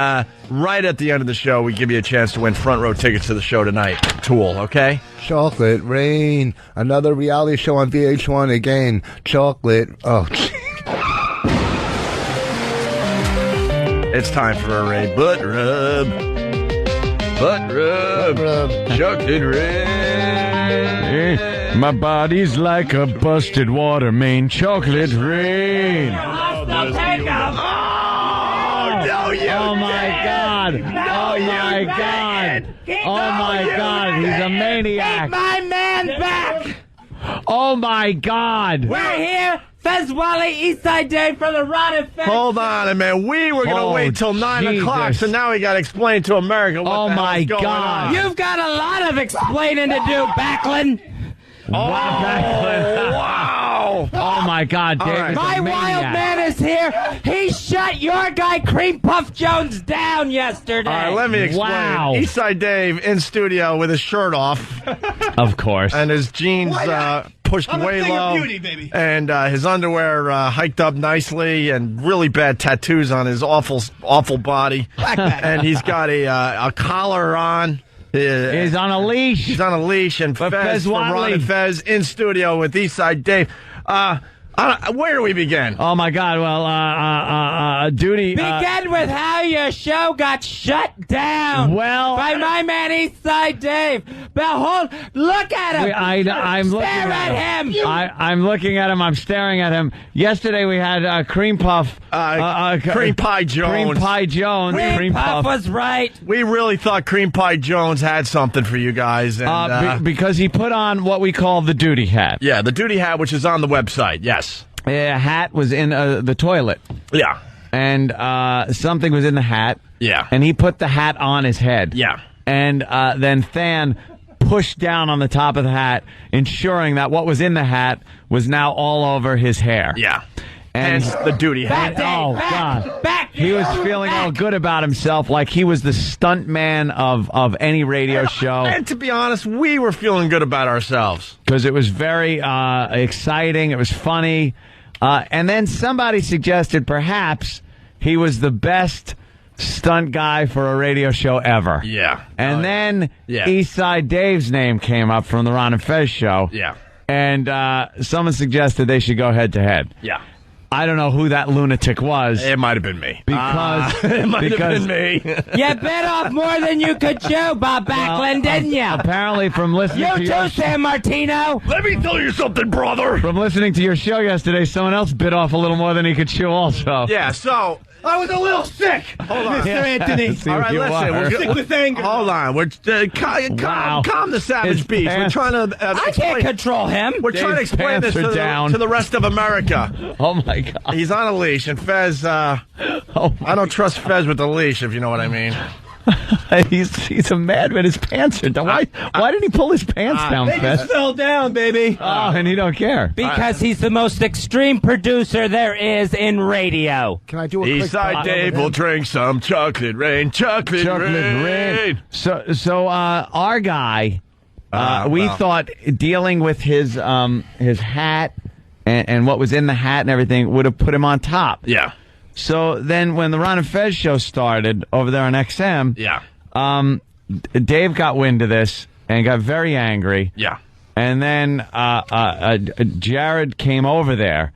right at the end of the show, we give you a chance to win front row tickets to the show tonight. Tool, okay? Chocolate rain. Another reality show on VH1 again. Chocolate. Oh, it's time for a butt rub. Butt rub. Chocolate rain. My body's like a busted water main. Chocolate rain. Oh, no, you Oh, my God. No, Oh, my God. Oh, my God. He's a maniac. Take my man back. Oh, my God. We're here. Fez Wally, Eastside Dave from the Rotted Fez. Hold on a minute. We were going to wait till 9 o'clock, so now we got to explain to America what the hell's going on. You've got a lot of explaining to do, Backlund. Wow. Oh, my God, Dave. Right. My wild man is here. He shut your guy, Cream Puff Jones, down yesterday. All right, let me explain. Wow. Eastside Dave in studio with his shirt off. Of course. And his jeans pushed way low. Beauty, baby. And his underwear hiked up nicely and really bad tattoos on his awful body. And he's got a collar on. He's on a leash. He's on a leash, and Fez from Ron and Fez in studio with Eastside Dave. Where do we begin? Oh, my God. Well, Duty. Begin with how your show got shut down. Well, by my man Eastside Dave. Behold, look at him. I'm looking at him. I'm looking at him. I'm staring at him. Yesterday we had Cream Puff. Cream Pie Jones. Cream Pie Jones. Cream Puff was right. We really thought Cream Pie Jones had something for you guys. And, because he put on what we call the duty hat. Yeah, the duty hat, which is on the website, yes. A hat was in the toilet. Yeah. And something was in the hat. Yeah. And he put the hat on his head. Yeah. And then Than pushed down on the top of the hat, ensuring that what was in the hat was now all over his hair. Yeah. And the duty hat. God. He was feeling all good about himself, like he was the stunt man of any radio show. And to be honest, we were feeling good about ourselves. Because it was very exciting. It was funny. And then somebody suggested perhaps he was the best stunt guy for a radio show ever. Yeah. And then Eastside Dave's name came up from the Ron and Fez show. Yeah. And someone suggested they should go head-to-head. Yeah. I don't know who that lunatic was. It might have been me. Because it might have been me. You bit off more than you could chew, Bob Backlund, didn't you? Apparently from listening to You too, San Martino. Let me tell you something, brother. From listening to your show yesterday, someone else bit off a little more than he could chew also. Yeah, so I was a little sick. Hold on. Mr. Anthony. All right, listen. We're sick with anger. Hold on. We're calm the savage beast. We're trying to. I can't control him. We're trying to explain this to the rest of America. Oh my God. He's on a leash, and Fez. I don't trust Fez with the leash, if you know what I mean. He's a madman. His pants are down. Why didn't he pull his pants down, They Fez? just fell down, baby. And he don't care. Because he's the most extreme producer there is in radio. Can I do a quick Eastside Dave will drink some chocolate rain. Chocolate rain. So our guy, we thought dealing with his hat and what was in the hat and everything would have put him on top. Yeah. So then when the Ron and Fez show started over there on XM, Dave got wind of this and got very angry. Yeah. And then Jared came over there,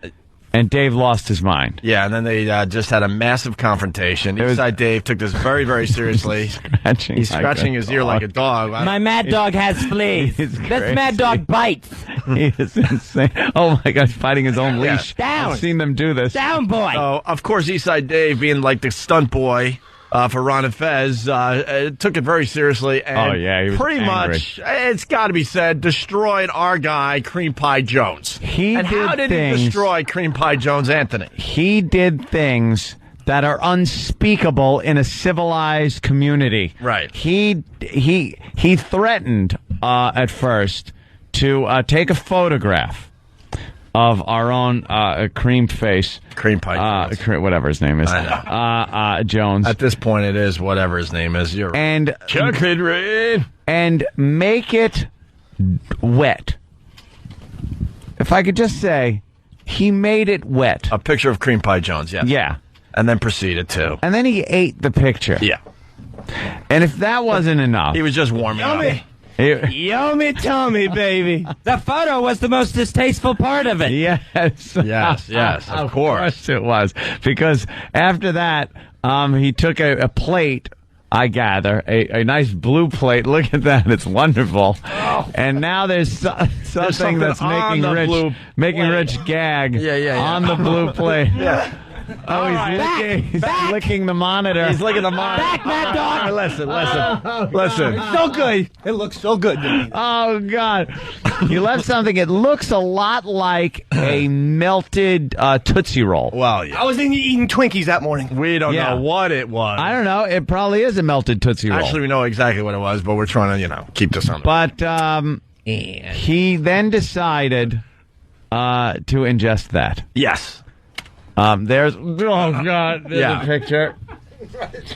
and Dave lost his mind. Yeah, and then they just had a massive confrontation. Eastside Dave took this very, very seriously. He's scratching his ear like a dog. My mad dog has fleas. This mad dog bites. He is insane. Oh, my God, he's fighting his own leash. Down. I've seen them do this. Down, boy. So, of course, Eastside Dave, being like the stunt boy for Ron and Fez, took it very seriously. And he was pretty angry. much, it's got to be said, destroyed our guy, Cream Pie Jones. How did he destroy Cream Pie Jones, Anthony? He did things that are unspeakable in a civilized community. Right. He threatened at first to take a photograph of our own Cream Pie Jones. Whatever his name is. I know. Jones. At this point, it is whatever his name is. You're right. And Chocolate rain. And make it wet. If I could just say, he made it wet. A picture of Cream Pie Jones, yes. Yeah. And then proceeded to. And then he ate the picture. Yeah. And if that wasn't enough. He was just warming up. Yummy tummy, baby. The photo was the most distasteful part of it. Yes. Yes, of course it was. Because after that, he took a plate, I gather, a nice blue plate. Look at that. It's wonderful. Oh. And now there's something that's making Rich gag on the blue plate. Yeah. Oh, he's licking the monitor. He's licking the monitor. Back, mad dog. Listen. It's so good. It looks so good to me. Oh, God. You left something. It looks a lot like a melted Tootsie Roll. Well, yeah. I was eating Twinkies that morning. We don't know what it was. I don't know. It probably is a melted Tootsie Roll. Actually, we know exactly what it was, but we're trying to, keep this on. But he then decided to ingest that. Yes. There's a picture.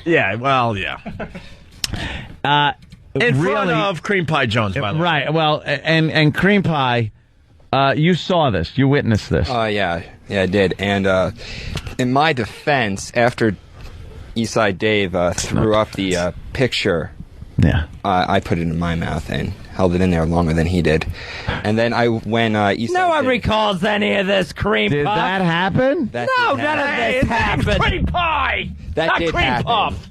Yeah, well, yeah. In front of Cream Pie Jones, by the way. Right, well, and Cream Pie, you saw this. You witnessed this. Yeah, I did. And in my defense, after Eastside Dave threw up the picture, I put it in my mouth and held it in there longer than he did. And then when Eastside No one recalls any of this, Cream Did Puff. that happen? No, none of this happened. Cream Pie! That Not did Cream happen. Puff!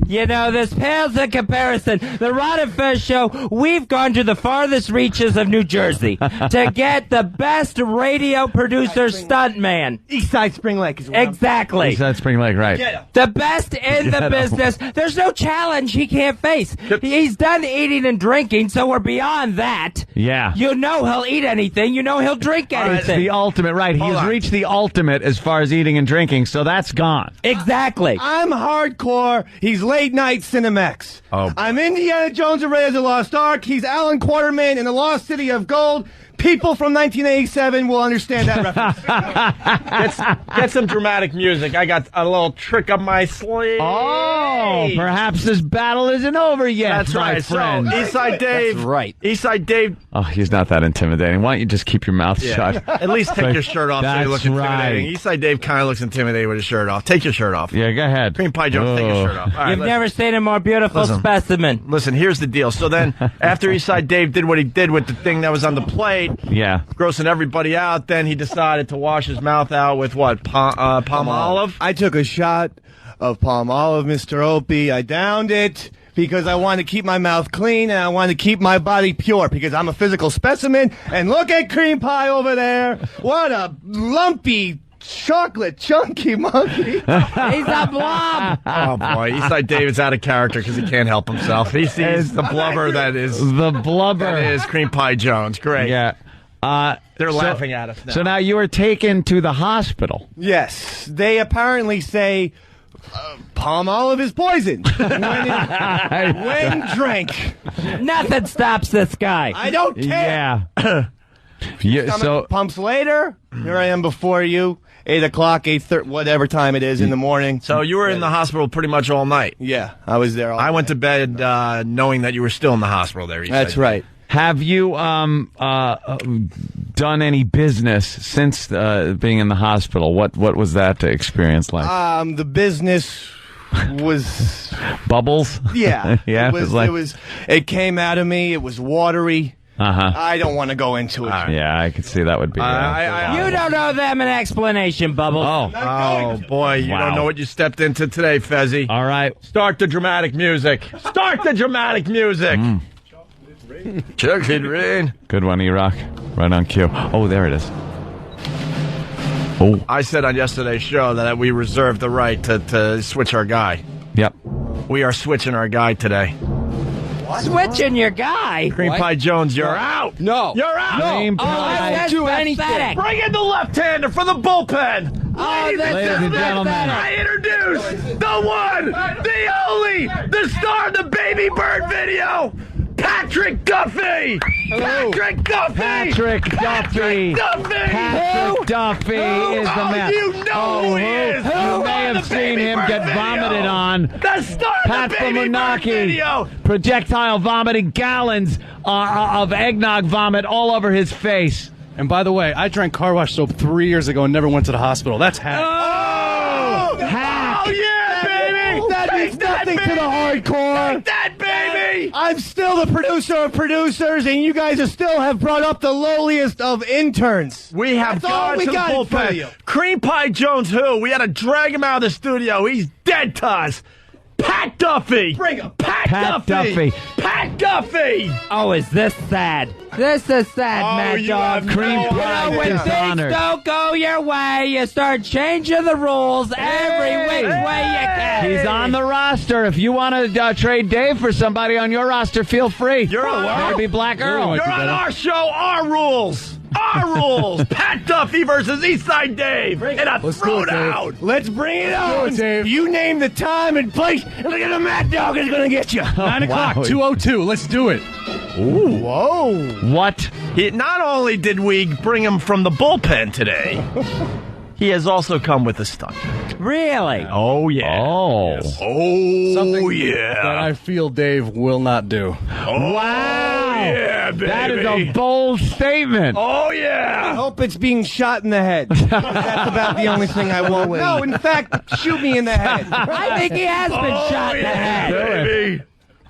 You know, this pales in comparison. The Ron and Fez show, we've gone to the farthest reaches of New Jersey to get the best radio producer stuntman. Eastside Spring Lake as well. Exactly. Eastside Spring Lake, right. The best in the business. There's no challenge he can't face. He's done eating and drinking, so we're beyond that. Yeah. You know he'll eat anything. You know he'll drink anything. It's the ultimate, right. He's reached the ultimate as far as eating and drinking, so that's gone. Exactly. I'm hardcore. He's late night Cinemax. Oh. I'm Indiana Jones and Raiders of the Lost Ark. He's Alan Quarterman in the Lost City of Gold. People from 1987 will understand that reference. Get some dramatic music. I got a little trick up my sleeve. Oh, perhaps this battle isn't over yet. That's my right. friend. So, Eastside Dave. That's right. Eastside Dave. Oh, he's not that intimidating. Why don't you just keep your mouth shut? At least take your shirt off so you look intimidating. Right. Eastside Dave kind of looks intimidating with his shirt off. Take your shirt off. Yeah, go ahead. Cream Pie Jones, take your shirt off. All right, You've never seen a more beautiful specimen. Listen, here's the deal. So then, after Eastside Dave did what he did with the thing that was on the plate, grossing everybody out, then he decided to wash his mouth out with what? Palm olive? I took a shot of palm olive, Mr. Opie. I downed it because I wanted to keep my mouth clean and I wanted to keep my body pure because I'm a physical specimen. And look at Cream Pie over there. What a lumpy chocolate chunky monkey. He's a blob. Oh boy, Eastside David's out of character because he can't help himself. He sees the blubber that is Cream Pie Jones. Great. Yeah. They're laughing at us now. So now you were taken to the hospital. Yes. They apparently say palm olive is poison when drank. Nothing stops this guy. I don't care. Yeah. So pumps later. Here I am before you. 8 o'clock, 8:30, whatever time it is in the morning. So you were in the hospital pretty much all night. Yeah, I was there all I went to bed knowing that you were still in the hospital there. That's right. Have you done any business since being in the hospital? What was that experience like? The business was bubbles. Yeah, yeah. It came out of me. It was watery. I don't want to go into it. Yeah, I could see that would be. You don't owe them an explanation, Bubbles. Oh boy, you don't know what you stepped into today, Fezzy. All right, start the dramatic music. Start the dramatic music. Chocolate rain. Good one, E-Rock. Right on cue. Oh, there it is. Oh, I said on yesterday's show that we reserved the right to switch our guy. Yep. We are switching our guy today. Switching your guy? Cream Pie Jones, you're out. No. You're out. Cream Pie. Do anything. Bring in the left-hander for the bullpen. Ladies and gentlemen, I introduce the one, the only, the star of the Baby Bird video, Patrick Duffy. Hello. Patrick Duffy. Patrick Duffy. Patrick Duffy is the man. You know who he is. You may have seen him get vomited on. The star Pat of the Baby Bird video. Projectile vomiting, gallons of eggnog vomit all over his face. And by the way, I drank car wash soap 3 years ago and never went to the hospital. That's hack. Oh, hack. Oh, yeah, baby. That means nothing to the hardcore. Take that, baby. I'm still the producer of producers, and you guys still have brought up the lowliest of interns. We have gone to the bullpen. Cream Pie Jones, who? We had to drag him out of the studio. He's dead to us. Pat Duffy. Bring him. Pat Duffy. Pat Duffy. Oh, is this sad? This is sad, Mad Dog. Cream Pie when things don't go your way, you start changing the rules every which way you can. He's on the roster. If you want to trade Dave for somebody on your roster, feel free. You're on Maybe Black Earl. You're on our show. Our rules. Our rules. Pat Duffy versus Eastside Dave. In a throwdown. Let's bring it on. You name the time and place, and look at the Mad Dog is going to get you. 9 o'clock, 2:02. Let's do it. Ooh. Whoa. What? Not only did we bring him from the bullpen today, he has also come with a stunt. Really? Oh, yeah. Oh. Yes. Oh, Something yeah. that I feel Dave will not do. Oh, wow. Yeah, baby. That is a bold statement. Oh, yeah. I hope it's being shot in the head. That's about the only thing I won't. No, in fact, shoot me in the head. I think he has been shot in the head. Baby.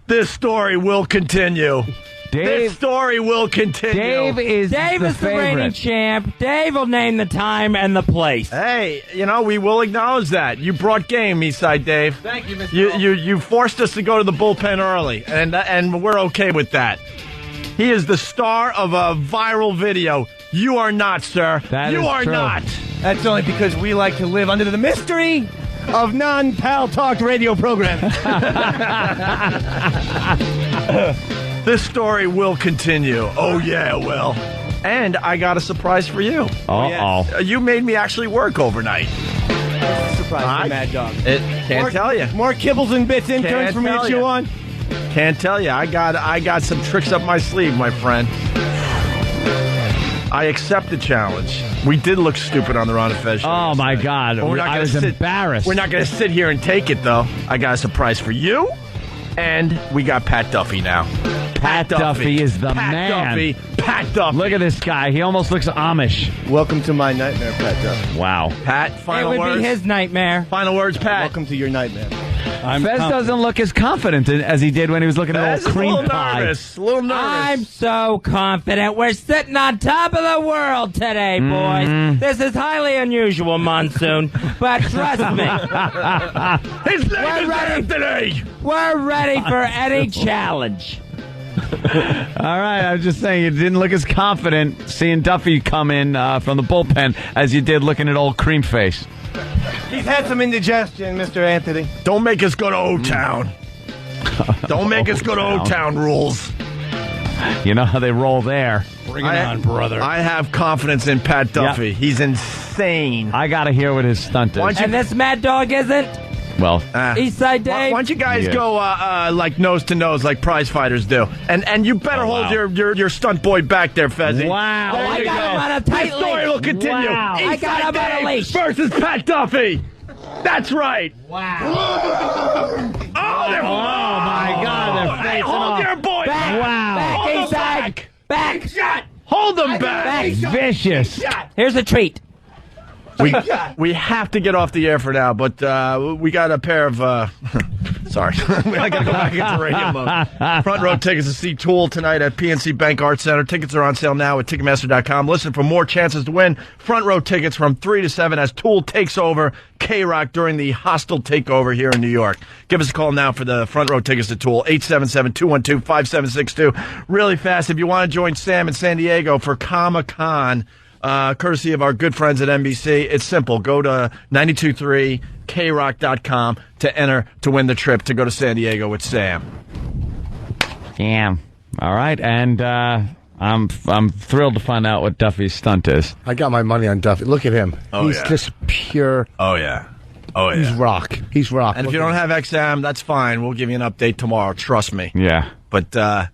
This story will continue. This story will continue. Dave is the reigning champ. Dave will name the time and the place. Hey, we will acknowledge that. You brought game, Eastside Dave. Thank you, Mr. You forced us to go to the bullpen early, and we're okay with that. He is the star of a viral video. You are not, sir. You are not. That's only because we like to live under the mystery of non-pal talk radio programs. This story will continue. Oh, yeah, it will. And I got a surprise for you. Uh-oh. You made me actually work overnight. Surprise for Mad Dog. Can't tell you. More kibbles and bits interns for me to chew on. Can't tell you. I got some tricks up my sleeve, my friend. I accept the challenge. We did look stupid on the Ron and Fez show. Oh, my God. I was embarrassed. We're not going to sit here and take it, though. I got a surprise for you, and we got Pat Duffy now. Pat Duffy is the man. Pat Duffy. Look at this guy. He almost looks Amish. Welcome to my nightmare, Pat Duffy. Wow. Pat, final words. It would be his nightmare. Final words, Pat. Welcome to your nightmare. Fez doesn't look as confident as he did when he was looking at old cream pie. A little nervous. I'm so confident. We're sitting on top of the world today, boys. This is highly unusual, Monsoon, but trust me. His name is Anthony. We're ready for any challenge. All right, I was just saying you didn't look as confident seeing Duffy come in from the bullpen as you did looking at old cream face. He's had some indigestion, Mr. Anthony. Don't make us go to O-Town. Don't make us go to O-Town rules. You know how they roll there. Bring it on, brother. I have confidence in Pat Duffy. Yep. He's insane. I got to hear what his stunt is. And this Mad Dog isn't? Well, Eastside Dave. Why don't you guys go like nose to nose like prize fighters do? And you better hold your stunt boy back there, Fezzy. Wow. I got him on a tight leash. The story will continue. Wow. I got him on a leash. Versus Pat Duffy. That's right. Wow. Oh my God. They're facing hold off. your boy. Back. Wow. Back, Eastside. Back. Shot. Hold him back. Vicious. Here's a treat. We have to get off the air for now, but we got a pair of... sorry. I got to go back into radio mode. Front row tickets to see Tool tonight at PNC Bank Arts Center. Tickets are on sale now at Ticketmaster.com. Listen for more chances to win. Front row tickets from 3 to 7 as Tool takes over K-Rock during the hostile takeover here in New York. Give us a call now for the front row tickets to Tool, 877-212-5762. Really fast, if you want to join Sam in San Diego for Comic-Con, courtesy of our good friends at NBC. It's simple. Go to 923krock.com to enter to win the trip to go to San Diego with Sam. Damn. All right, and I'm thrilled to find out what Duffy's stunt is. I got my money on Duffy. Look at him. Oh, He's just pure. Oh, yeah. Oh, yeah. He's rock. He's rock. And if you don't have XM, that's fine. We'll give you an update tomorrow. Trust me. Yeah. But, I'm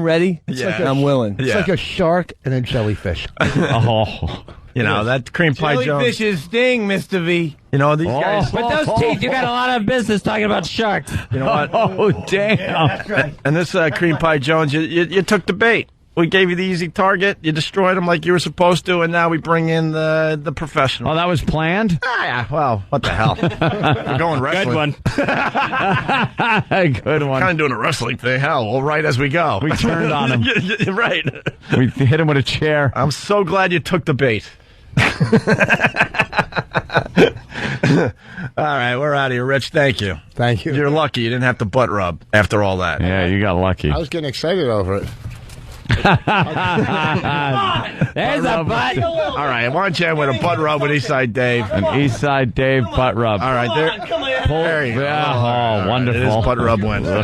ready. I'm willing. It's like a shark and a jellyfish. You know, that cream pie Jones. Jellyfishes sting, Mr. V. You know, these guys. With those teeth, you got a lot of business talking about sharks. You know what? Oh, damn. Yeah, that's right. And this cream pie Jones, you took the bait. We gave you the easy target. You destroyed them like you were supposed to, and now we bring in the professional. Oh, that was planned? Yeah. Well, what the hell? We're going wrestling. Good one. Good one. Kind of doing a wrestling thing. Hell, we'll right as we go. We turned on him. Right. We hit him with a chair. I'm so glad you took the bait. All right, we're out of here, Rich. Thank you. Thank you. You're lucky you didn't have to butt rub after all that. Yeah, you got lucky. I was getting excited over it. There's a butt. All right, why don't you end with a butt rub with Eastside Dave? An Eastside Dave butt rub. All right, there you go. Yeah, oh, wonderful. It is butt rub Wednesday.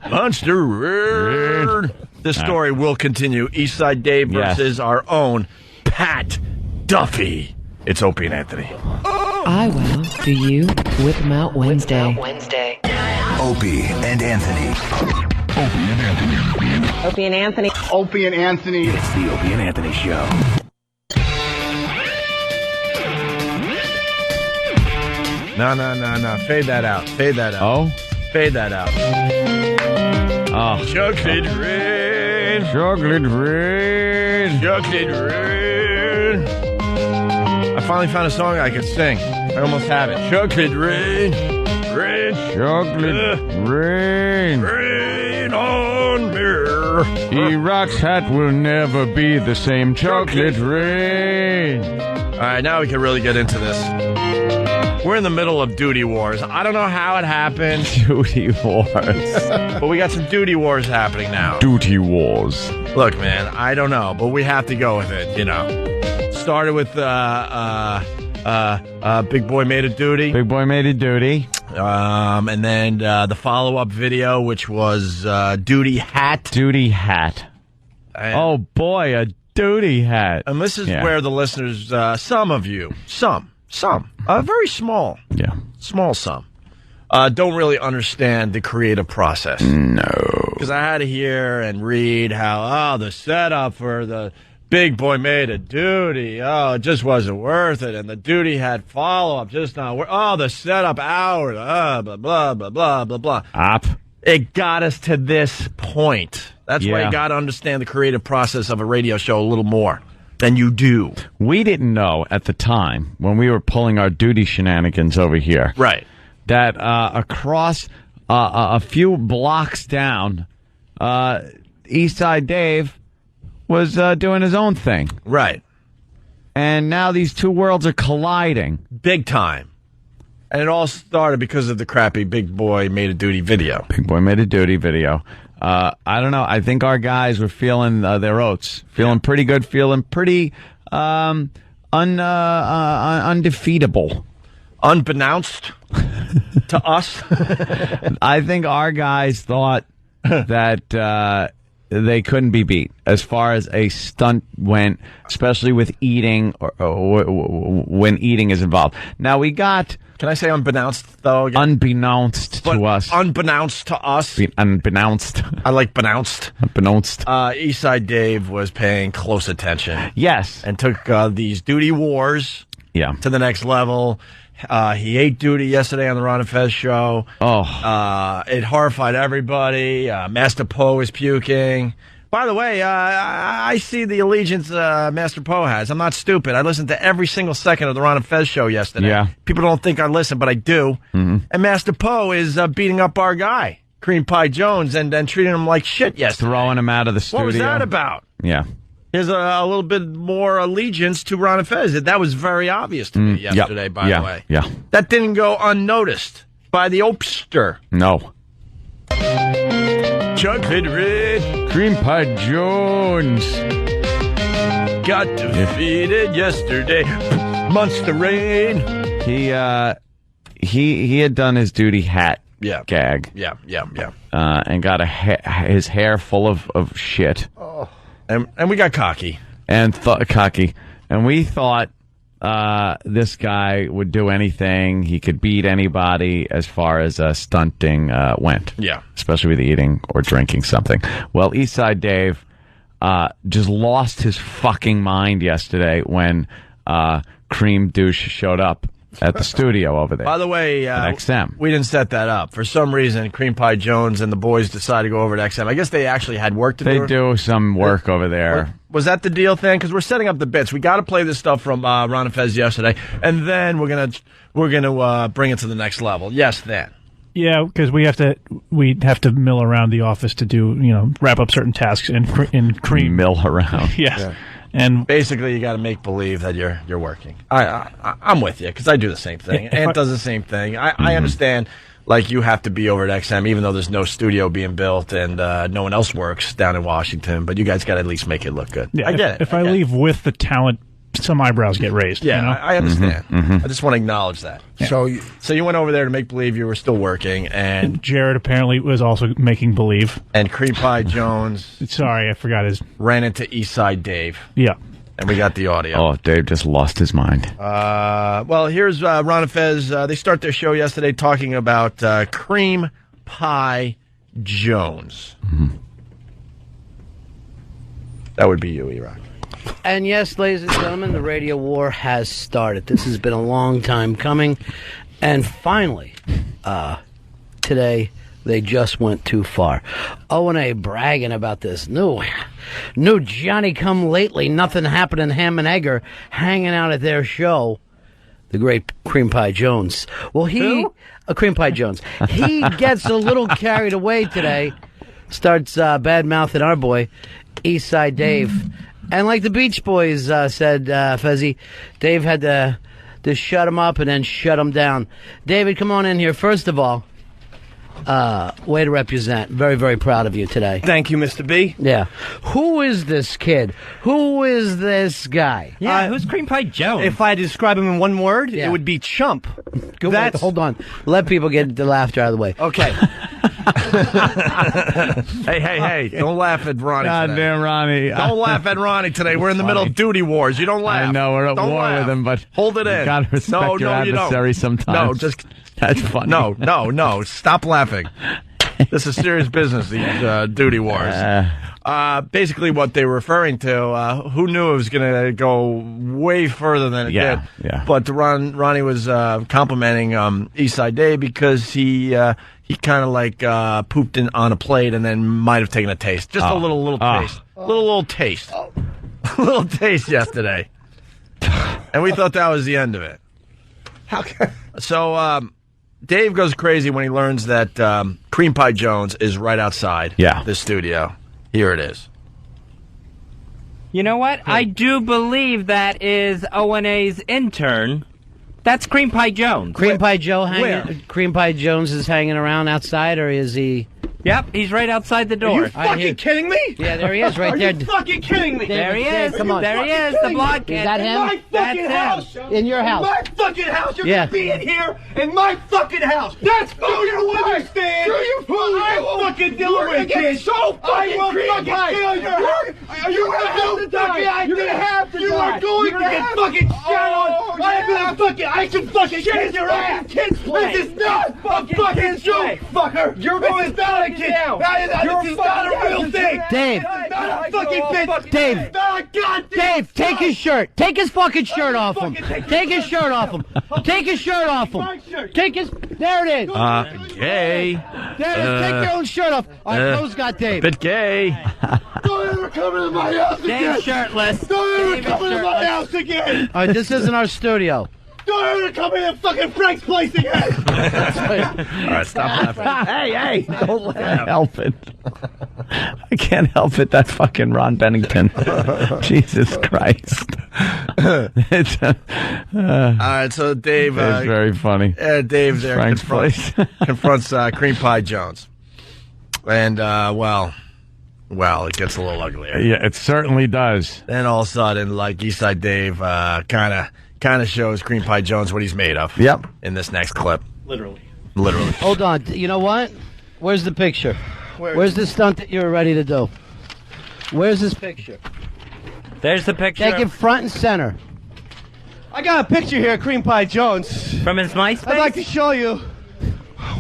Monster. This story will continue. Eastside Dave versus our own Pat Duffy. It's Opie and Anthony. I will do you with Mount Wednesday. Opie and Anthony. Opie and Anthony. Opie and Anthony. It's the Opie and Anthony Show. No. Fade that out. Oh? Fade that out. Oh. Chocolate rain. Chocolate rain. Chocolate rain. I I finally found a song I could sing. I almost have it. Chocolate rain, rain, chocolate rain, rain on me. E-Rock's hat will never be the same. Chocolate rain. All right, now we can really get into this. We're in the middle of duty wars. I don't know how it happened. Duty wars. But we got some duty wars happening now. Duty wars. Look, man, I don't know, but we have to go with it, you know. Started with Big Boy Made a Duty. Big Boy Made a Duty. And then the follow-up video, which was Duty Hat. Duty Hat. Oh, boy, a duty hat. And this is where the listeners, some of you, some, very small. Yeah. Small some. Don't really understand the creative process. No. Because I had to hear and read how, the setup for the Big Boy Made a Duty, it just wasn't worth it. And the duty had follow-up, just not worth the setup hours, blah, blah, blah, blah, blah, blah. It got us to this point. That's why you got to understand the creative process of a radio show a little more than you do. We didn't know at the time, when we were pulling our duty shenanigans over here, right, that across a few blocks down, Eastside Dave was doing his own thing. Right. And now these two worlds are colliding. Big time. And it all started because of the crappy Big Boy Made a Duty video. Big Boy Made a Duty video. I don't know. I think our guys were feeling their oats. Feeling pretty good. Feeling pretty undefeatable. Unbeknownst to us. I think our guys thought that they couldn't be beat as far as a stunt went, especially with eating or when eating is involved. Now we got... Can I say unbeknownst, though? Again? Unbeknownst to us. Unbeknownst to us. Unbeknownst. I like benounced. Unbeknownst. Eastside Dave was paying close attention. Yes. And took these duty wars to the next level. He ate duty yesterday on the Ron and Fez show. It horrified everybody. Master Poe is puking. By the way, I see the allegiance Master Poe has. I'm not stupid. I listened to every single second of the Ron and Fez show yesterday. Yeah. People don't think I listen, but I do. Mm-hmm. And Master Poe is beating up our guy, Cream Pie Jones, and treating him like shit yesterday. Throwing him out of the studio. What was that about? Yeah. There's a little bit more allegiance to Ron and Fez. That was very obvious to me yesterday, by the way. Yeah. That didn't go unnoticed by the Opster. No. Chocolate Red. Cream Pie Jones. Got defeated yesterday. Monster Rain. He had done his duty hat gag. Yeah. And got his hair full of shit. Oh. And we got cocky. Cocky. And we thought this guy would do anything. He could beat anybody as far as stunting went. Yeah. Especially with eating or drinking something. Well, Eastside Dave just lost his fucking mind yesterday when Cream Douche showed up at the studio over there. By the way, at XM. We didn't set that up. For some reason, Cream Pie Jones and the boys decided to go over to XM. I guess they actually had work to do. They do some work over there. Was that the deal thing? Because we're setting up the bits. We got to play this stuff from Ron and Fez yesterday, and then we're gonna bring it to the next level. Yes, then. Yeah, because we have to mill around the office to do wrap up certain tasks in Cream. Mill around. Yes. Yeah. And basically, you got to make believe that you're working. I'm with you because I do the same thing. Ant does the same thing. I understand. Like, you have to be over at XM, even though there's no studio being built and no one else works down in Washington. But you guys got to at least make it look good. Yeah, I get it. If I leave with the talent, some eyebrows get raised. Yeah, I understand. Mm-hmm. I just want to acknowledge that. Yeah. So you went over there to make believe you were still working, and Jared apparently was also making believe. And Cream Pie Jones. Sorry, I forgot his. Ran into Eastside Dave. Yeah. And we got the audio. Oh, Dave just lost his mind. Well, here's Ron and Fez. They start their show yesterday talking about Cream Pie Jones. Mm-hmm. That would be you, E-Rock. And yes, ladies and gentlemen, the radio war has started. This has been a long time coming. And finally, today, they just went too far. O&A bragging about this new New Johnny-come-lately, nothing happening ham and egger hanging out at their show. The great Cream Pie Jones. Well, Cream Pie Jones. He gets a little carried away today. Starts bad-mouthing our boy, Eastside Dave. And like the Beach Boys said, Fezzi, Dave had to shut him up and then shut him down. David, come on in here. First of all, way to represent. Very, very proud of you today. Thank you, Mr. B. Yeah. Who is this kid? Who is this guy? Yeah, who's Cream Pie Jones? If I describe him in one word, it would be chump. Hold on. Let people get the laughter out of the way. Okay. Hey, don't laugh at Ronnie today. Goddamn Ronnie. Don't laugh at Ronnie today. We're in the middle of duty wars. You don't laugh. I know, we're at don't war laugh. with him, but hold it in. You gotta respect your adversary sometimes. No, just... That's funny. No. Stop laughing. This is serious business, these duty wars. Basically, what they were referring to, who knew it was going to go way further than it did. Yeah. But Ronnie was complimenting Eastside Dave because he kind of like pooped on a plate and then might have taken a taste. Just a little taste. Little taste. A little taste yesterday. And we thought that was the end of it. So, Dave goes crazy when he learns that Cream Pie Jones is right outside the studio. Here it is. You know what? I do believe that is O&A's intern. That's Cream Pie Jones. Cream Pie Jones is hanging around outside, or is he... Yep, he's right outside the door. Are you fucking kidding me? Yeah, there he is, right there. Are you fucking kidding me? There he is. Come on. There he is, the blonde kid. Is that him? In my fucking house. In your house. In my fucking house. You're going to be in here in my fucking house. That's fucking understand. I will fucking deal with it. So fucking kill your house. You're going to have to die. You're going to have to die. You are going to get fucking shot on. I can fucking kiss your ass. This is not a fucking joke, fucker. You're going to die. This is not a real thing. Dave. Not a fucking bitch. Dave. Not a goddamn. Dave, take his shirt. Take his fucking shirt off him. Take his shirt off him. Take his shirt off him. Take his... There it is. Gay. There it is. Take your own shirt off. All right, Rose got Dave. Bit gay. Don't ever come into my house again. Dave's shirtless. Don't ever come into my house again. All right, this isn't our studio. Don't ever come into fucking Frank's place again. All right, stop laughing. Hey, don't let me help it. I can't help it. That fucking Ron Bennington. Jesus Christ. All right, so Dave... it's very funny. Dave there Frank's confronts Cream Pie Jones. And, well, it gets a little uglier. Yeah, it certainly does. Then all of a sudden, like Eastside Dave kind of shows Cream Pie Jones what he's made of. Yep. In this next clip. Literally. Hold on. You know what? Where's the picture? Where's the stunt that you're ready to do? Where's this picture? There's the picture. Take it front and center. I got a picture here of Cream Pie Jones. From his MySpace? I'd like to show you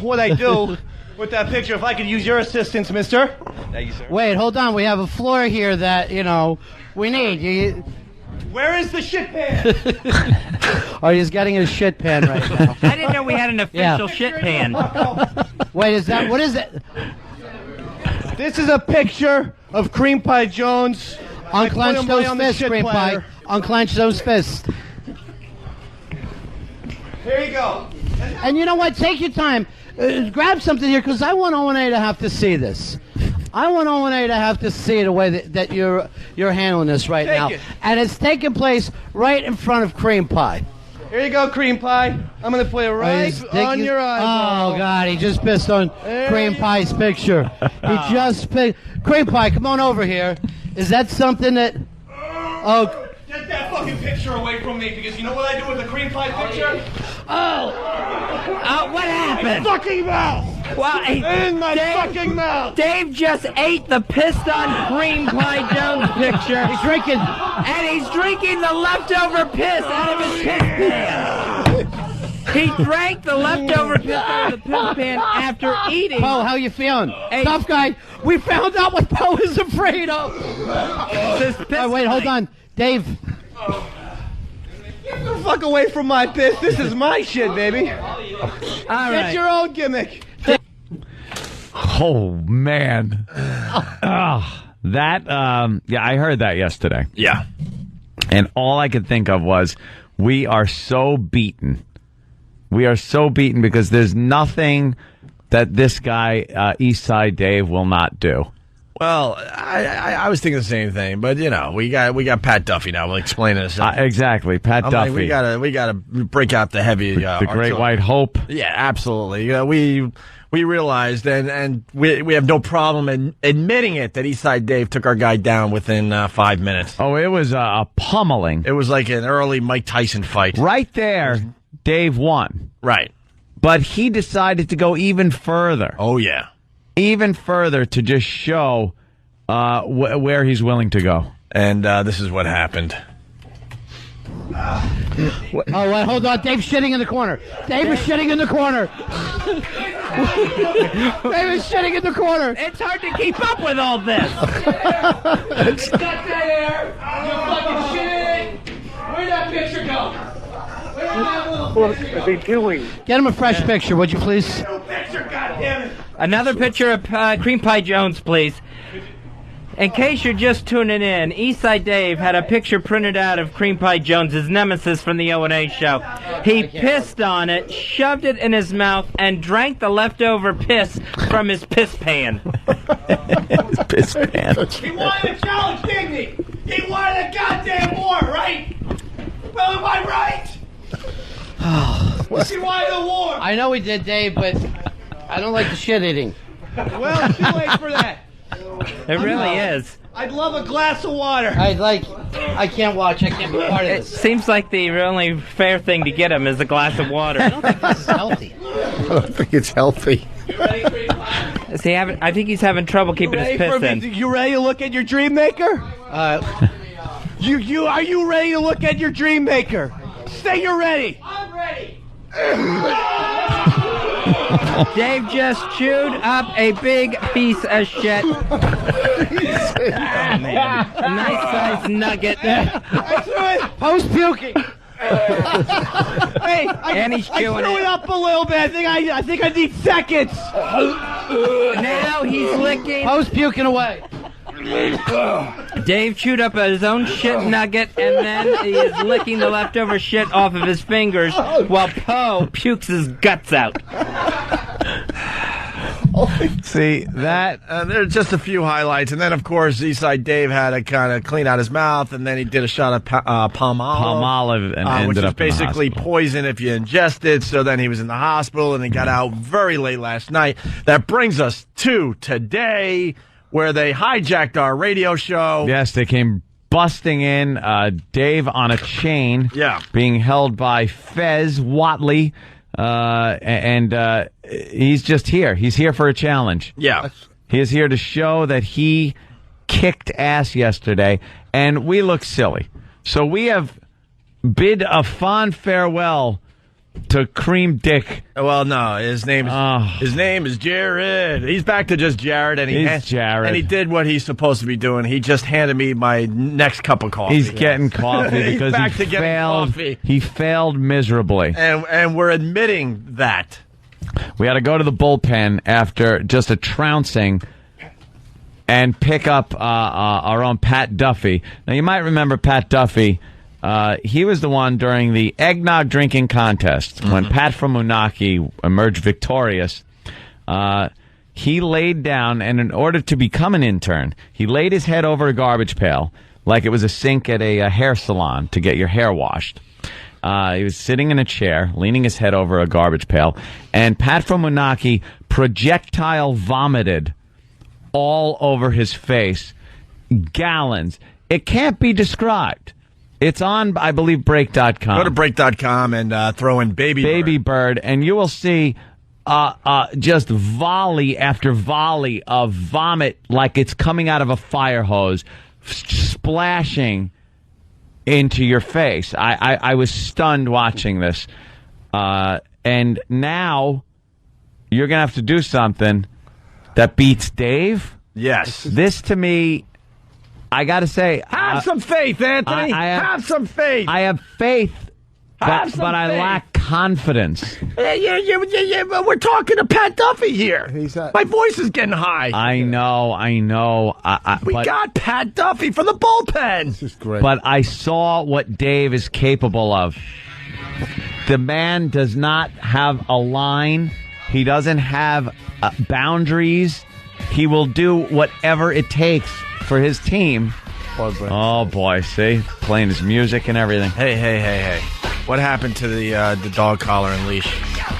what I do with that picture. If I could use your assistance, mister. Thank you, sir. Wait, hold on. We have a floor here that, we need. Where is the shit pan? Oh, he's getting his shit pan right now. I didn't know we had an official shit pan. Wait, what is it? This is a picture of Cream Pie Jones. Unclench those fists, Cream Pie. Unclench those fists. Here you go. And you know what? Take your time. Grab something here, because I want O&A to have to see this. I want O&A to have to see the way that you're handling this right now. And it's taking place right in front of Cream Pie. Here you go, Cream Pie. I'm going to put it right on your eyeball. Oh, God, he just pissed on Cream Pie's picture. He just pissed. Cream Pie, come on over here. Is that something that... Oh, get that fucking picture away from me, because you know what I do with the Cream Pie picture? What happened? My fucking mouth! Well, in my fucking mouth! Dave just ate the pissed on Cream Pie Jones picture. He's drinking. And he's drinking the leftover piss out of his piss pan. He drank the leftover piss out of the piss pan after eating. Poe, how you feeling? Hey. Tough guy. We found out what Poe is afraid of. Wait, hold on. Dave. Get the fuck away from my piss. This is my shit, baby. All right. Get your own gimmick. Oh, man. That, I heard that yesterday. Yeah. And all I could think of was, we are so beaten. We are so beaten because there's nothing that this guy, Eastside Dave, will not do. Well, I was thinking the same thing, but we got Pat Duffy now. We'll explain it in a second. Exactly, Pat Duffy. Like, we gotta break out the heavy, the Great White Hope. Yeah, absolutely. We realized, and we have no problem admitting it, that Eastside Dave took our guy down within 5 minutes. Oh, it was a pummeling. It was like an early Mike Tyson fight. Right there, Dave won. Right. But he decided to go even further. Oh, yeah. Even further to just show where he's willing to go. And this is what happened. Wait, hold on. Dave's shitting in the corner. Dave is shitting in the corner. Dave is shitting in the corner. It's hard to keep up with all this. It's not there. You fucking shit. Where'd that picture go? What are they doing? Get him a fresh picture, would you please? Picture, goddammit. Another picture of Cream Pie Jones, please. In case you're just tuning in, Eastside Dave had a picture printed out of Cream Pie Jones, his nemesis from the O&A show. He pissed on it, shoved it in his mouth, and drank the leftover piss from his piss pan. His piss pan. He wanted a challenge, didn't he? He wanted a goddamn war, right? Well, am I right? He wanted a war. I know he did, Dave, but I don't like the shit eating. Well, too late for that. It really is. I'd love a glass of water. I can't watch. I can't be part of It this. seems like the only fair thing to get him is a glass of water. I don't think this is healthy. I don't think it's healthy. I think he's having trouble keeping his piss in. You ready to look at your dream maker? Are you ready to look at your dream maker? Say you're ready. I'm ready. Dave just chewed up a big piece of shit. Oh, man. A nice sized nugget. Post puking. Hey, I threw it up a little bit. I think I need seconds. Now he's licking. Post puking away. Dave chewed up his own shit nugget, and then he is licking the leftover shit off of his fingers while Poe pukes his guts out. See, that... there are just a few highlights. And then, of course, Eastside Dave had to kind of clean out his mouth, and then he did a shot of palm olive. And ended which up is basically in the poison if you ingest it. So then he was in the hospital, and he got out very late last night. That brings us to today, where they hijacked our radio show. Yes, they came busting in. Dave on a chain. Yeah. Being held by Fez Whatley. And he's just here. He's here for a challenge. Yeah. He is here to show that he kicked ass yesterday, and we look silly. So we have bid a fond farewell to Cream Dick. Well, no, his name is Jared. He's back to just Jared, and Jared, and he did what he's supposed to be doing. He just handed me my next cup of coffee. He's getting coffee because he failed. He failed miserably, and we're admitting that. We had to go to the bullpen after just a trouncing and pick up our own Pat Duffy. Now, you might remember Pat Duffy. He was the one during the eggnog drinking contest when Pat from Moonachie emerged victorious. He laid down, and in order to become an intern, he laid his head over a garbage pail like it was a sink at a hair salon to get your hair washed. He was sitting in a chair, leaning his head over a garbage pail, and Pat from Moonachie projectile vomited all over his face. Gallons. It can't be described. It's on, I believe, break.com. Go to break.com and throw in Baby Bird, and you will see just volley after volley of vomit like it's coming out of a fire hose, splashing into your face. I was stunned watching this. And now you're going to have to do something that beats Dave. Yes. This, to me... I got to say... Have some faith, Anthony! Have some faith! I have faith, but I lack confidence. Yeah, but we're talking to Pat Duffy here. My voice is getting high. I know. We got Pat Duffy for the bullpen. This is great. But I saw what Dave is capable of. The man does not have a line. He doesn't have boundaries. He will do whatever it takes for his team. Oh, boy. See? Playing his music and everything. Hey. What happened to the dog collar and leash?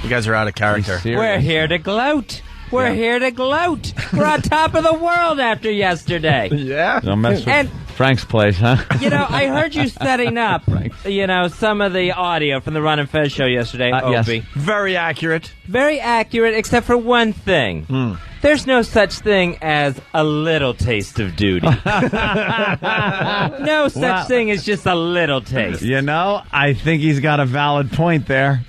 You guys are out of character. We're here to gloat. We're here to gloat. We're on top of the world after yesterday. Yeah? Don't mess with Frank's place, huh? I heard you setting up, some of the audio from the Ron and Fez show yesterday, Opie. Yes. Very accurate. Very accurate, except for one thing. There's no such thing as a little taste of duty. No such thing as just a little taste. I think he's got a valid point there.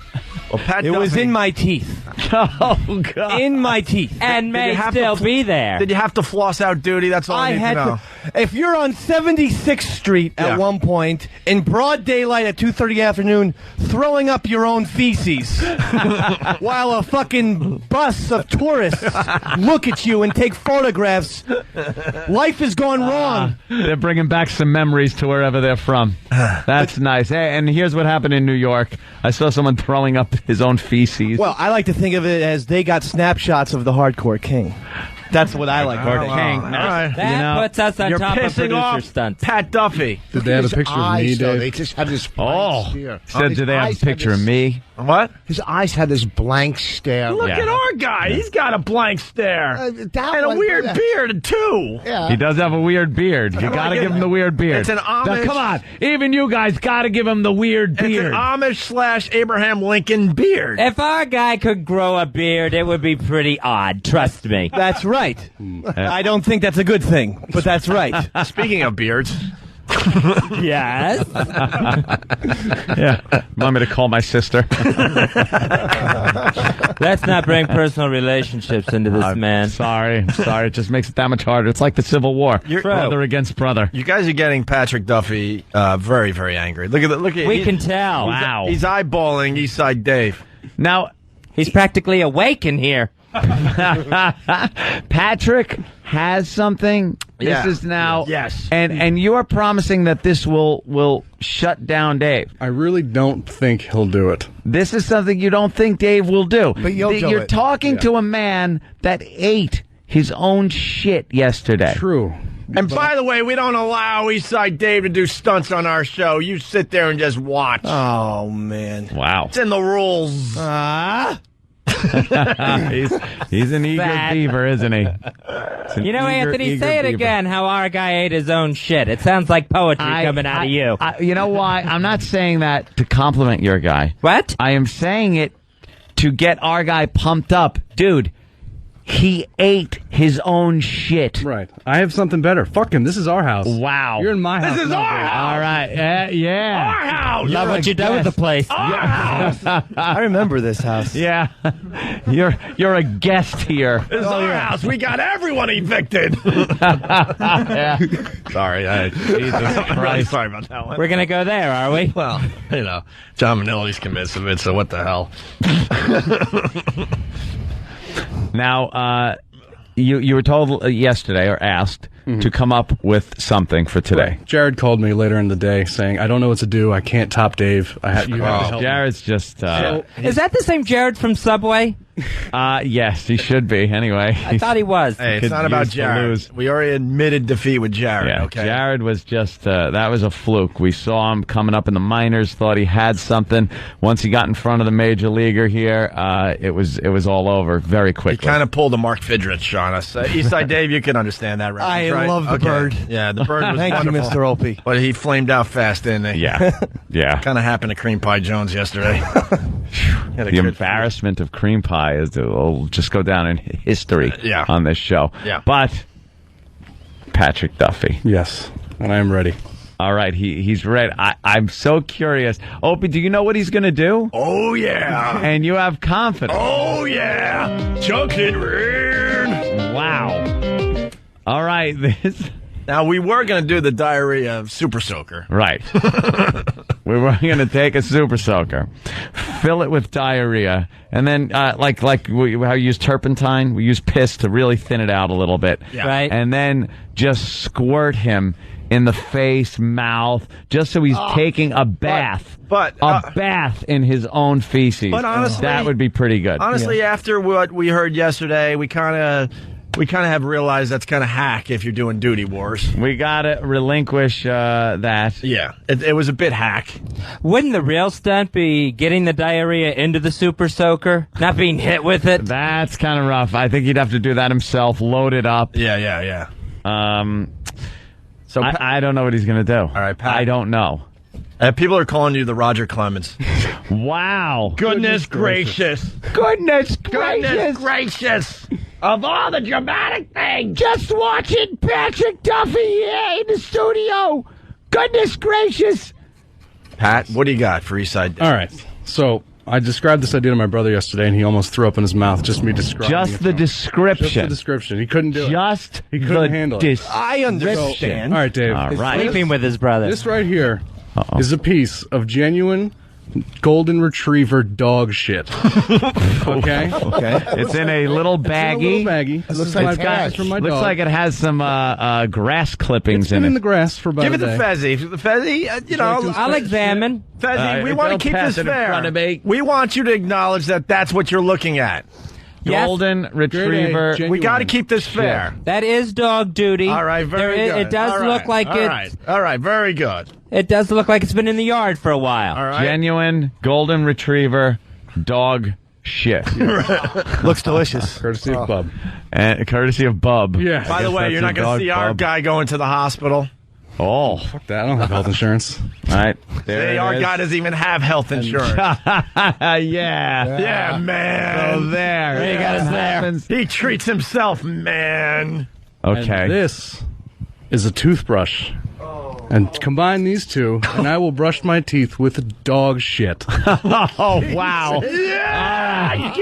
Well, Pat It Duffy, was in my teeth. Oh, God. In my teeth. And may still be there. Did you have to floss out duty? That's all I need to know. If you're on 76th Street at one point, in broad daylight at 2:30 in the afternoon, throwing up your own feces, while a fucking bus of tourists look at you and take photographs, life has gone wrong. They're bringing back some memories to wherever they're from. That's nice. Hey, and here's what happened in New York. I saw someone throwing up his own feces. Well, I like to think of it as they got snapshots of the Hardcore King. That's what I like. That puts us on top of producer Stunt. Pat Duffy. Did they have a picture of me, Dave? They just had this blank stare. Said, do they have a picture of me? What? His eyes had this blank stare. Look at our guy. He's got a blank stare. And a weird beard, too. Yeah. He does have a weird beard. You got to give him the weird beard. It's an Amish. Now, come on. Even you guys got to give him the weird beard. It's an Amish/Abraham Lincoln beard. If our guy could grow a beard, it would be pretty odd. Trust me. That's right. I don't think that's a good thing, but that's right. Speaking of beards. Yes. Yeah. Want me to call my sister? Let's not bring personal relationships into this, man. Sorry. It just makes it that much harder. It's like the Civil War. Brother against brother. You guys are getting Patrick Duffy very, very angry. Look at We can tell. Wow. He's eyeballing Eastside Dave. Now, he's practically awake in here. Patrick has something. This is now. Yes. And you are promising that this will shut down Dave. I really don't think he'll do it. This is something you don't think Dave will do. But you're talking to a man that ate his own shit yesterday. True. And by the way, we don't allow Eastside Dave to do stunts on our show. You sit there and just watch. Oh, man. Wow. It's in the rules. He's an eager beaver, isn't he? Anthony, say it again, how our guy ate his own shit. It sounds like poetry coming out of you. You know why? I'm not saying that to compliment your guy. What? I am saying it to get our guy pumped up. Dude, he ate his own shit. Right. I have something better. Fuck him. This is our house. Wow. You're in my house. This is our house. All right. Yeah. Our house. Love what you done with the place. Our house. I remember this house. Yeah. You're a guest here. This is our house. We got everyone evicted. Yeah. Sorry. Jesus Christ. Sorry about that one. We're going to go there, are we? Well, John Manilli's convinced of it, so what the hell? Now, you were told yesterday or asked to come up with something for today. Right. Jared called me later in the day saying, I don't know what to do. I can't top Dave. You have to help Jared's me. Just... is that the same Jared from Subway? Yes, he should be. Anyway, I thought he was. Hey, it's not about Jared. We already admitted defeat with Jared. Yeah, okay. Jared was just that was a fluke. We saw him coming up in the minors, thought he had something. Once he got in front of the major leaguer here, it was all over very quickly. He kind of pulled a Mark Fidrich on us. Eastside Dave, you can understand that reference, right? I love the bird. Yeah, the bird was Thank wonderful. you, Mr. Opie. But he flamed out fast, didn't he? Yeah. Kind of happened to Cream Pie Jones yesterday. The embarrassment of Cream Pie will just go down in history on this show. Yeah. But Patrick Duffy. Yes, and I am ready. All right, he's ready. I'm so curious. Opie, do you know what he's going to do? Oh, yeah. And you have confidence. Oh, yeah. Chocolate rain. Wow. All right, Now, we were going to do the diarrhea of Super Soaker. Right. We were going to take a Super Soaker. fill it with diarrhea, and then how you use turpentine, we use piss to really thin it out a little bit. Yeah. Right. And then just squirt him in the face, mouth, just so he's taking a bath. A bath in his own feces. But honestly, that would be pretty good. Honestly, after what we heard yesterday, we kind of have realized that's kind of hack if you're doing duty wars. We got to relinquish that. Yeah, it was a bit hack. Wouldn't the real stunt be getting the diarrhea into the super soaker, not being hit with it? That's kind of rough. I think he'd have to do that himself, load it up. Yeah. So I don't know what he's going to do. All right, Pat. I don't know. People are calling you the Roger Clemens. Wow. Goodness gracious. Goodness gracious. Of all the dramatic things, just watching Patrick Duffy here in the studio. Goodness gracious. Pat, what do you got for Eastside? All right. So I described this idea to my brother yesterday, and he almost threw up in his mouth just me describing Just the description. Just the description. He couldn't do it. He couldn't handle it. I understand. All right, Dave. All right. Sleeping with his brother. This right here is a piece of genuine golden retriever dog shit. Okay? It's in a little baggie. It looks like Looks from my dog. like it has some grass clippings It's been in in it. the grass for about Give a it to day. Fezzy. The Fezzy, I'll examine. Fezzy, we want to keep this fair. We want you to acknowledge that that's what you're looking at. Yes. Golden retriever. We got to keep this fair. That is dog duty. All right, very good. It does look like it's... All right, very good. It does look like it's been in the yard for a while. All right. Genuine golden retriever dog shit. Looks delicious. Courtesy of Bub. And courtesy of Bub. Yeah. By the way, you're not going to see our guy going to the hospital. Oh. Fuck that. I don't have health insurance. All right. There Our guy doesn't even have health insurance. Yeah, man. So there. You got us there. He treats himself, man. Okay. And this is a toothbrush. And combine these two, and I will brush my teeth with dog shit. Oh, wow. Yeah!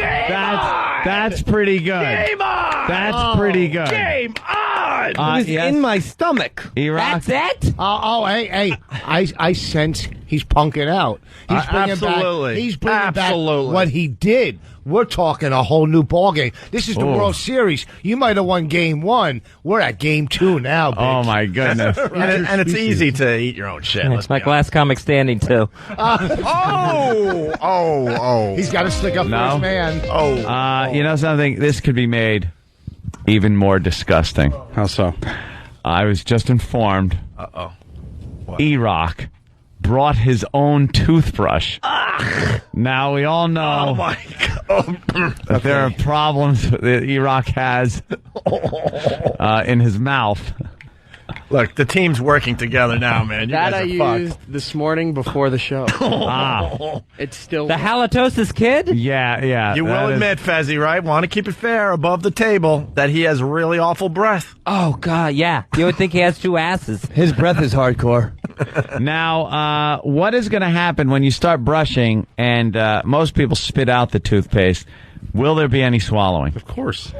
That's pretty good. Game on! That's pretty good. Game on! It was in my stomach. Iraq. That's it? Hey! I sense he's punking out. He's bringing absolutely. back. He's bringing back Absolutely. what he did. We're talking a whole new ballgame. This is the World Series. You might have won Game 1. We're at Game 2 now, bitch. Oh, my goodness. and it's easy to eat your own shit. It's my last comic standing, too. He's got to stick up for his man. You know something? This could be made even more disgusting. How so? I was just informed. E-Rock brought his own toothbrush. Now we all know. Oh my God! That there are problems that E-Rock has in his mouth. Look, the team's working together now, man. You That guys I are used fucked. this morning before the show. It's still The halitosis kid? Yeah. You will admit, Fezzy, right? Want to keep it fair above the table that he has really awful breath. Oh, God, yeah. You would think he has two asses. His breath is hardcore. Now, what is going to happen when you start brushing and most people spit out the toothpaste? Will there be any swallowing? Of course.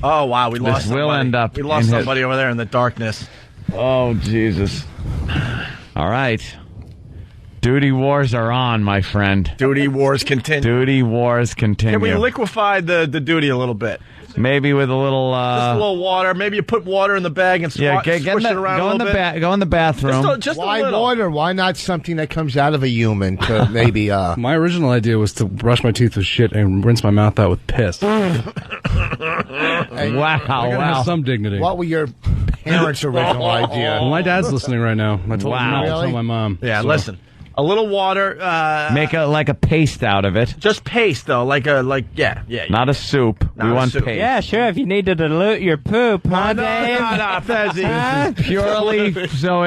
Oh, wow. We lost will somebody. end up We lost in somebody over there in the darkness. Oh, Jesus. All right. Duty wars are on, my friend. Duty wars continue. Duty wars continue. Can we liquefy the duty a little bit? Maybe with a little... just a little water. Maybe you put water in the bag and squish it around a little bit. Go in the bathroom. Just Why a little. water? Why not something that comes out of a human to maybe... My original idea was to brush my teeth with shit and rinse my mouth out with piss. Hey, Wow. Have some dignity. what were your parents' original idea? Well, my dad's listening right now. I told him not to Really? tell my mom. Yeah, So- listen. A little water. Make a paste out of it. Just paste, though. Yeah. Not a soup. Not we a want soup. paste. Yeah, sure, if you need to dilute your poop, huh, Dave? No, Fezzy. Purely so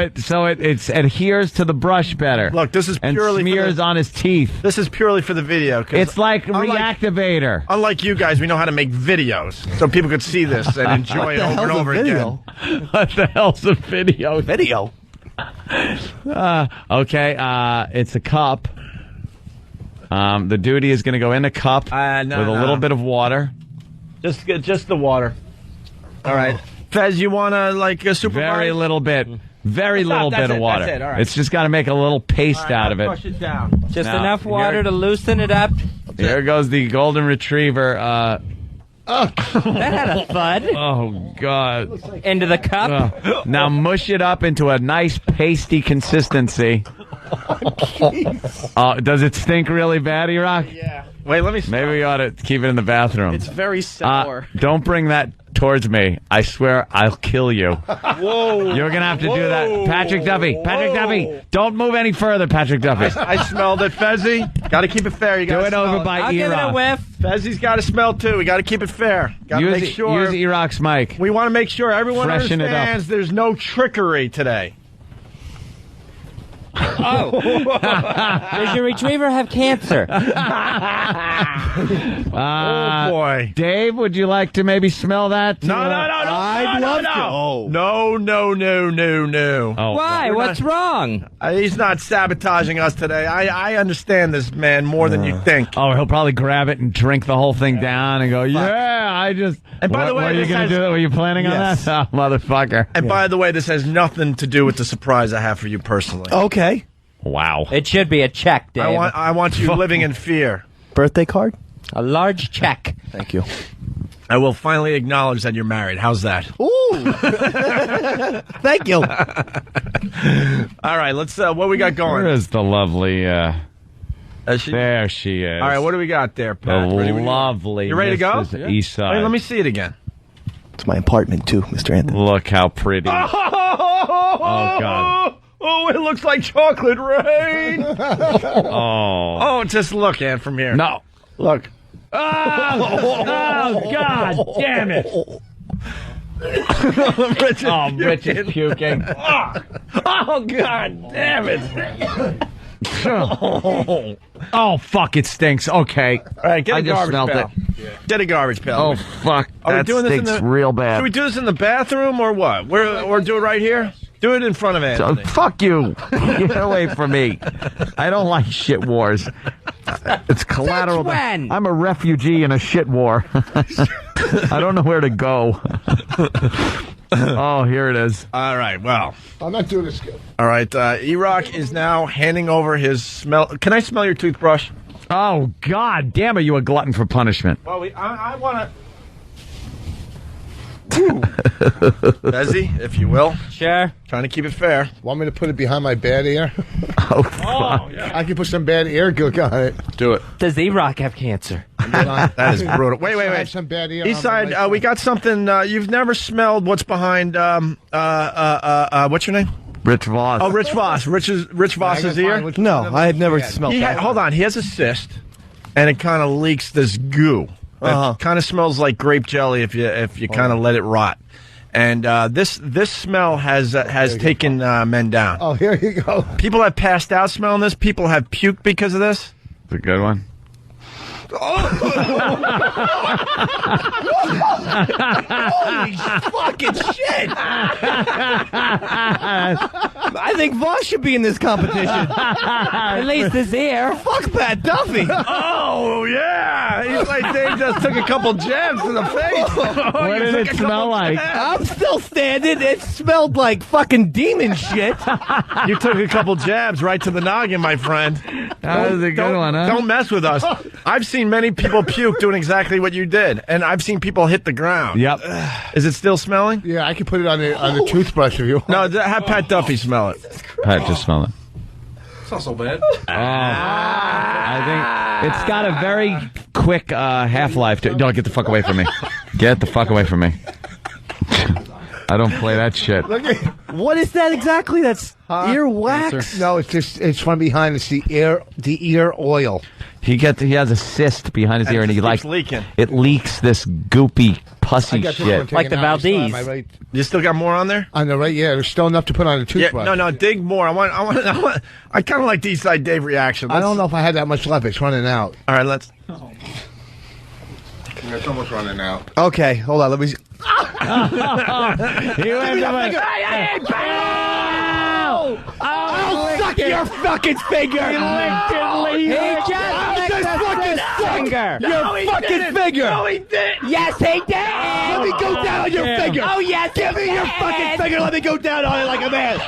it adheres to the brush better. Look, this is and purely smears on his teeth. This is purely for the video. 'Cause It's like reactivator. Unlike you guys, we know how to make videos, so people could see this and enjoy it over and over again. What the hell's a video? Video. Okay, it's a cup. The duty is going to go in a cup with a little bit of water. Just the water. All right. Fez, you want to supervise? Very little bit. Very little bit of water. That's it. All right. It's just got to make a little paste out of it. Push it down. Just Now, enough water here- to loosen it up. Here goes the golden retriever. That had a thud. Oh, God. Into the cup. Now mush it up into a nice pasty consistency. Does it stink really bad, E-Rock? Yeah. Wait, let me stop. Maybe we ought to keep it in the bathroom. It's very sour. Don't bring that towards me. I swear I'll kill you. Whoa. You're going to have to do that. Patrick Duffy. Patrick Duffy. Don't move any further, Patrick Duffy. I smelled it, Fezzy. Got to keep it fair. You Do gotta it over smell by I'll give it a E-Rock. whiff. Fezzy's got to smell too. We got to keep it fair. Got to make sure. Use E-Rock's mic. We want to make sure everyone Freshen it up. understands there's no trickery today. Oh. Does your retriever have cancer? Oh, boy. Dave, would you like to maybe smell that? No. I'd love to. Oh. No. Oh, Why? What's wrong? He's not sabotaging us today. I understand this man more than you think. Oh, he'll probably grab it and drink the whole thing down and go, yeah, I just... And by the way, were you this going to has- do that? Were you planning on Yes. that? Oh, motherfucker. And by the way, this has nothing to do with the surprise I have for you personally. Okay. Wow. It should be a check, Dave. I want you living in fear. Birthday card? A large check. Thank you. I will finally acknowledge that you're married. How's that? Ooh. Thank you. All right, let's. What we got going? Where is the lovely... She? There she is. All right, what do we got there, Pat? The Ready? lovely... You ready to go? Mrs. East Side. Wait, let me see it again. It's my apartment, too, Mr. Anthony. Look how pretty. Oh, God. Oh, it looks like chocolate rain. Oh, just look, Ann, from here. no. Look. Oh, God damn it. Rich is puking. Oh, God damn it. Oh, fuck, it stinks. Okay. All right, get a I just garbage smelled pail. Get a garbage pail. Oh, fuck. Are we That doing this in stinks the, real bad. Should we do this in the bathroom or what? Or do it right here? Do it in front of Anthony. Fuck you. Get away from me. I don't like shit wars. It's collateral. Since when? I'm a refugee in a shit war. I don't know where to go. Oh, here it is. All right, well. I'm not doing this good. All right, E-Rock is now handing over his smell. Can I smell your toothbrush? Oh, God damn, are you a glutton for punishment? Well, I want to... Bezzy, if you will. Sure. Trying to keep it fair. Want me to put it behind my bad ear? Oh, fuck. Yeah. I can put some bad ear gook on it. Do it. Does E-Rock have cancer? That is brutal. Wait. I have some bad ear on my Eastside, right we got something. You've never smelled what's behind, what's your name? Rich Voss. Oh, Rich Voss. Rich Voss's ear? No, I had never smelled that. Hold on. He has a cyst, and it kind of leaks this goo. It kind of smells like grape jelly if you kind of let it rot. And this smell has taken men down. Oh, here you go. People have passed out smelling this. People have puked because of this. It's a good one. Holy fucking shit! I think Voss should be in this competition. At least his ear. Fuck Pat Duffy. Oh, yeah. He's like Dave just took a couple jabs to the face. What did it smell like? I'm still standing. It smelled like fucking demon shit. You took a couple jabs right to the noggin, my friend. That was a good one, huh? Don't mess with us. I've seen many people puke doing exactly what you did, and I've seen people hit the ground. Yep. Is it still smelling? Yeah, I can put it on the toothbrush if you want. No, have Pat Duffy smell it. Pat, just smell it. It's not so bad. I think it's got a very quick half-life. Don't get the fuck away from me. Get the fuck away from me. I don't play that shit. What is that exactly? That's ear wax? No, it's from behind. It's the ear oil. He has a cyst behind his ear, and he keeps leaking. It leaks this goopy pussy shit. Like the Valdez. Right, You still got more on there? on the right, yeah, there's still enough to put on the toothbrush. Yeah, no, dig more. I kind of like the Eastside Dave reaction. I don't know if I had that much left. It's running out. All right, let's. It's almost running out. Okay, hold on. Let me. I'll suck your fucking finger. He just licked the finger. Your fucking finger. No, he did. Yes, he did. Let me go down on your finger. Oh, yes, Give me your fucking finger. Let me go down on it like a man. Oh,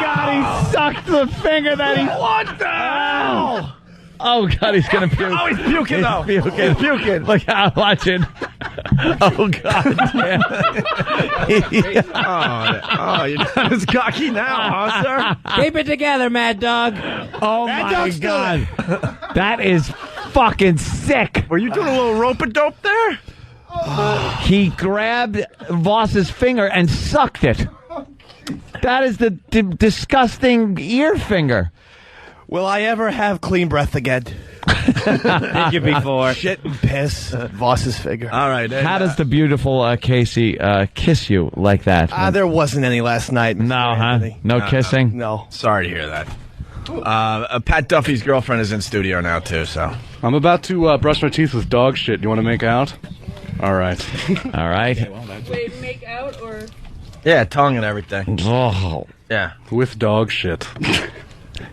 God, he sucked the finger that he... What the hell? Oh, God, he's going to puke. Oh, he's puking, though. Puking. He's puking. Look out, watch it. Oh, God damn. You're not as cocky now, huh, sir? Keep it together, Mad Dog. Oh, my God. That is fucking sick. Were you doing a little rope-a-dope there? He grabbed Voss's finger and sucked it. That is the disgusting ear finger. Will I ever have clean breath again? Did you before? Shit and piss. Voss's finger. All right. How does the beautiful Casey kiss you like that? There wasn't any last night. Mr. No, Anthony. huh? No kissing? No. Sorry to hear that. Pat Duffy's girlfriend is in studio now, too, so. I'm about to brush my teeth with dog shit. You want to make out? All right. All right. Wait, make out or? Yeah, tongue and everything. Oh. Yeah. With dog shit.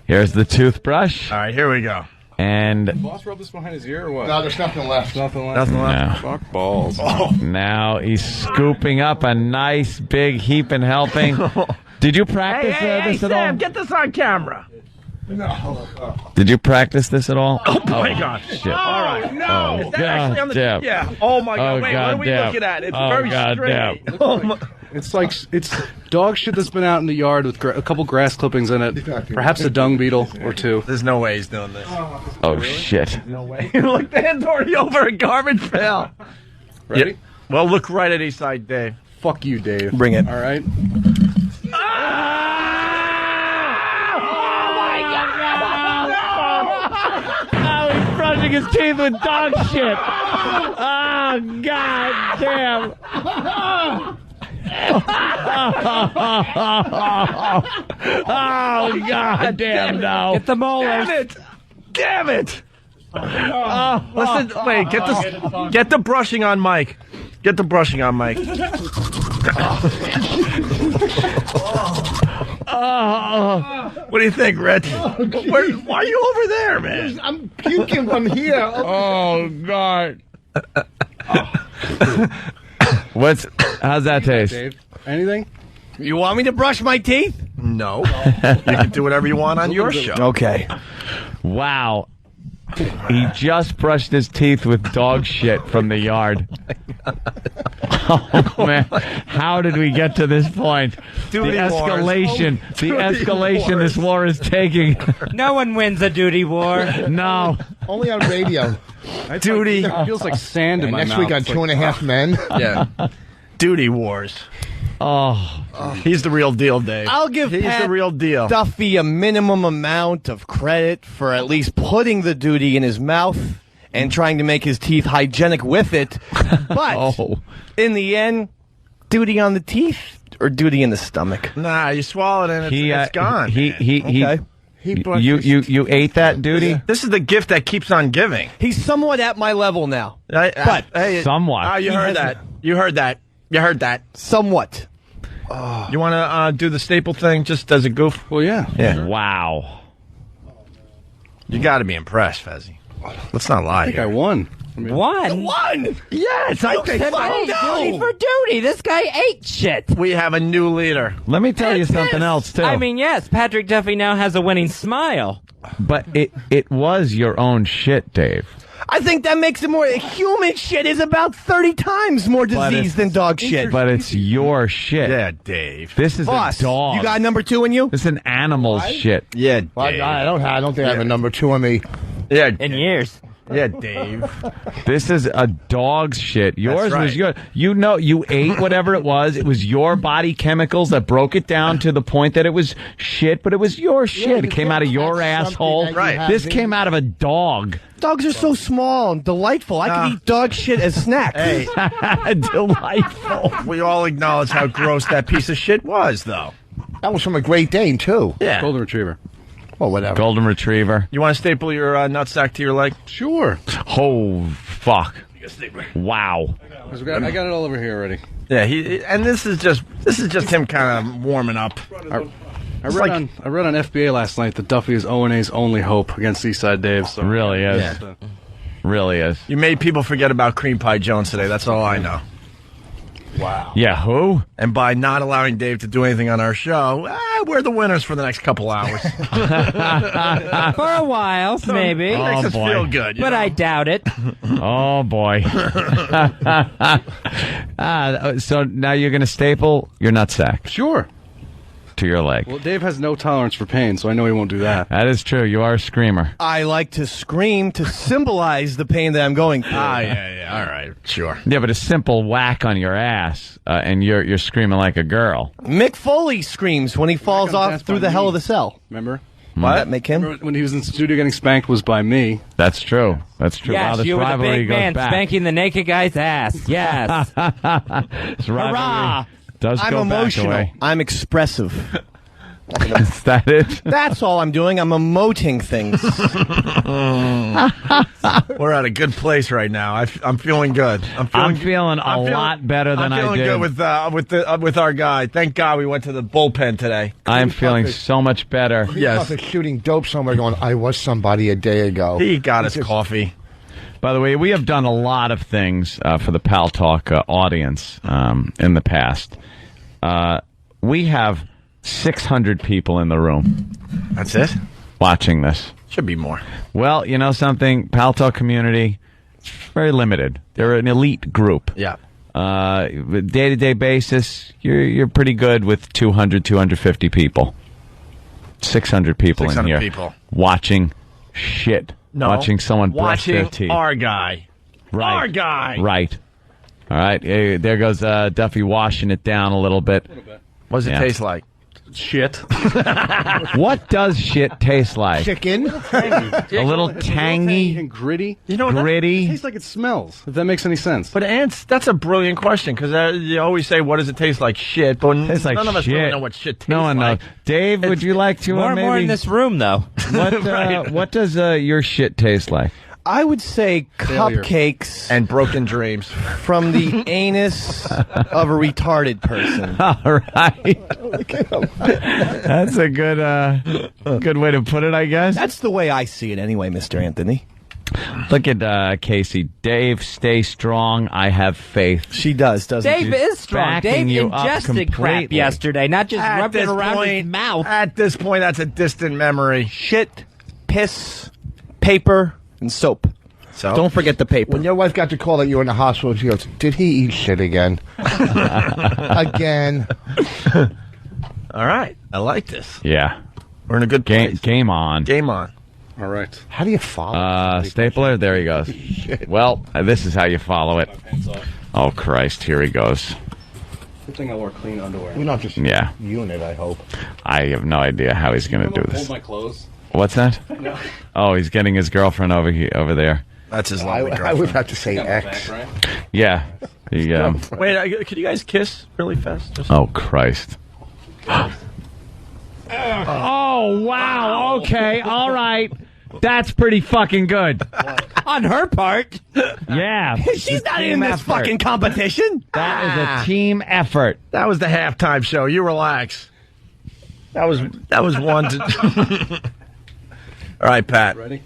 Here's the toothbrush. All right, here we go. And Boss rub this behind his ear or what? No, there's nothing left. Nothing left. Nothing left. No. Fuck balls. Now he's scooping up a nice big heap and helping. Did you practice this at all? Get this on camera. Did you practice this at all? Oh, my God. Shit. All right. No. Is that actually on the... damn. Yeah. Oh, my God. Oh, Wait, what are we goddamn. looking at? It's Oh, very goddamn. straight. Oh, my... It's like it's dog shit that's been out in the yard with a couple grass clippings in it, perhaps a dung beetle or two. There's no way he's doing this. Oh, shit. No way. Look, the hand's already over a garbage pail. Ready? Yeah. Well, look right at Eastside Dave. Fuck you, Dave. Bring it. All right. Oh, he's brushing his teeth with dog shit. Oh, God damn. Oh, God damn, no. Get the molars. Damn it. Listen, wait, get the brushing on Mike. Get the brushing on Mike. What do you think, Rich? Why are you over there, man? I'm puking from here. Oh, God. How's that taste? Dave, anything? You want me to brush my teeth? No. You can do whatever you want on your show. Okay. Wow. He just brushed his teeth with dog shit from the yard. Oh, man. How did we get to this point? Duty the escalation. wars. The Duty escalation wars. this war is taking. No one wins a duty war. No. Only on radio. Duty. It feels like sand in And my next mouth. week on It's Two like, and a Half Men. Yeah. Duty wars. Oh. He's the real deal, Dave. I'll give He's Pat the real deal. Duffy a minimum amount of credit for at least putting the duty in his mouth and trying to make his teeth hygienic with it. But in the end, duty on the teeth or duty in the stomach? Nah, you swallow it and it's gone. Okay. You ate that duty? This is the gift that keeps on giving. He's somewhat at my level now. But somewhat. Oh, you heard that. You heard that. You heard that. Somewhat. You want to do the staple thing just as a goof? Well, yeah. Yeah. Wow. You got to be impressed, Fezzi. Let's not lie. I think I won. One? Yes, I think Duty for duty. This guy ate shit. We have a new leader. Let me tell you something else, too. I mean, yes, Patrick Duffy now has a winning smile. But it was your own shit, Dave. I think that makes it more. Human shit is about 30 times more disease than dog shit. But it's your shit. Yeah, Dave. This is Voss, a dog. you got number 2 in you? This is an animal's shit. Yeah, Dave. Well, I don't think I have a number 2 on me. Yeah, in years. Yeah, Dave. This is a dog's shit. Yours right. was good. You know, you ate whatever it was. It was your body chemicals that broke it down to the point that it was shit, but it was your shit. It came out of your asshole. Right. This came out of a dog. Dogs are so small and delightful. I could eat dog shit as snacks. Hey, delightful. We all acknowledge how gross that piece of shit was, though. That was from a Great Dane, too. Yeah. Golden Retriever. Well, whatever. Golden Retriever. You want to staple your nutsack to your leg? Sure. Oh, fuck. Wow. I got it all over here already. Yeah, and this is just him kind of warming up. I read on FBA last night that Duffy is O&A's only hope against Eastside Dave. So really is. Yeah. Really is. You made people forget about Cream Pie Jones today. That's all I know. Wow. Yeah, who? And by not allowing Dave to do anything on our show, we're the winners for the next couple hours. For a while, maybe. It makes us feel good. But I doubt it. Oh, boy. So now you're going to staple your nutsack Sure. to your leg. Well, Dave has no tolerance for pain, so I know he won't do that. That is true. You are a screamer. I like to scream to symbolize the pain that I'm going through. Yeah. All right. Sure. Yeah, but a simple whack on your ass, and you're screaming like a girl. Mick Foley screams when he falls off through the hell of the cell. Remember? What? That make him? Remember when he was in the studio getting spanked was by me. That's true. That's true. Yes, wow, this you were the rivalry big goes man back. spanking the naked guy's ass. Yes. This rivalry Hurrah! does I'm go emotional. back away. I'm expressive. Is that it? That's all I'm doing. I'm emoting things. We're at a good place right now. I'm feeling good. I'm feeling a lot better than I did. I'm feeling good with our guy. Thank God we went to the bullpen today. I'm feeling so much better. Yes. Shooting dope somewhere going, I was somebody a day ago. He got us coffee. By the way, we have done a lot of things for the Pal Talk audience in the past. We have 600 people in the room. That's it? Watching this. Should be more. Well, you know something? Pal Talk community, very limited. They're an elite group. Yeah. Day-to-day basis, you're pretty good with 200, 250 people. 600 people 600 in here. people. Watching shit. No. Watching someone brush their teeth. Our guy. Right. Our guy. Right. All right. There goes Duffy washing it down a little bit. What does it taste like? Shit. What does shit taste like? Chicken. A little tangy and gritty. You know, gritty. It tastes like it smells. If that makes any sense. But ants, that's a brilliant question because you always say, "What does it taste like?" Shit, but Tastes like none of us shit. really know what shit tastes No one like. knows. Dave, would you like to More and maybe? more in this room, though. What Right. what does your shit taste like? I would say Failure. cupcakes And broken dreams. from the anus of a retarded person. All right. That's a good way to put it, I guess. That's the way I see it anyway, Mr. Anthony. Look at Casey. Dave, stay strong. I have faith. She does, doesn't Dave she? is strong. Backing Dave you up ingested crap completely. yesterday, not just At rubbed it this around his point- mouth. At this point, that's a distant memory. Shit, piss, paper, and soap. So Don't forget the paper. When your wife got the call that you were in the hospital, she goes, did he eat shit again? Again. all right, I like this. Yeah. We're in a good place. Game on. Game on. All right. How do you follow? Stapler, there he goes. Well, this is how you follow it. Oh, Christ, here he goes. Good thing I wore clean underwear. We're not just Yeah. unit, I hope. I have no idea how he's going to do Hold this. my clothes. What's that? No. Oh, he's getting his girlfriend over there. That's his I lovely would girlfriend. have to say Got my X. back, right? Yeah. He, Wait, could you guys kiss really fast? Just- oh, Christ. Oh, wow. Okay. All right. That's pretty fucking good. On her part. Yeah. She's not in this fucking competition. That is a team effort. That was the halftime show. You relax. That was one to. All right, Pat. Ready?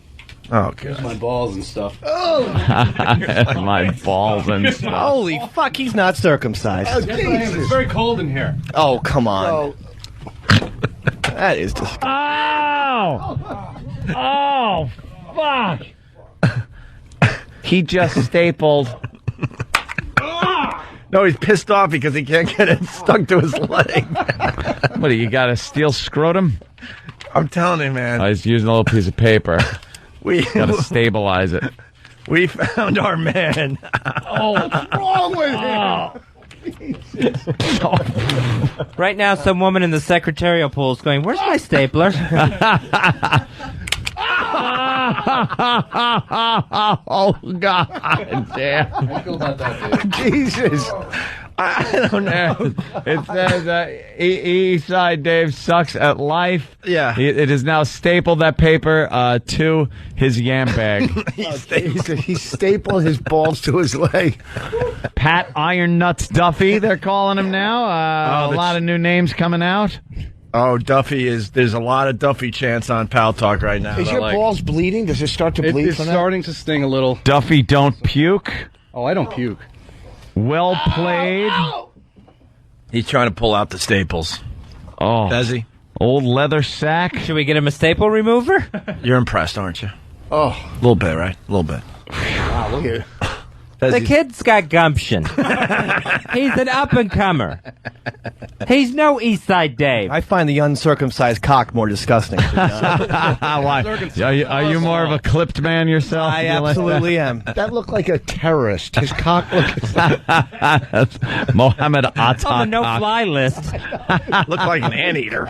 Oh, Here's God. my balls and stuff. My balls and stuff. Holy fuck, he's not circumcised. It's very cold in here. Oh, come on. That is disgusting. Oh! Oh, fuck. He just stapled. No, he's pissed off because he can't get it stuck to his leg. What, do you got a steel scrotum? I'm telling you, man. I was using a little piece of paper. We Got to stabilize it. We found our man. Oh, What's wrong with him? Right now, some woman in the secretarial pool is going, "Where's my stapler?" Oh, God damn. How do you feel about that, dude? Jesus. I don't know. It says East Side Dave sucks at life. Yeah. It is now stapled, that paper, to his yam bag. He stapled his balls to his leg. Pat Iron Nuts Duffy, they're calling him now. A lot of new names coming out. Oh, Duffy there's a lot of Duffy chants on Pal Talk right now. Is your balls bleeding? Does it start to bleed It's from starting to sting a little. Duffy, don't puke. Oh, I don't puke. Well played. He's trying to pull out the staples. Oh. Does he? Old leather sack. Should we get him a staple remover? You're impressed, aren't you? Oh. A little bit, right? A little bit. Wow, look at it. The kid's got gumption. He's an up-and-comer. He's no East Side Dave. I find the uncircumcised cock more disgusting. Why? Are you more of a clipped man yourself? I absolutely am. That looked like a terrorist. His cock looked That's Mohammed Atta. On the no-fly list. Looked like an anteater.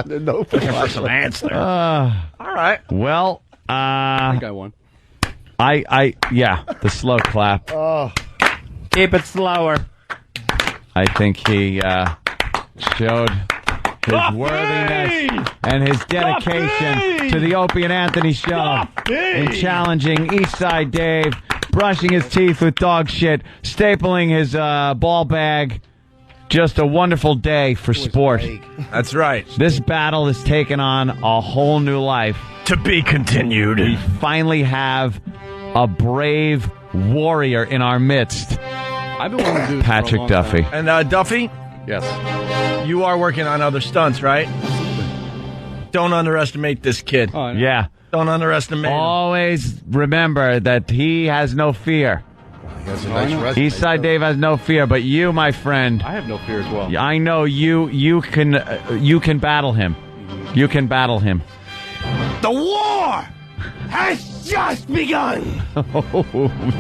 Looking for some ants there. All right. Well, I think I won. Yeah, the slow clap. Oh. Keep it slower. I think he showed his worthiness and his dedication to the Opie and Anthony show in challenging East Side Dave, brushing his teeth with dog shit, stapling his ball bag. Just a wonderful day for sport. That's right. This battle has taken on a whole new life. To be continued. We finally have a brave warrior in our midst. I've been wanting to do this Patrick for a long Duffy. time. And Duffy, Yes. you are working on other stunts, right? Don't underestimate this kid. Oh, I know. Yeah. Don't underestimate him. Always remember that he has no fear. He has a nice resume. Eastside Dave has no fear, but you, my friend, I have no fear as well. I know you can battle him. You can battle him. The war has just begun. Oh,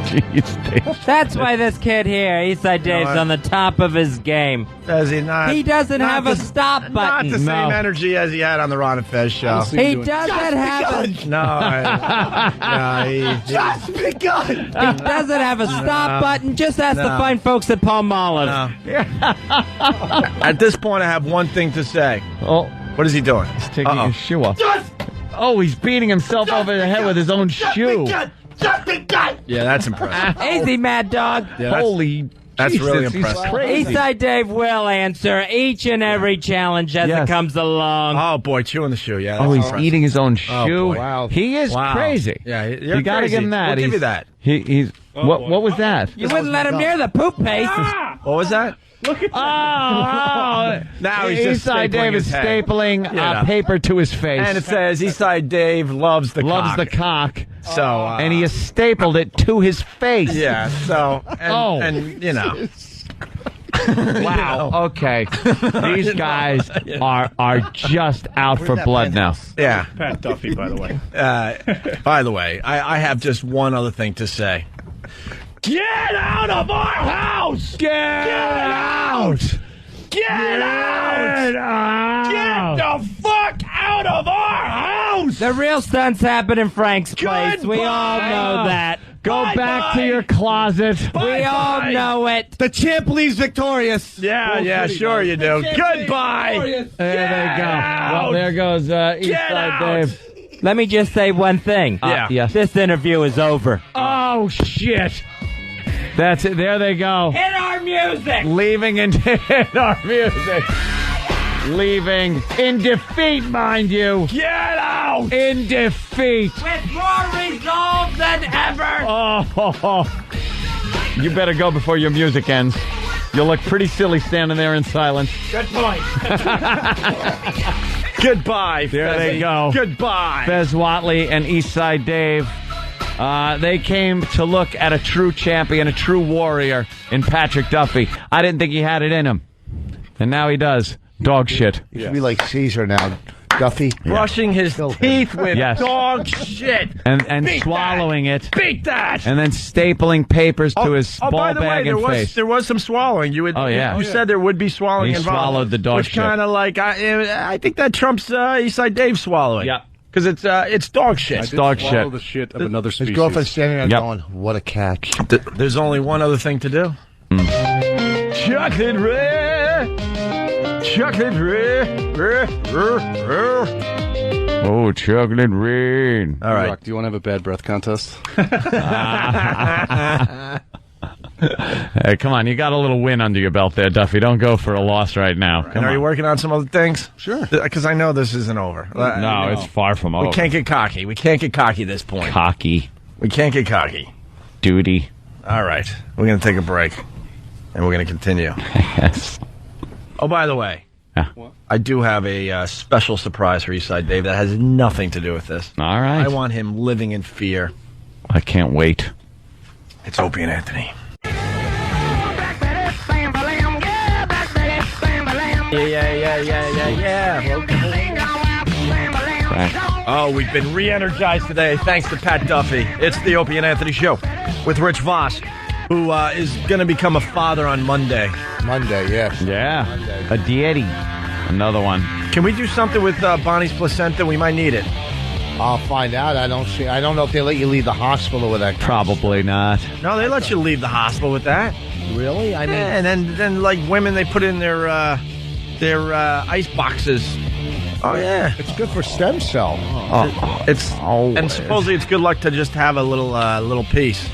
jeez, Dave. That's why this kid here, Eastside Dave's what? on the top of his game. Does he not? He doesn't not have the- a stop Not button. the same energy as he had on the Ron and Fez show. He doesn't have a... Just begun. He doesn't have a stop button. Just ask the fine folks at Palmolive. At this point, I have one thing to say. Oh, what is he doing? He's taking his shoe off. Oh, he's beating himself over the head with his own shoe. Yeah, that's impressive. Easy, Mad Dog. Yeah, that's- Holy That's Jesus, really he's impressive. crazy. Eastside Dave will answer each and every challenge as it comes along. Oh, boy, chewing the shoe. Yeah. Oh, that's he's impressive. eating his own Oh, shoe. boy. Wow. He is Wow. crazy. Yeah, you're you got to crazy. give him that. We'll give you He's- that. He's what was that? You wouldn't let him near the poop paste. What was that? Look at Oh, Now he's just Eastside stapling Dave is his head. stapling Yeah. paper to his face. And it says Eastside Dave loves the cock. So, and he has stapled it to his face. Yeah, so, and you know. Wow. Okay. These guys are just out for blood now. Yeah. Pat Duffy, by the way. By the way, I have just one other thing to say. Get out of our house! Get out! Get out! Get the fuck out of our house! The real stunts happen in Frank's place. We all know that. Go back to your closet. We all know it. The champ leaves victorious. Yeah, sure you do. Goodbye! There they go. Well, there goes Eastside Dave. Let me just say one thing. Yeah. Yes. This interview is over. Oh, shit. That's it. There they go. Hit our music. Leaving in our music. Leaving in defeat, mind you. Get out! In defeat. With more resolve than ever. Oh, you better go before your music ends. You'll look pretty silly standing there in silence. Good point. Goodbye, There they go. Goodbye. Fez Whatley and Eastside Dave. They came to look at a true champion, a true warrior in Patrick Duffy. I didn't think he had it in him. And now he does. Dog shit. He should be like Caesar now. Duffy. Brushing his teeth with Yes. dog shit. And Beat swallowing it. Beat that! And then stapling papers to his by ball the way, bag and face. there was some swallowing. You would, you said there would be swallowing He involved. swallowed the dog which shit. kind of like I think that trumps Eastside Dave swallowing. Yeah. Because it's dog shit. I did dog swallow shit. the shit of another His species. girlfriend's standing there Yep. going, what a catch. There's only one other thing to do. Chocolate red. Chocolate red. Oh, chocolate rain. All right. Rock, do you want to have a bad breath contest? Hey, come on, you got a little win under your belt there, Duffy. Don't go for a loss right now. And are you working on some other things? Sure. Because I know this isn't over. No, it's far from over. We can't get cocky. We can't get cocky at this point. Cocky. We can't get cocky. Duty. All right. We're going to take a break. And we're going to continue. Yes. Oh, by the way, I do have a special surprise for Eastside Dave that has nothing to do with this. All right. I want him living in fear. I can't wait. It's Opie and Anthony. Yeah. Oh, we've been re-energized today thanks to Pat Duffy. It's the Opie and Anthony Show with Rich Voss, who is going to become a father on Monday. Monday, yes. Yeah. Monday. A deity. Another one. Can we do something with Bonnie's placenta? We might need it. I'll find out. I don't know if they let you leave the hospital with that. Probably not. No, they let you leave the hospital with that. Really? I mean, yeah, and then like women, they put in their ice boxes. Oh yeah, it's good for stem cell. It's and supposedly it's good luck to just have a little piece.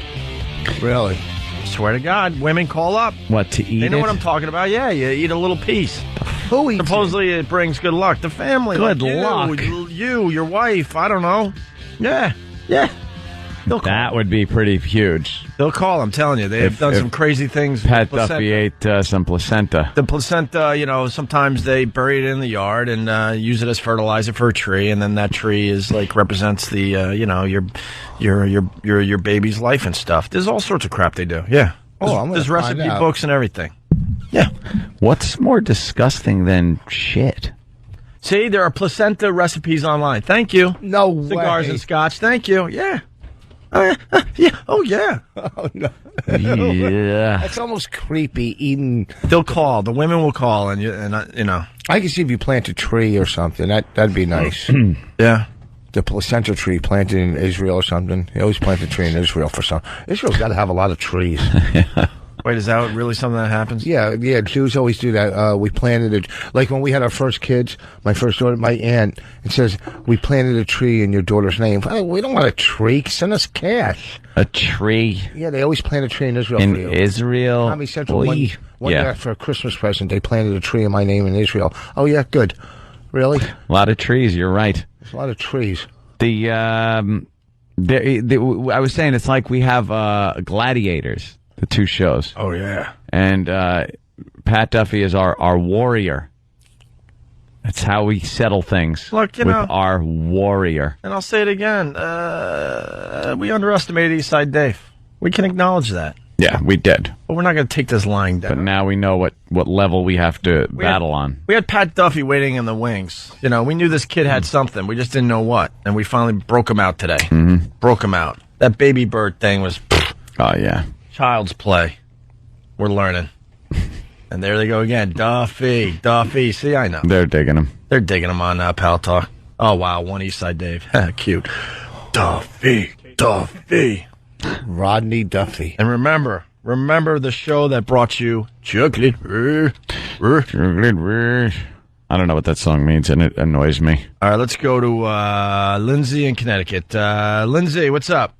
Really? Swear to God, women call up. What, to eat? They know it? what I'm talking about. Yeah, you eat a little piece. Who eats Supposedly it brings good luck. The family. Good luck. You, your wife. I don't know. Yeah. That would be pretty huge. They'll call. I'm telling you, they've done some crazy things. Pat Duffy ate some placenta. The placenta, sometimes they bury it in the yard and use it as fertilizer for a tree, and then that tree is like represents the your baby's life and stuff. There's all sorts of crap they do. Yeah. There's recipe books and everything. Yeah. What's more disgusting than shit? See, there are placenta recipes online. Thank you. No way. Cigars and scotch. Thank you. Yeah. Yeah. Oh, yeah. Oh, no. Yeah. That's almost creepy eating. They'll call. The women will call, and I can see if you plant a tree or something. That'd be nice. Yeah. The placenta tree planted in Israel or something. They always plant a tree in Israel for some. Israel's got to have a lot of trees. Wait, is that really something that happens? Yeah. Jews always do that. We planted it, like when we had our first kids, my first daughter, my aunt, it says, we planted a tree in your daughter's name. Oh, we don't want a tree. Send us cash. A tree? Yeah, they always plant a tree in Israel. In for you. Israel? Comedy Central, one year for a Christmas present, they planted a tree in my name in Israel. Oh, yeah, good. Really? A lot of trees, you're right. There's a lot of trees. I was saying it's like we have Gladiators. The two shows. Oh, yeah. And Pat Duffy is our warrior. That's how we settle things. Look, with our warrior. And I'll say it again. We underestimated Eastside Dave. We can acknowledge that. Yeah, we did. But we're not going to take this lying down. But now we know what level we have to battle on. We had Pat Duffy waiting in the wings. We knew this kid had something. We just didn't know what. And we finally broke him out today. Mm-hmm. Broke him out. That baby bird thing was... Oh, yeah. Child's play. We're learning. And there they go again. Duffy. See, I know. They're digging him. They're digging him on Pal Talk. Oh, wow. One Eastside Dave. Cute. Duffy. Rodney Duffy. And remember the show that brought you chocolate. I don't know what that song means, and it annoys me. All right, let's go to Lindsay in Connecticut. Lindsay, what's up?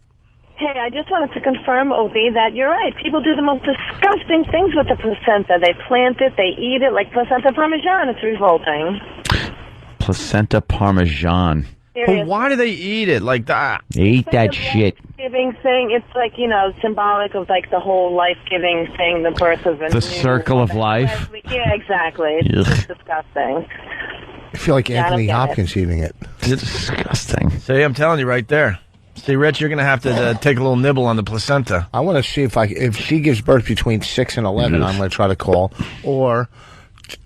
Hey, I just wanted to confirm, Opie, that you're right. People do the most disgusting things with the placenta. They plant it, they eat it, like placenta parmesan. It's revolting. Placenta parmesan. Well, why do they eat it like that? Eat that shit. Giving thing, it's like, symbolic of like the whole life-giving thing, the birth of the circle of life. Yeah, exactly. It's just disgusting. I feel like Anthony Hopkins eating it. It's disgusting. See, I'm telling you right there. See, Rich, you're going to have to take a little nibble on the placenta. I want to see if she gives birth between 6 and 11, I'm going to try to call. Or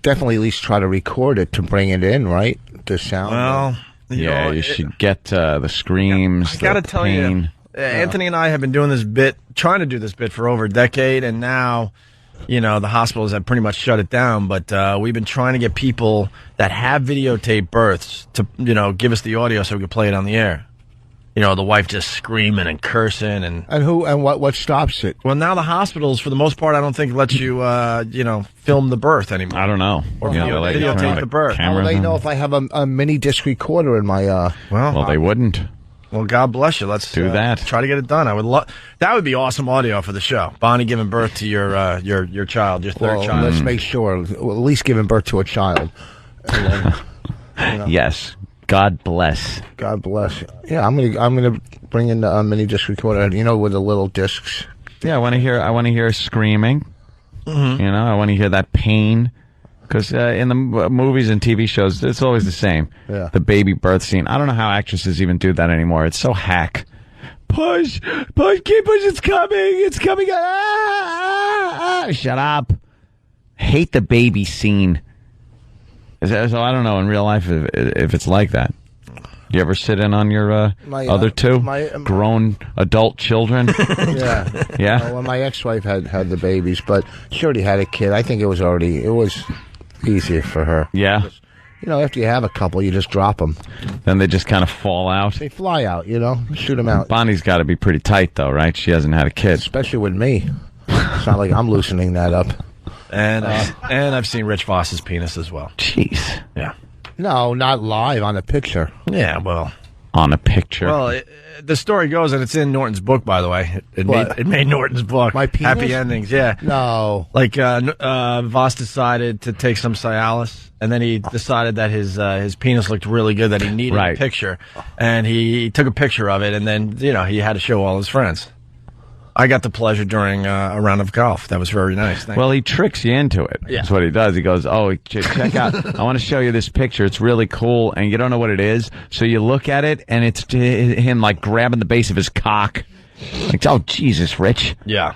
definitely at least try to record it to bring it in, right? The sound. Well, you should get the screams, I got to tell you, Anthony and I have been doing this bit, trying to do this bit for over a decade, and now, the hospitals have pretty much shut it down, but we've been trying to get people that have videotaped births to, give us the audio so we can play it on the air. The wife just screaming and cursing and what stops it? Well, now the hospitals, for the most part, I don't think let you film the birth anymore. I don't know. Or videotape the birth. How will they know if I have a mini disc recorder in my? Well, they wouldn't. Well, God bless you. Let's do that. Try to get it done. I would love that. Would be awesome audio for the show. Bonnie giving birth to your child, your third child. Let's make sure, at least giving birth to a child. And then, Yes. God bless. God bless. Yeah, I'm gonna bring in the mini disc recorder. With the little discs. Yeah, I want to hear screaming. Mm-hmm. I want to hear that pain. Because in the movies and TV shows, it's always the same. Yeah. The baby birth scene. I don't know how actresses even do that anymore. It's so hack. Push, keep push. It's coming. Shut up. Hate the baby scene. So I don't know in real life if it's like that. You ever sit in on your other two grown adult children? Yeah. Well, my ex-wife had the babies, but she already had a kid. I think it was easier for her. Yeah. Because, after you have a couple, you just drop them. Then they just kind of fall out. They fly out, shoot them out. Bonnie's got to be pretty tight, though, right? She hasn't had a kid. Especially with me. It's not like I'm loosening that up. And I've seen Rich Voss's penis as well. Jeez. Yeah. No, not live, on a picture. Yeah, well. On a picture. Well, the story goes, and it's in Norton's book, by the way. It made Norton's book. My penis? Happy Endings, yeah. No. Like, Voss decided to take some Cialis, and then he decided that his penis looked really good, that he needed a picture. And he took a picture of it, and then, he had to show all his friends. I got the pleasure during a round of golf. That was very nice. Well, he tricks you into it. Yeah. That's what he does. He goes, check out. I want to show you this picture. It's really cool. And you don't know what it is. So you look at it, and it's him, like, grabbing the base of his cock. Like, oh, Jesus, Rich. Yeah.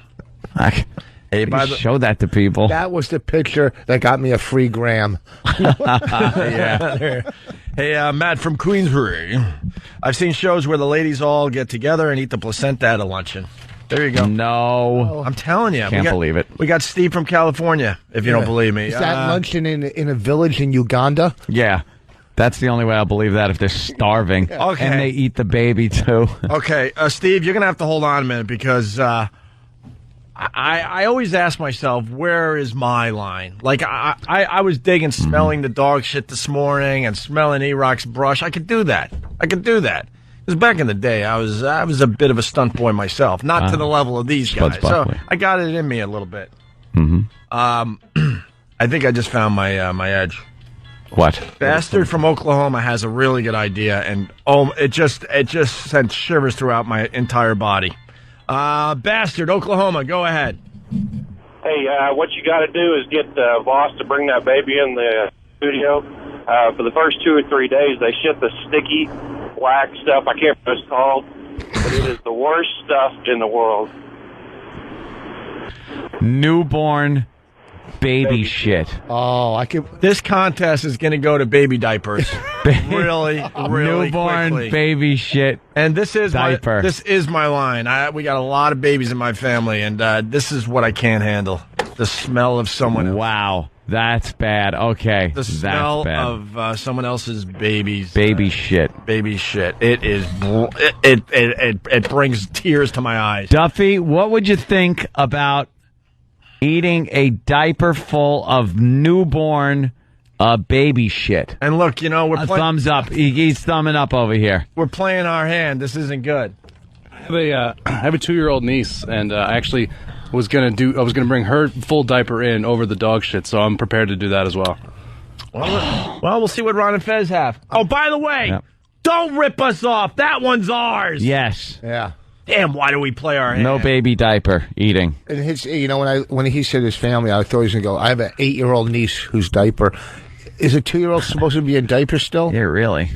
Hey, show that to people. That was the picture that got me a free gram. Yeah. Hey, Matt from Queensbury. I've seen shows where the ladies all get together and eat the placenta at a luncheon. There you go. No. I'm telling you. Can't believe it. We got Steve from California, if you don't believe me. Is that luncheon in a village in Uganda? Yeah. That's the only way I'll believe that, if they're starving. Okay. And they eat the baby, too. Okay. Steve, you're going to have to hold on a minute, because I always ask myself, where is my line? Like, I was digging smelling the dog shit this morning and smelling E-Rock's brush. I could do that. Because back in the day, I was a bit of a stunt boy myself, not to the level of these guys. So I got it in me a little bit. Mm-hmm. I think I just found my edge. What? Bastard from Oklahoma has a really good idea, and it just sent shivers throughout my entire body. Bastard, Oklahoma, go ahead. Hey, what you got to do is get Voss to bring that baby in the studio. For the first 2 or 3 days, they ship the sticky black stuff. I can't remember what it's called, but it is the worst stuff in the world. Newborn baby shit. Oh, This contest is going to go to baby diapers. really Newborn quickly. baby shit. And this is diaper. This is my line. We got a lot of babies in my family, and this is what I can't handle: the smell of someone else. Wow, that's bad. Okay, The smell that's bad. of someone else's babies. Baby shit. Baby shit. It is. It brings tears to my eyes. Duffy, what would you think about eating a diaper full of newborn baby shit? And look, we're thumbs up. He's thumbing up over here. We're playing our hand. This isn't good. I have a 2-year-old niece, and I actually was gonna bring her full diaper in over the dog shit, so I'm prepared to do that as well. Well, we'll see what Ron and Fez have. Oh, by the way, don't rip us off. That one's ours. Yes. Yeah. Damn, why do we play our hand? No baby diaper eating. And his, when he said his family, I thought he was going to go, I have an 8-year-old niece whose diaper. Is a 2-year-old supposed to be in diaper still? Yeah, really?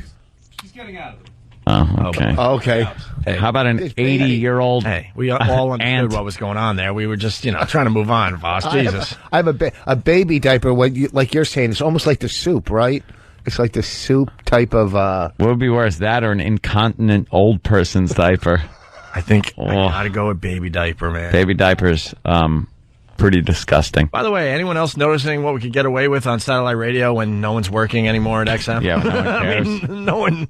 She's getting out of it. Oh, okay. Okay. Hey, how about an 80-year-old? Hey, we all understood what was going on there. We were just, trying to move on, Voss. Jesus. I have a baby diaper, like you're saying. It's almost like the soup, right? It's like the soup type of... What would be worse, that or an incontinent old person's diaper? I think I gotta go with baby diaper, man. Baby diapers, pretty disgusting. By the way, anyone else noticing what we could get away with on satellite radio when no one's working anymore at XM? Yeah, no one cares. I mean, no one.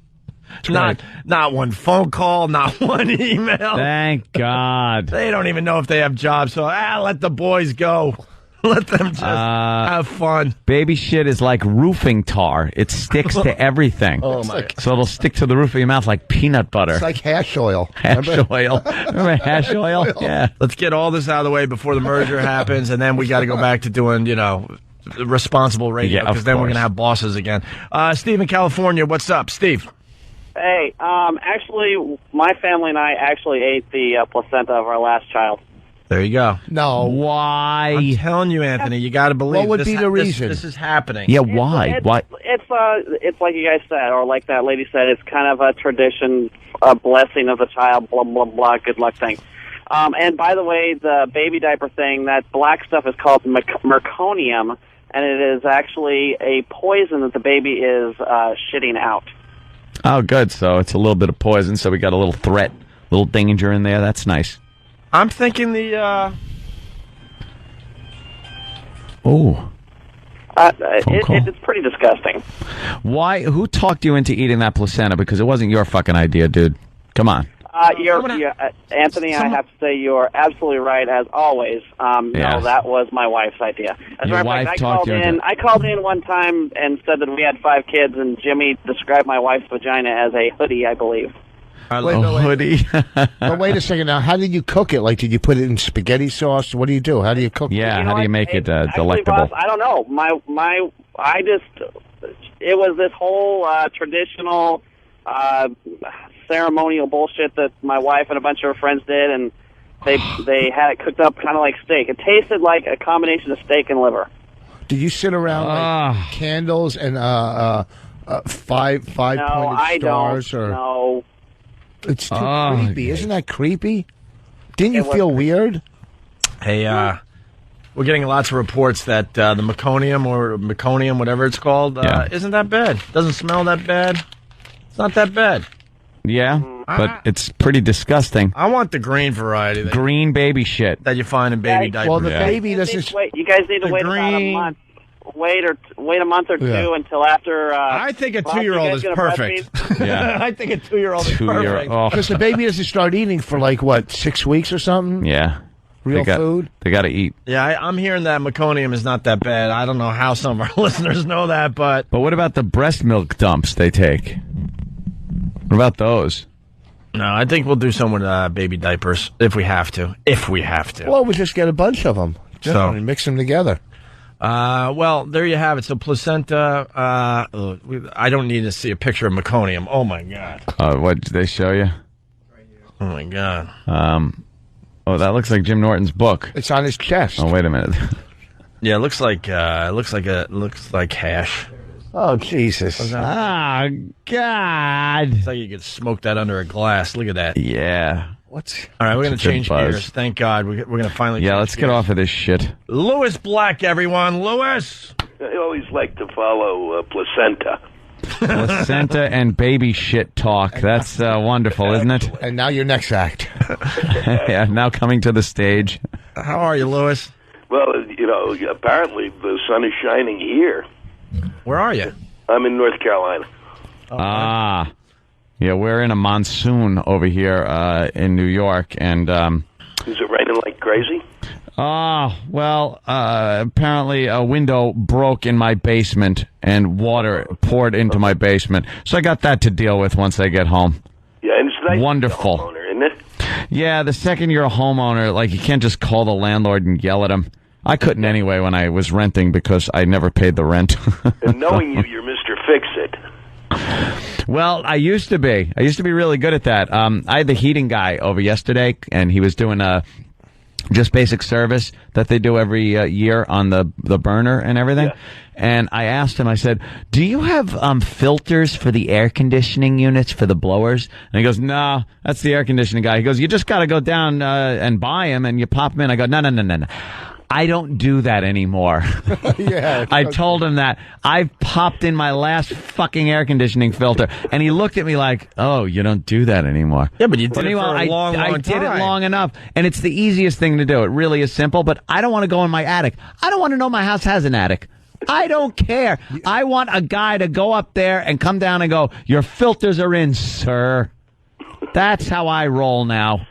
Not one phone call, not one email. Thank God. They don't even know if they have jobs, so let the boys go. Let them just have fun. Baby shit is like roofing tar. It sticks to everything. Oh, my God. So it'll stick to the roof of your mouth like peanut butter. It's like hash oil. Hash oil. Remember hash oil? Yeah. Let's get all this out of the way before the merger happens, and then we got to go back to doing, responsible radio, because then we're going to have bosses again. Steve in California, what's up? Steve. Hey, actually, my family and I actually ate the placenta of our last child. There you go. No. Why? I'm telling you, Anthony, you got to believe. What would be the reason? This is happening. Yeah, why? Why? It's like you guys said, or like that lady said, it's kind of a tradition, a blessing of the child, blah, blah, blah, good luck thing. And by the way, the baby diaper thing, that black stuff is called meconium, and it is actually a poison that the baby is shitting out. Oh, good. So it's a little bit of poison, so we got a little threat, little danger in there. That's nice. I'm thinking the... It's pretty disgusting. Why? Who talked you into eating that placenta? Because it wasn't your fucking idea, dude. Come on. Anthony, I have to say you're absolutely right, as always. No, that was my wife's idea. As a matter of fact, I called in one time and said that we had 5 kids, and Jimmy described my wife's vagina as a hoodie, I believe. Hoodie. But wait a second now. How did you cook it? Like, did you put it in spaghetti sauce? What do you do? How do you cook it? Yeah, how do you make it delectable? Boss, I don't know. It was this whole traditional ceremonial bullshit that my wife and a bunch of her friends did, and they had it cooked up kind of like steak. It tasted like a combination of steak and liver. Did you sit around like candles and five pointed stars? No. It's too creepy. Isn't that creepy? Didn't you feel weird? Hey, we're getting lots of reports that the meconium, whatever it's called, isn't that bad. Doesn't smell that bad. It's not that bad. Yeah, but it's pretty disgusting. I want the green variety. Green baby shit. That you find in baby diapers. Well, the baby doesn't... You guys need to wait about a month. Wait a month or two until after... I think a 2-year-old is perfect. Yeah. I think a 2-year-old is perfect. Because the baby doesn't start eating for 6 weeks or something? Yeah. Real food? They got to eat. Yeah, I'm hearing that meconium is not that bad. I don't know how some of our listeners know that, but... But what about the breast milk dumps they take? What about those? No, I think we'll do some with baby diapers if we have to. Well, we just get a bunch of them. And mix them together. Well, there you have it. So placenta, I don't need to see a picture of meconium. Oh, my God. What did they show you? Oh, my God. That looks like Jim Norton's book. It's on his chest. Oh, wait a minute. Yeah, it looks like hash. Oh, Jesus. Oh, God. It's like you could smoke that under a glass. Look at that. Yeah. What? All right, we're going to change gears. Thank God. We're going to finally Yeah, let's get off of this shit. Lewis Black, everyone. Lewis. I always like to follow placenta. Placenta and baby shit talk. That's wonderful, isn't it? And now your next act. Yeah, now coming to the stage. How are you, Lewis? Well, apparently the sun is shining here. Where are you? I'm in North Carolina. Yeah, we're in a monsoon over here in New York, and is it raining like crazy? Well, apparently a window broke in my basement, and water poured into my basement. So I got that to deal with once I get home. Yeah, and it's nice. Wonderful, homeowner, isn't it? Yeah, the second you're a homeowner, you can't just call the landlord and yell at him. I couldn't anyway when I was renting because I never paid the rent. And knowing you're Mr. Fix-It. Well, I used to be. I used to be really good at that. I had the heating guy over yesterday, and he was doing just basic service that they do every year on the burner and everything. Yeah. And I asked him, I said, do you have filters for the air conditioning units for the blowers? And he goes, no, that's the air conditioning guy. He goes, you just got to go down and buy them, and you pop them in. I go, no. I don't do that anymore. Yeah, I told him that. I've popped in my last fucking air conditioning filter. And he looked at me like, oh, you don't do that anymore. Yeah, but you did it for a long time. I did it long enough. And it's the easiest thing to do. It really is simple. But I don't want to go in my attic. I don't want to know my house has an attic. I don't care. I want a guy to go up there and come down and go, your filters are in, sir. That's how I roll now.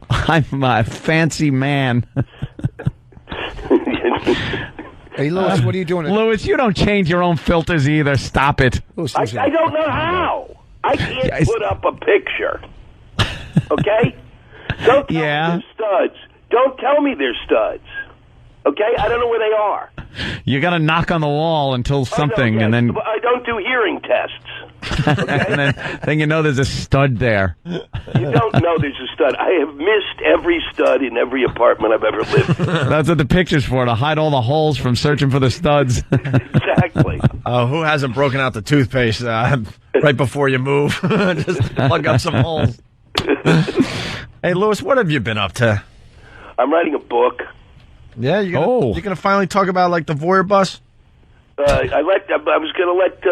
I'm a fancy man. Hey, Louis, what are you doing? Louis, you don't change your own filters either. Stop it. I don't know how. I can't put up a picture. Okay? Don't tell me they're studs. Don't tell me they're studs. Okay? I don't know where they are. You got to knock on the wall until something, and then I don't do hearing tests. and then you know there's a stud there. You don't know there's a stud. I have missed every stud in every apartment I've ever lived in. That's what the picture's for, to hide all the holes from searching for the studs. Exactly. Who hasn't broken out the toothpaste right before you move? Just plug up some holes. Hey, Louis, what have you been up to? I'm writing a book. Yeah, you're gonna finally talk about like the voyeur bus. I was going to let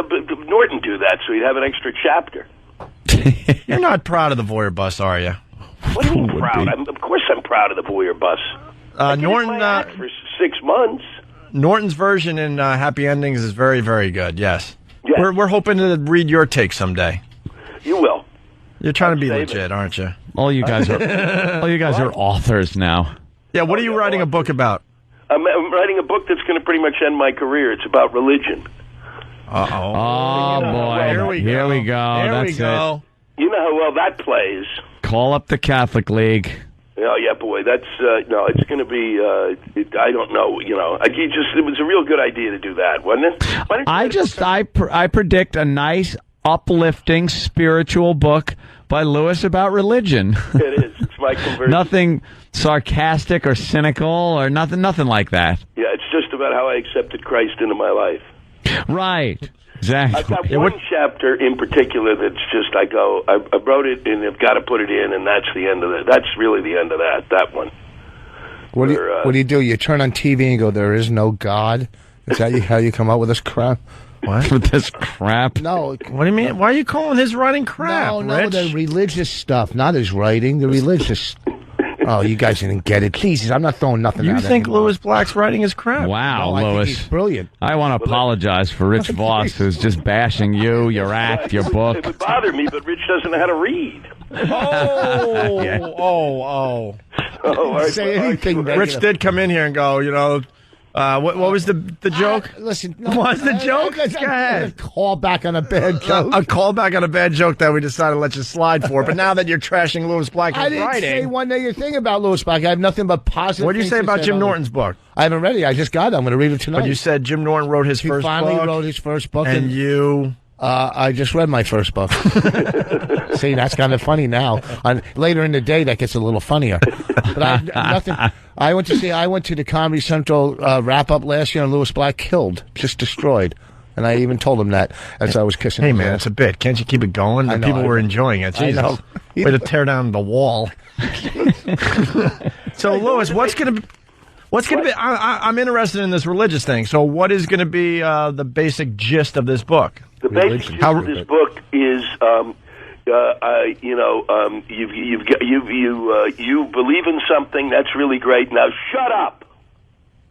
Norton do that, so he'd have an extra chapter. You're not proud of the voyeur bus, are you? What do you mean proud? Of course, I'm proud of the voyeur bus. Norton for 6 months. Norton's version in Happy Endings is very, very good. Yes, we're hoping to read your take someday. You will. You're trying to be legit, aren't you? All you guys are authors now. Yeah, what are you writing a book about? I'm writing a book that's going to pretty much end my career. It's about religion. Oh, boy. Here we go. That's it. You know how well that plays. Call up the Catholic League. Oh, yeah, boy. That's, no, it's going to be, I don't know, it was a real good idea to do that, wasn't it? I predict a nice, uplifting, spiritual book by Louis about religion. It is. It's my conversion. Nothing sarcastic or cynical or nothing like that. Yeah, it's just about how I accepted Christ into my life. Right. Exactly. I've got one chapter in particular that's just, I wrote it and I've got to put it in, and that's the end of it. That's really the end of that one. What do you do? You turn on TV and go, there is no God? Is that how you come up with this crap? What? With this crap? No. What do you mean? Why are you calling his writing crap, No, Rich? the religious stuff, not his writing, the religious. Oh, you guys didn't get it. Jesus, I'm not throwing nothing out. You think Louis Black's writing is crap? Wow, No, I think Louis. he's brilliant. I want to apologize for Rich Voss, who's just bashing you, your act, your book. It would bother me, but Rich doesn't know how to read. Oh. Say anything. Rich did come in here and go, what was the joke? Listen. What was the joke? Go ahead. Call back on a bad joke. A callback on a bad joke that we decided to let you slide for. But now that you're trashing Louis Black's I didn't writing. say one negative thing about Louis Black. I have nothing but positive. What did you things say to about Jim Norton's book? I haven't read it. I just got it. I'm going to read it tonight. But you said Jim Norton wrote his first book. He finally wrote his first book. And you... I just read my first book. See, that's kind of funny now. Later in the day, that gets a little funnier. But nothing. I went to the Comedy Central wrap-up last year, and Louis Black killed, just destroyed. And I even told him that as I was kissing him. Hey, man, it's a bit. Can't you keep it going? I know, People were enjoying it. Jesus. I know. Way to tear down the wall. So, Louis, what's going to be... I'm interested in this religious thing. So, what is going to be the basic gist of this book? The basic gist of this book is, you believe in something that's really great. Now, shut up.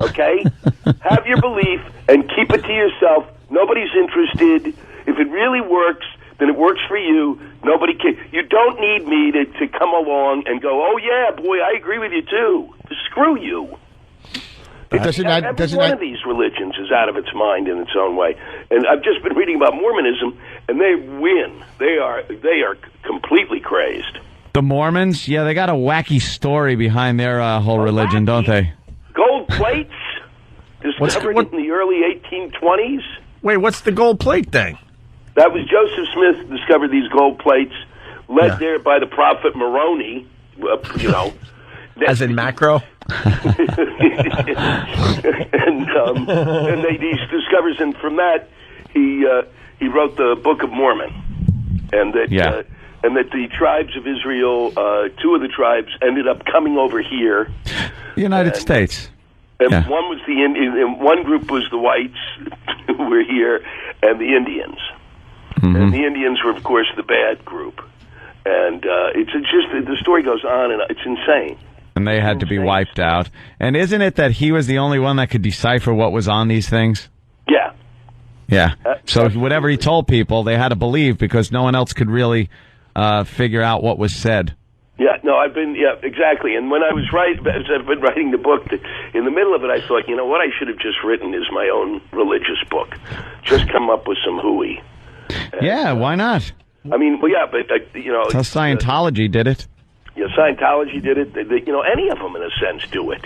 Okay, have your belief and keep it to yourself. Nobody's interested. If it really works, then it works for you. Nobody can. You don't need me to come along and go, oh yeah, boy, I agree with you too. Screw you. Every one of these religions is out of its mind in its own way. And I've just been reading about Mormonism, and they win. They are completely crazed. The Mormons? Yeah, they got a wacky story behind their whole religion, don't they? Gold plates discovered in the early 1820s. Wait, what's the gold plate thing? That was Joseph Smith discovered these gold plates, led there by the prophet Moroni, As in macro? and he discovers, and from that he wrote the Book of Mormon, and that the tribes of Israel, two of the tribes ended up coming over here, United States. And one was the and one group was the whites who were here, and the Indians, and the Indians were of course the bad group, and it's just the story goes on, and it's insane. And they had to be wiped out. And isn't it that he was the only one that could decipher what was on these things? Yeah. Yeah. So whatever he told people, they had to believe because no one else could really figure out what was said. Yeah, no, exactly. And when I was as I've been writing the book, in the middle of it, I thought, you know what I should have just written is my own religious book. Just come up with some hooey. Yeah, why not? I mean, well, yeah, but, That's how Scientology did it. Yeah, Scientology did it. Any of them, in a sense, do it.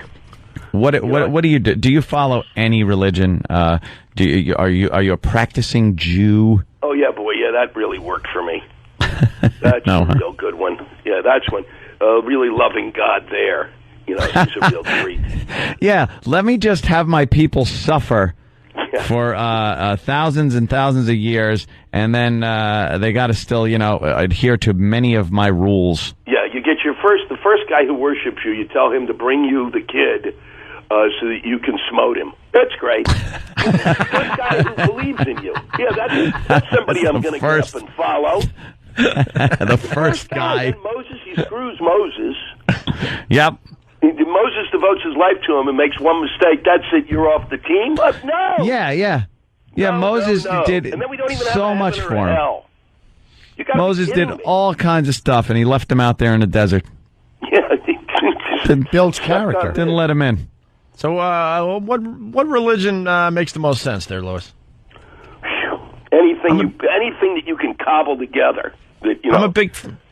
What do you do? Do you follow any religion? Are you a practicing Jew? Oh, yeah, boy, yeah, that really worked for me. That's a real good one. Yeah, that's one. Really loving God there. He's a real treat. Yeah, let me just have my people suffer for thousands and thousands of years, and then they got to still, adhere to many of my rules. Yeah, you get the first guy who worships you, you tell him to bring you the kid so that you can smote him. That's great. The first guy who believes in you. Yeah, that's somebody I'm going to get up and follow. The first guy. Moses, he screws Moses. Yep. Moses devotes his life to him and makes one mistake. That's it. You're off the team. No. Yeah. Moses did and then we don't even so have much for him. Hell. Moses did all kinds of stuff, and he left him out there in the desert. Yeah. Builds character. Didn't let him in. So, what religion makes the most sense there, Louis? Anything that you can cobble together. That,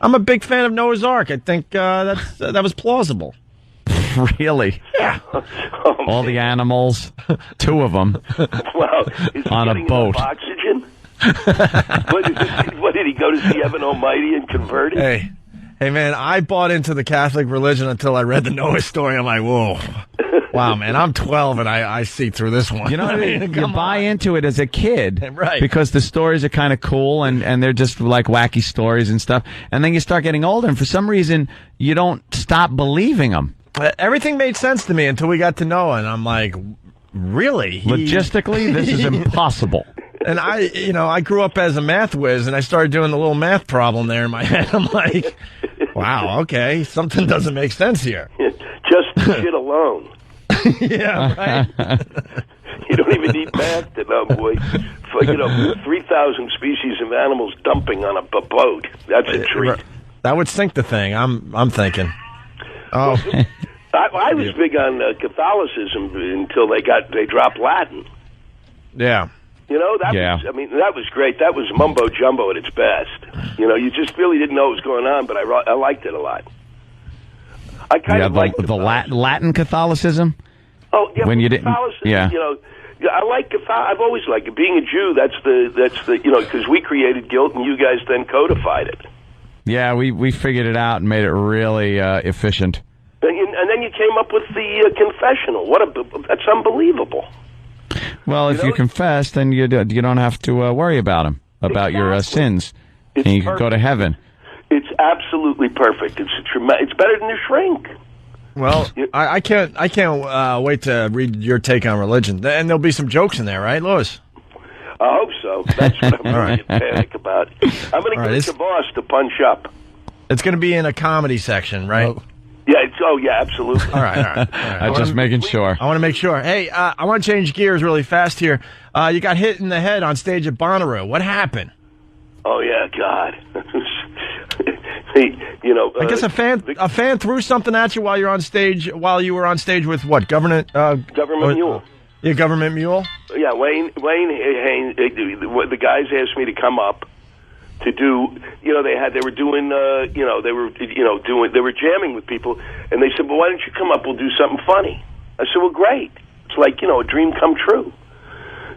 I'm a big fan of Noah's Ark. I think that was plausible. Really? Yeah. All the animals, 2 of them, on a boat. Oxygen? What did he go to see Evan Almighty and convert it? Hey, man, I bought into the Catholic religion until I read the Noah story. I'm like, whoa. Wow, man, I'm 12 and I see through this one. You know what I mean? You buy into it as a kid. Right. Because the stories are kind of cool and they're just like wacky stories and stuff. And then you start getting older and for some reason you don't stop believing them. Everything made sense to me until we got to Noah, and I'm like, really? Logistically, this is impossible. And I grew up as a math whiz, and I started doing the little math problem there in my head. I'm like, wow, okay, something doesn't make sense here. Just shit alone. Yeah, right. You don't even need math to know, boy. 3,000 species of animals dumping on a boat. That's a treat. That would sink the thing. I'm thinking. Oh, I was big on Catholicism until they dropped Latin. Yeah. That was great. That was mumbo jumbo at its best. You just really didn't know what was going on, but I liked it a lot. I kind of liked the Latin Catholicism. Oh yeah, when you didn't. Yeah. I like I've always liked it. Being a Jew, that's the because we created guilt and you guys then codified it. Yeah, we figured it out and made it really efficient. And then you came up with the confessional. That's unbelievable. Well, if you confess, then you don't have to worry about them, about your sins, and you can go to heaven. It's absolutely perfect. It's better than a shrink. Well, I can't wait to read your take on religion, and there'll be some jokes in there, right, Louis? I hope so. That's what I'm really in panic about. I'm going to get Voss to punch up. It's going to be in a comedy section, right? Oh. Yeah, absolutely. All right. I'm just making sure. I want to make sure. Hey, I want to change gears really fast here. You got hit in the head on stage at Bonnaroo. What happened? Oh yeah, God. I guess a fan threw something at you while you were on stage with what? Government Mule. Yeah, Government Mule. Yeah, Wayne Haynes. The guys asked me to come up to do. They were jamming with people, and they said, "Well, why don't you come up? We'll do something funny." I said, "Well, great. It's like a dream come true."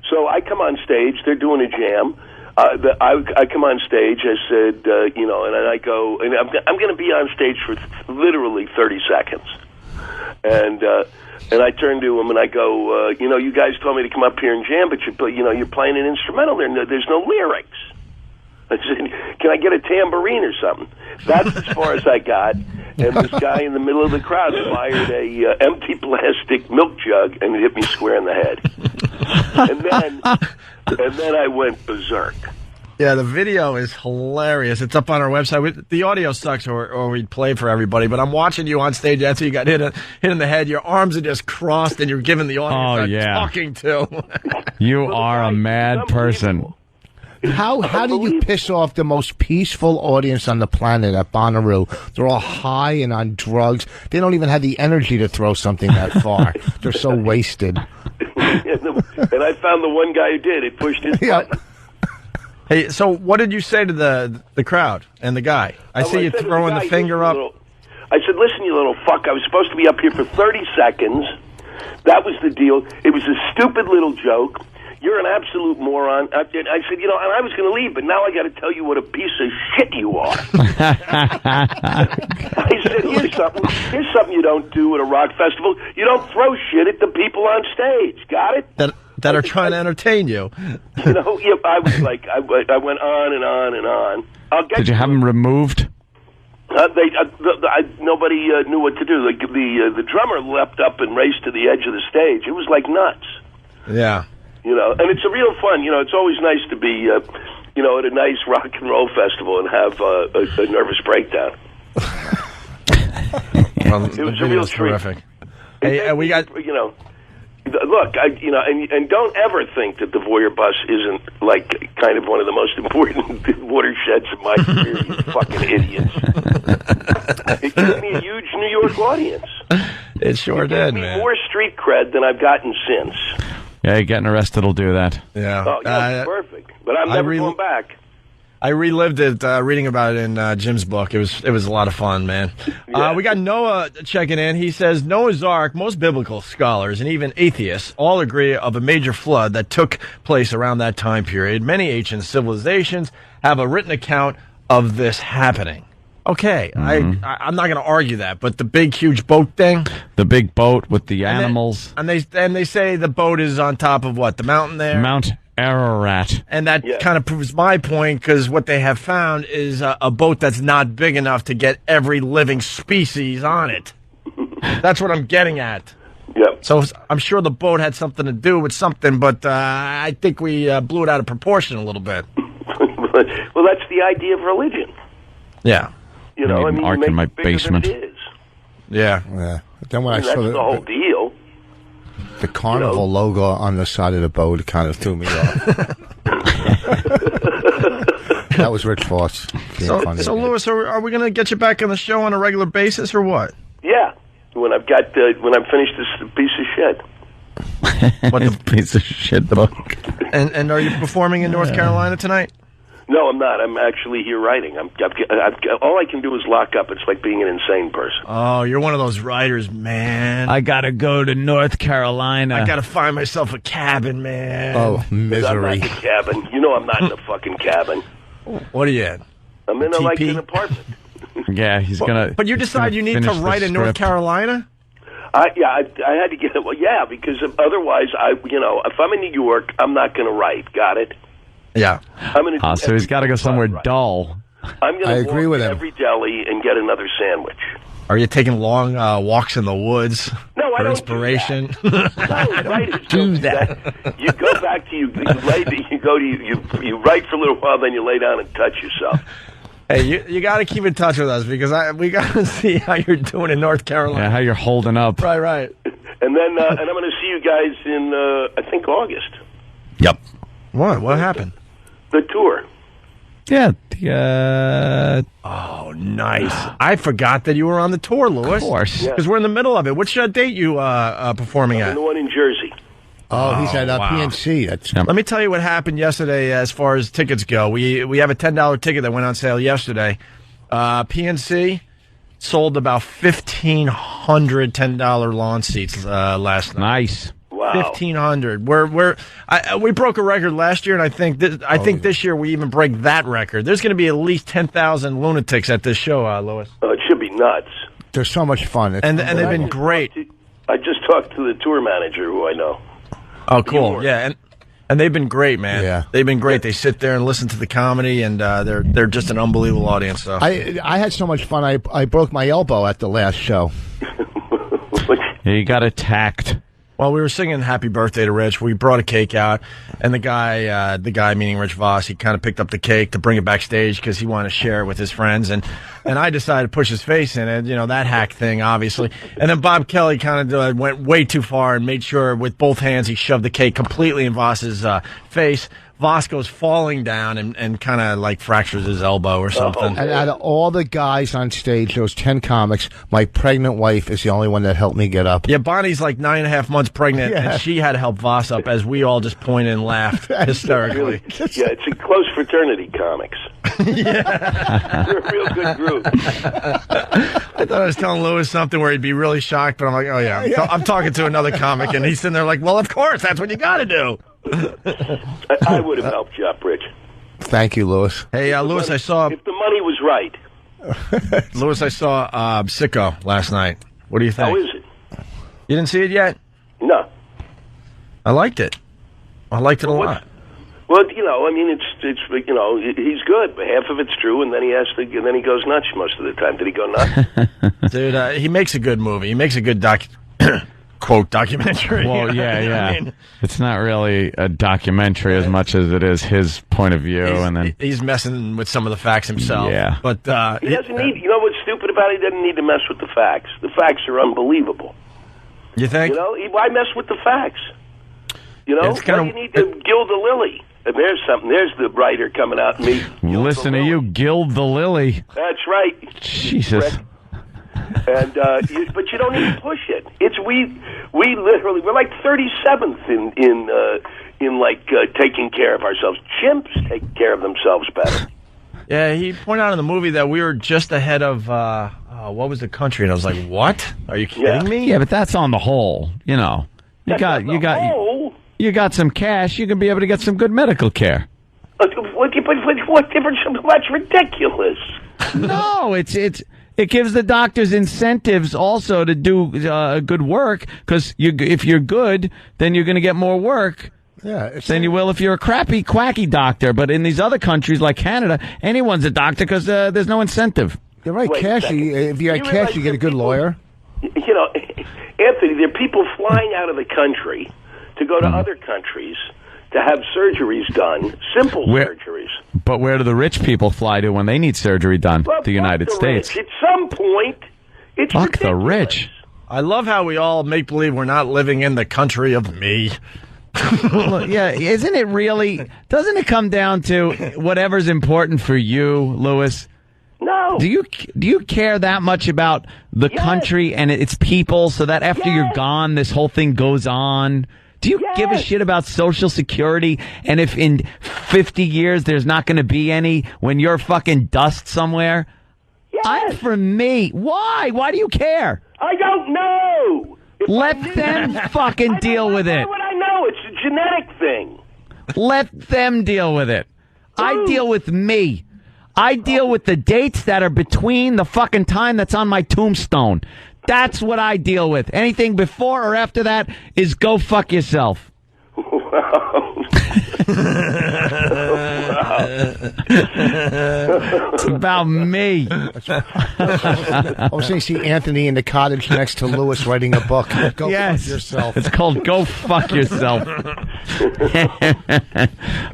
So I come on stage. They're doing a jam. I come on stage. I said, and I go, and I'm going to be on stage for literally 30 seconds. And I turn to him and I go, you guys told me to come up here and jam, but you're playing an instrumental. There's no lyrics. I said, can I get a tambourine or something? That's as far as I got. And this guy in the middle of the crowd fired a empty plastic milk jug and hit me square in the head. And then I went berserk. Yeah, the video is hilarious. It's up on our website. The audio sucks, or we'd play for everybody. But I'm watching you on stage after you got hit in the head. Your arms are just crossed, and you're giving the audience talking to. You are a mad person. How do you piss off the most peaceful audience on the planet at Bonnaroo? They're all high and on drugs. They don't even have the energy to throw something that far. They're so wasted. And I found the one guy who did. It pushed his button. Hey, so what did you say to the crowd and the guy? I see you throwing the finger up. I said, listen, you little fuck, I was supposed to be up here for 30 seconds. That was the deal. It was a stupid little joke. You're an absolute moron. I said, and I was going to leave, but now I got to tell you what a piece of shit you are. I said, here's something you don't do at a rock festival. You don't throw shit at the people on stage. Got it? That are trying to entertain you. I was like, I went on and on and on. Did you have him removed? Nobody knew what to do. Like the drummer leapt up and raced to the edge of the stage. It was like nuts. Yeah. And it's a real fun. It's always nice to be, at a nice rock and roll festival and have a nervous breakdown. Well, it was a real treat. Terrific. Hey, we got. Look, and don't ever think that the Voyeur bus isn't like kind of one of the most important watersheds of my career. You fucking idiots! It gave me a huge New York audience. It sure did, man. More street cred than I've gotten since. Yeah, getting arrested will do that. Yeah. Oh, yeah, perfect. But I'm never going back. I relived it reading about it in Jim's book. It was a lot of fun, man. Yeah. We got Noah checking in. He says, Noah's Ark, most biblical scholars and even atheists all agree of a major flood that took place around that time period. Many ancient civilizations have a written account of this happening. Okay, I'm not going to argue that, but the big, huge boat thing? The big boat with the animals. And they say the boat is on top of what? The mountain there? Mount Ararat. And that kind of proves my point, because what they have found is a boat that's not big enough to get every living species on it. That's what I'm getting at. Yep. So I'm sure the boat had something to do with something, but I think we blew it out of proportion a little bit. Well, that's the idea of religion. Yeah. An ark in my basement. Yeah. Then when I saw the whole deal. The Carnival logo on the side of the boat kind of threw me off. That was Rich Voss. So Louis, are we going to get you back on the show on a regular basis or what? Yeah, when I'm finished this piece of shit. What the piece of shit book? And are you performing in North Carolina tonight? No, I'm not. I'm actually here writing. All I can do is lock up. It's like being an insane person. Oh, you're one of those writers, man. I gotta go to North Carolina. I gotta find myself a cabin, man. Oh, misery. I'm not in a cabin. I'm not in a fucking cabin. What are you in? I'm in an apartment. Yeah, he's gonna. But you decide you need to write in North Carolina? I had to get it. Well, yeah, because otherwise, if I'm in New York, I'm not going to write. Got it? Yeah. So he's got to go somewhere dull. I'm going to walk to every deli and get another sandwich. Are you taking long walks in the woods? No, I don't inspiration? Do that. No, writers do that. You go back to you write for a little while, then you lay down and touch yourself. Hey, you got to keep in touch with us because we got to see how you're doing in North Carolina. Yeah, how you're holding up. Right. And then and I'm going to see you guys in I think August. Yep. What happened? The tour. Yeah. Oh, nice. I forgot that you were on the tour, Louis. Of course. Because we're in the middle of it. Which date you performing at? The one in Jersey. Oh, he's at PNC. Let me tell you what happened yesterday as far as tickets go. We have a $10 ticket that went on sale yesterday. PNC sold about 1,500 $10 lawn seats last night. Nice. Wow. 1,500. We broke a record last year, and I think this year we even break that record. There's going to be at least 10,000 lunatics at this show, Louis. Oh, it should be nuts. They're so much fun. And they've been great. I just talked to the tour manager who I know. Oh, cool. Yeah, and they've been great, man. Yeah. They've been great. They sit there and listen to the comedy, and they're just an unbelievable audience. So. I had so much fun, I broke my elbow at the last show. Yeah, you got attacked. Well, we were singing Happy Birthday to Rich. We brought a cake out, and the guy meaning Rich Voss, he kind of picked up the cake to bring it backstage because he wanted to share it with his friends, and I decided to push his face in it, that hack thing, obviously. And then Bob Kelly kind of went way too far and made sure with both hands he shoved the cake completely in Voss's face. Voss goes falling down and kind of like fractures his elbow or something. And out of all the guys on stage, those 10 comics, my pregnant wife is the only one that helped me get up. Yeah, Bonnie's like 9.5 months pregnant, Yeah. and she had to help Voss up as we all just pointed and laughed hysterically. Yeah, it's a close fraternity, comics. They're a real good group. I thought I was telling Lewis something where he'd be really shocked, but I'm like, oh yeah, I'm talking to another comic, and he's sitting there like, well, of course, that's what you got to do. I would have helped you up, Rich. Thank you, Lewis. Hey, Lewis, I saw... If the money was right. Lewis, I saw Sicko last night. What do you think? How is it? You didn't see it yet? No. I liked it. I liked it a lot. Well, you know, I mean, it's you know, he's good, but half of it's true, and then he goes nuts most of the time. Did he go nuts? Dude, he makes a good movie. He makes a good quote documentary. Well, yeah. I mean, it's not really a documentary as much as it is his point of view, and then he's messing with some of the facts himself. Yeah, but he doesn't need. You know what's stupid about it? He doesn't need to mess with the facts. The facts are unbelievable. You think? You know, why mess with the facts? You know, why do you need to gild the lily? And there's something. There's the writer coming out and me. Listen to you, gild the lily. That's right. Jesus. And but you don't need to push it. We literally we're like 37th in like taking care of ourselves. Chimps take care of themselves better. Yeah, he pointed out in the movie that we were just ahead of what was the country, and I was like, "What? Are you kidding me?" Yeah, but that's on the whole. You know, you got some cash. You can be able to get some good medical care. What difference? That's ridiculous. No, it gives the doctors incentives also to do good work, because if you're good, then you're going to get more work than you will if you're a crappy, quacky doctor. But in these other countries like Canada, anyone's a doctor because there's no incentive. You're right, cash. If you got cash, you get a good lawyer. You know, Anthony, there are people flying out of the country to go to other countries to have surgeries done, simple surgeries. But where do the rich people fly to when they need surgery done? Well, the United States. Rich. At some point, it's fuck ridiculous. the rich. I love how we all make believe we're not living in the country of me. Yeah, isn't it really? Doesn't it come down to whatever's important for you, Lewis? No. Do you care that much about the country and its people, so that after you're gone, this whole thing goes on? Do you give a shit about Social Security, and if in 50 years there's not going to be any when you're fucking dust somewhere? Yes. I'm for me. Why? Why do you care? I don't know. Let them fucking deal with it. Why would I know? It's a genetic thing. Let them deal with it. I deal with me. I deal with the dates that are between the fucking time that's on my tombstone. That's what I deal with. Anything before or after that is go fuck yourself. It's about me. I was saying, see Anthony in the cottage next to Lewis writing a book. Go fuck yourself. It's called Go Fuck Yourself.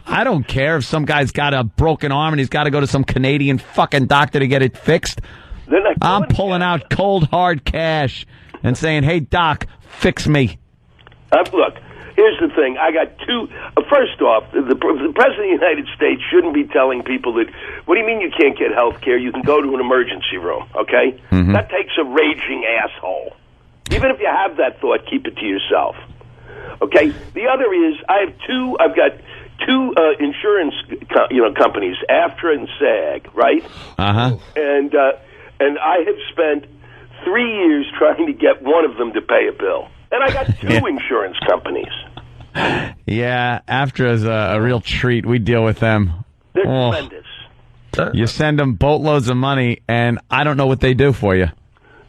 I don't care if some guy's got a broken arm and he's got to go to some Canadian fucking doctor to get it fixed. I'm pulling out cold, hard cash and saying, hey, doc, fix me. Look, here's the thing. I got two. First off, the President of the United States shouldn't be telling people that, what do you mean you can't get health care? You can go to an emergency room, okay? Mm-hmm. That takes a raging asshole. Even if you have that thought, keep it to yourself. Okay? The other is, I've got two insurance companies, AFTRA and SAG, right? Uh-huh. And I have spent 3 years trying to get one of them to pay a bill. And I got two insurance companies. Yeah, AFTRA is a real treat. We deal with them. They're tremendous. You send them boatloads of money, and I don't know what they do for you.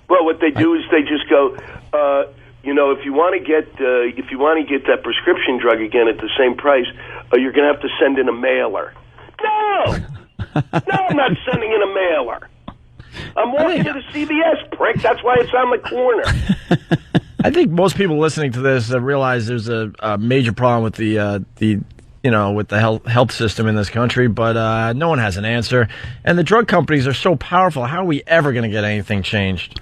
Well, what they do is they just go, if you want to get that prescription drug again at the same price, you're going to have to send in a mailer. No, I'm not sending in a mailer. I'm walking to the CVS, prick. That's why it's on the corner. I think most people listening to this realize there's a major problem with the health system in this country, but no one has an answer. And the drug companies are so powerful. How are we ever going to get anything changed?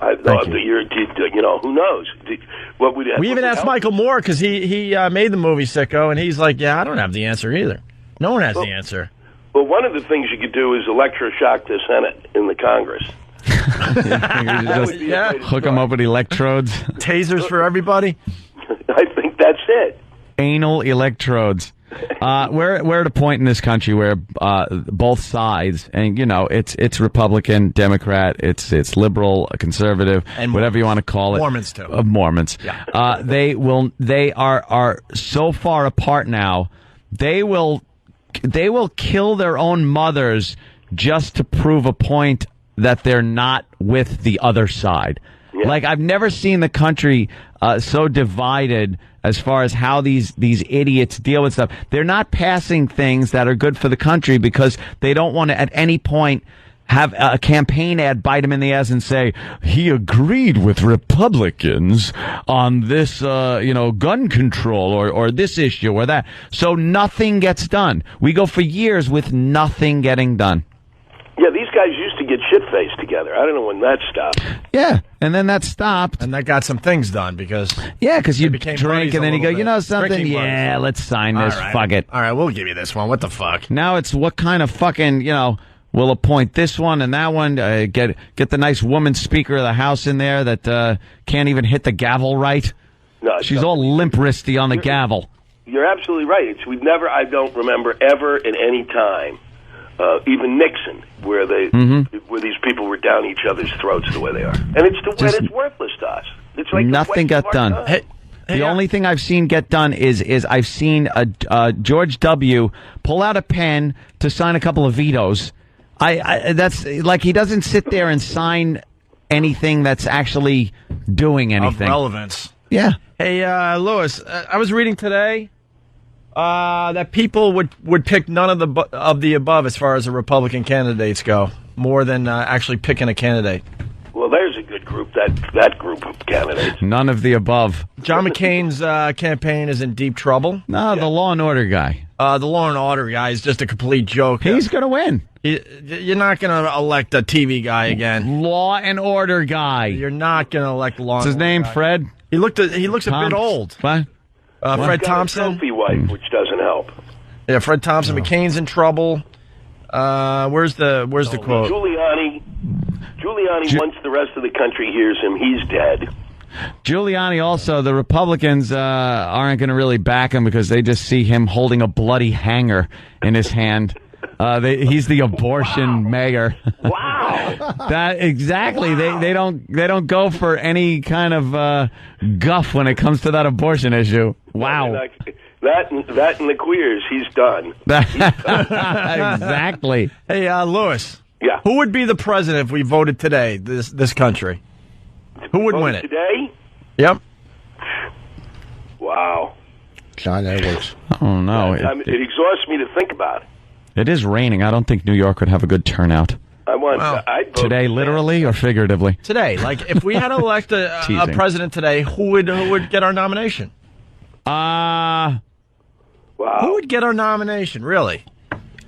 I thought that who knows? What would we even asked Michael Moore because he made the movie Sicko, and he's like, yeah, I don't have the answer either. No one has the answer. Well, one of the things you could do is electroshock the Senate in the Congress. Hook them up with electrodes. Tasers for everybody. I think that's it. Anal electrodes. We're at a point in this country where both sides, and it's Republican, Democrat, it's liberal, conservative, and whatever you want to call it. Mormons too. Mormons. Yeah. They are so far apart now. They will kill their own mothers just to prove a point that they're not with the other side. Yeah. Like, I've never seen the country so divided as far as how these idiots deal with stuff. They're not passing things that are good for the country because they don't want to at any point have a campaign ad bite them in the ass and say, he agreed with Republicans on this, gun control or this issue or that. So nothing gets done. We go for years with nothing getting done. Yeah, these guys used to get shit-faced together. I don't know when that stopped. Yeah, and then that stopped. And that got some things done because... Yeah, because you drink and then you go, you know something? Yeah, let's sign this. Right. Fuck it. All right, we'll give you this one. What the fuck? Now it's what kind of fucking, we'll appoint this one and that one. Get the nice woman Speaker of the House in there that can't even hit the gavel right. No, she's all limp-wristy on the gavel. You're absolutely right. I don't remember ever at any time, even Nixon, where these people were down each other's throats the way they are, and it's worthless to us. It's like nothing got done. The only thing I've seen get done is I've seen George W. pull out a pen to sign a couple of vetoes. That's like he doesn't sit there and sign anything that's actually doing anything of relevance. Yeah. Hey, Lewis, I was reading today that people would pick none of the above as far as the Republican candidates go, more than actually picking a candidate. Well, there's a good group, that group of candidates. None of the above. John McCain's campaign is in deep trouble. No, the Law and Order guy. The Law and Order guy is just a complete joke. He's going to win. You're not going to elect a TV guy again. Law and Order guy. You're not going to elect Law and Order. What's his name, Fred? He looks a bit old. What? Got Fred Thompson. a trophy wife, which doesn't help. Yeah, Fred Thompson. McCain's in trouble. Where's the quote? Giuliani, once the rest of the country hears him, he's dead. Giuliani also, the Republicans aren't going to really back him because they just see him holding a bloody hanger in his hand. He's the abortion mayor. Wow. That exactly. Wow. They don't go for any kind of guff when it comes to that abortion issue. Wow. That and the queers, he's done. Exactly. Hey, Lewis. Yeah. Who would be the president if we voted today? This country. Who would win it today? Yep. Wow. John Edwards. Oh no. It exhausts me to think about it. It is raining. I don't think New York would have a good turnout. I'd vote today, literally or figuratively? Today. Like, if we had to elect a president today, who would get our nomination? Wow. Who would get our nomination, really?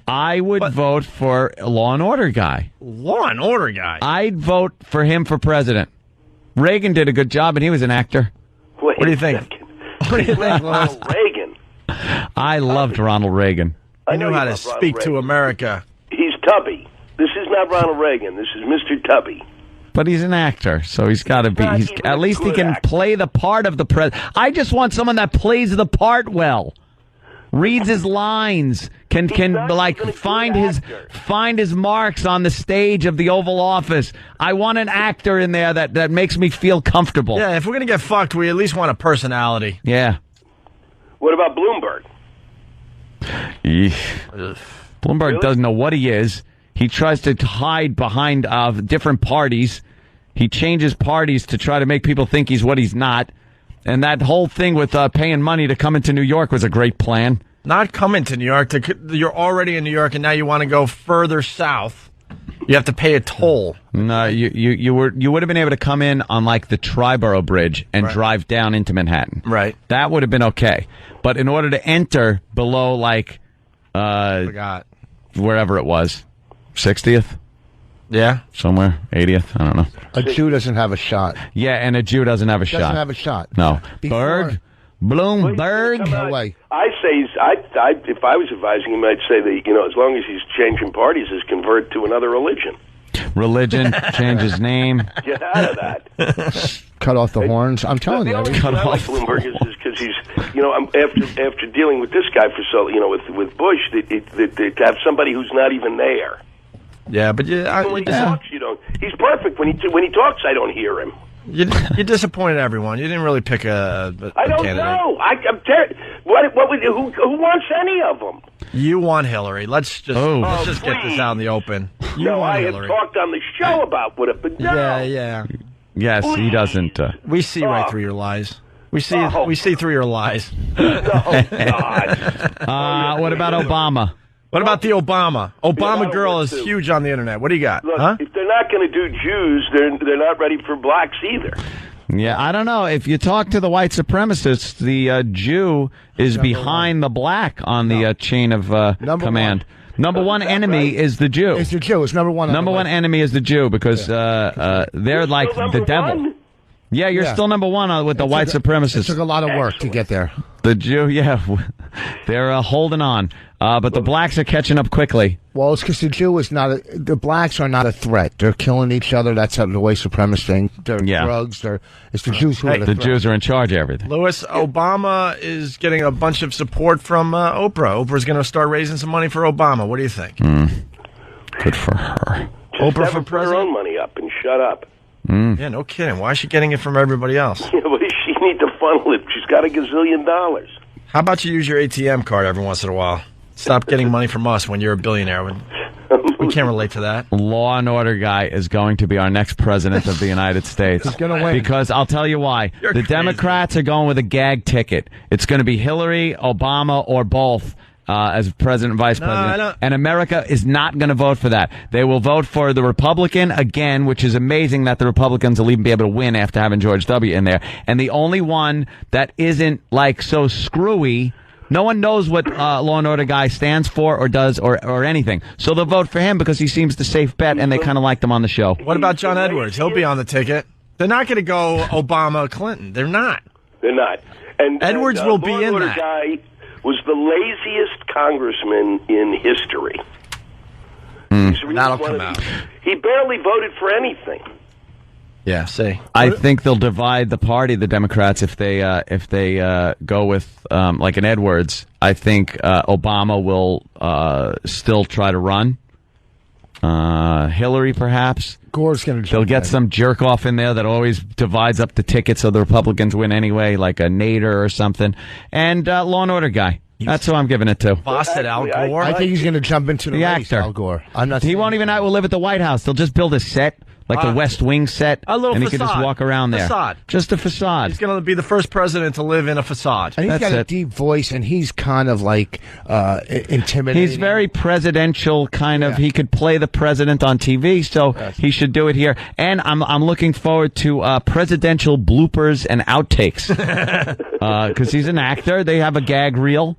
I would vote for a Law and Order guy. Law and Order guy? I'd vote for him for president. Reagan did a good job, and he was an actor. What do you think? What do you think, Ronald Reagan? I loved Ronald Reagan. I knew how to speak to America. He's Tubby. This is not Ronald Reagan. This is Mr. Tubby. But he's an actor, so he's got to be. At least he can play the part of the president. I just want someone that plays the part well, reads his lines, can like find his marks on the stage of the Oval Office. I want an actor in there that makes me feel comfortable. Yeah, if we're gonna get fucked, we at least want a personality. Yeah. What about Bloomberg? Bloomberg doesn't know what he is. He tries to hide behind different parties. He changes parties to try to make people think he's what he's not. And that whole thing with paying money to come into New York was a great plan. Not coming to New York. You're already in New York, and now you want to go further south. You have to pay a toll. No, you would have been able to come in on like the Triborough Bridge and drive down into Manhattan. Right. That would have been okay. But in order to enter below like forgot wherever it was, 60th. Yeah. Somewhere. 80th. I don't know. A Jew doesn't have a shot. Yeah, and a Jew doesn't have a shot. Doesn't have a shot. No. Before- Berg? Bloomberg? No way. I say, if I was advising him, I'd say that, as long as he's changing parties, is convert to another religion. Religion, change his name. Get out of that. Cut off the horns. I'm telling you. The only reason I like Bloomberg is because he's, after dealing with this guy for so, with Bush, to have somebody who's not even there. Yeah, but When he talks, you don't. He's perfect. When he talks, I don't hear him. You disappointed everyone. You didn't really pick a I don't candidate. know. I'm terrible. What would who wants any of them? You want Hillary. Let's just get this out in the open. You No, want I Hillary. have talked on the show about what it, but no. Yeah. Yes, he doesn't. We see right through your lies. We see through your lies. What about Obama? What about the Obama? Obama girl is huge on the internet. What do you got? Look, if they're not going to do Jews, they're not ready for blacks either. Yeah, I don't know. If you talk to the white supremacists, the Jew is behind the black on the chain of command. Number one enemy is the Jew. It's the Jew. It's number one. Number one enemy is the Jew because they're like the devil. Yeah, you're still number one with the white supremacists. It took a lot of work to get there. The Jew, they're holding on. But the blacks are catching up quickly. Well, it's because the Jew is not the blacks are not a threat. They're killing each other. That's how the white supremacist thing. They're drugs. It's the Jews who are the threat. Jews are in charge of everything. Lewis, Obama is getting a bunch of support from Oprah. Oprah's going to start raising some money for Obama. What do you think? Good for her. Oprah for put president? her own money up and shut up. Yeah, no kidding. Why is she getting it from everybody else? What does she need to funnel it? She's got $1 gazillion. How about you use your ATM card every once in a while? Stop getting money from us when you're a billionaire. We can't relate to that. Law and Order guy is going to be our next president of the United States. He's going to win. Because I'll tell you why. You're the crazy. Democrats are going with a gag ticket. It's going to be Hillary, Obama, or both. As president and vice president. And America is not going to vote for that. They will vote for the Republican again, which is amazing that the Republicans will even be able to win after having George W. in there. And the only one that isn't like so screwy, no one knows what Law and Order guy stands for or does or anything. So they'll vote for him because he seems the safe bet and they kind of like him on the show. What about John Edwards? He'll be on the ticket. They're not going to go Obama, Clinton. They're not. They're not. And Edwards will be Law and in Order that. guy was the laziest congressman in history. That'll come out. He barely voted for anything. Yeah, see. I think they'll divide the party, the Democrats, if they go with like an Edwards. I think Obama will still try to run. Hillary, perhaps. Gore's going to. They'll get some jerk off in there that always divides up the tickets so the Republicans win anyway, like a Nader or something. And Law and Order guy. That's who I'm giving it to. Voss said Al Gore. I think he's going to jump into the race, actor. Al Gore. I'm not. He won't even live at the White House. They'll just build a set. Like the West Wing set, a little and he facade. can just walk around there. Facade. Just a facade. He's going to be the first president to live in a facade. And he's got a deep voice, and he's kind of like intimidating. He's very presidential, kind of. He could play the president on TV, so he should do it here. And I'm looking forward to presidential bloopers and outtakes because he's an actor. They have a gag reel,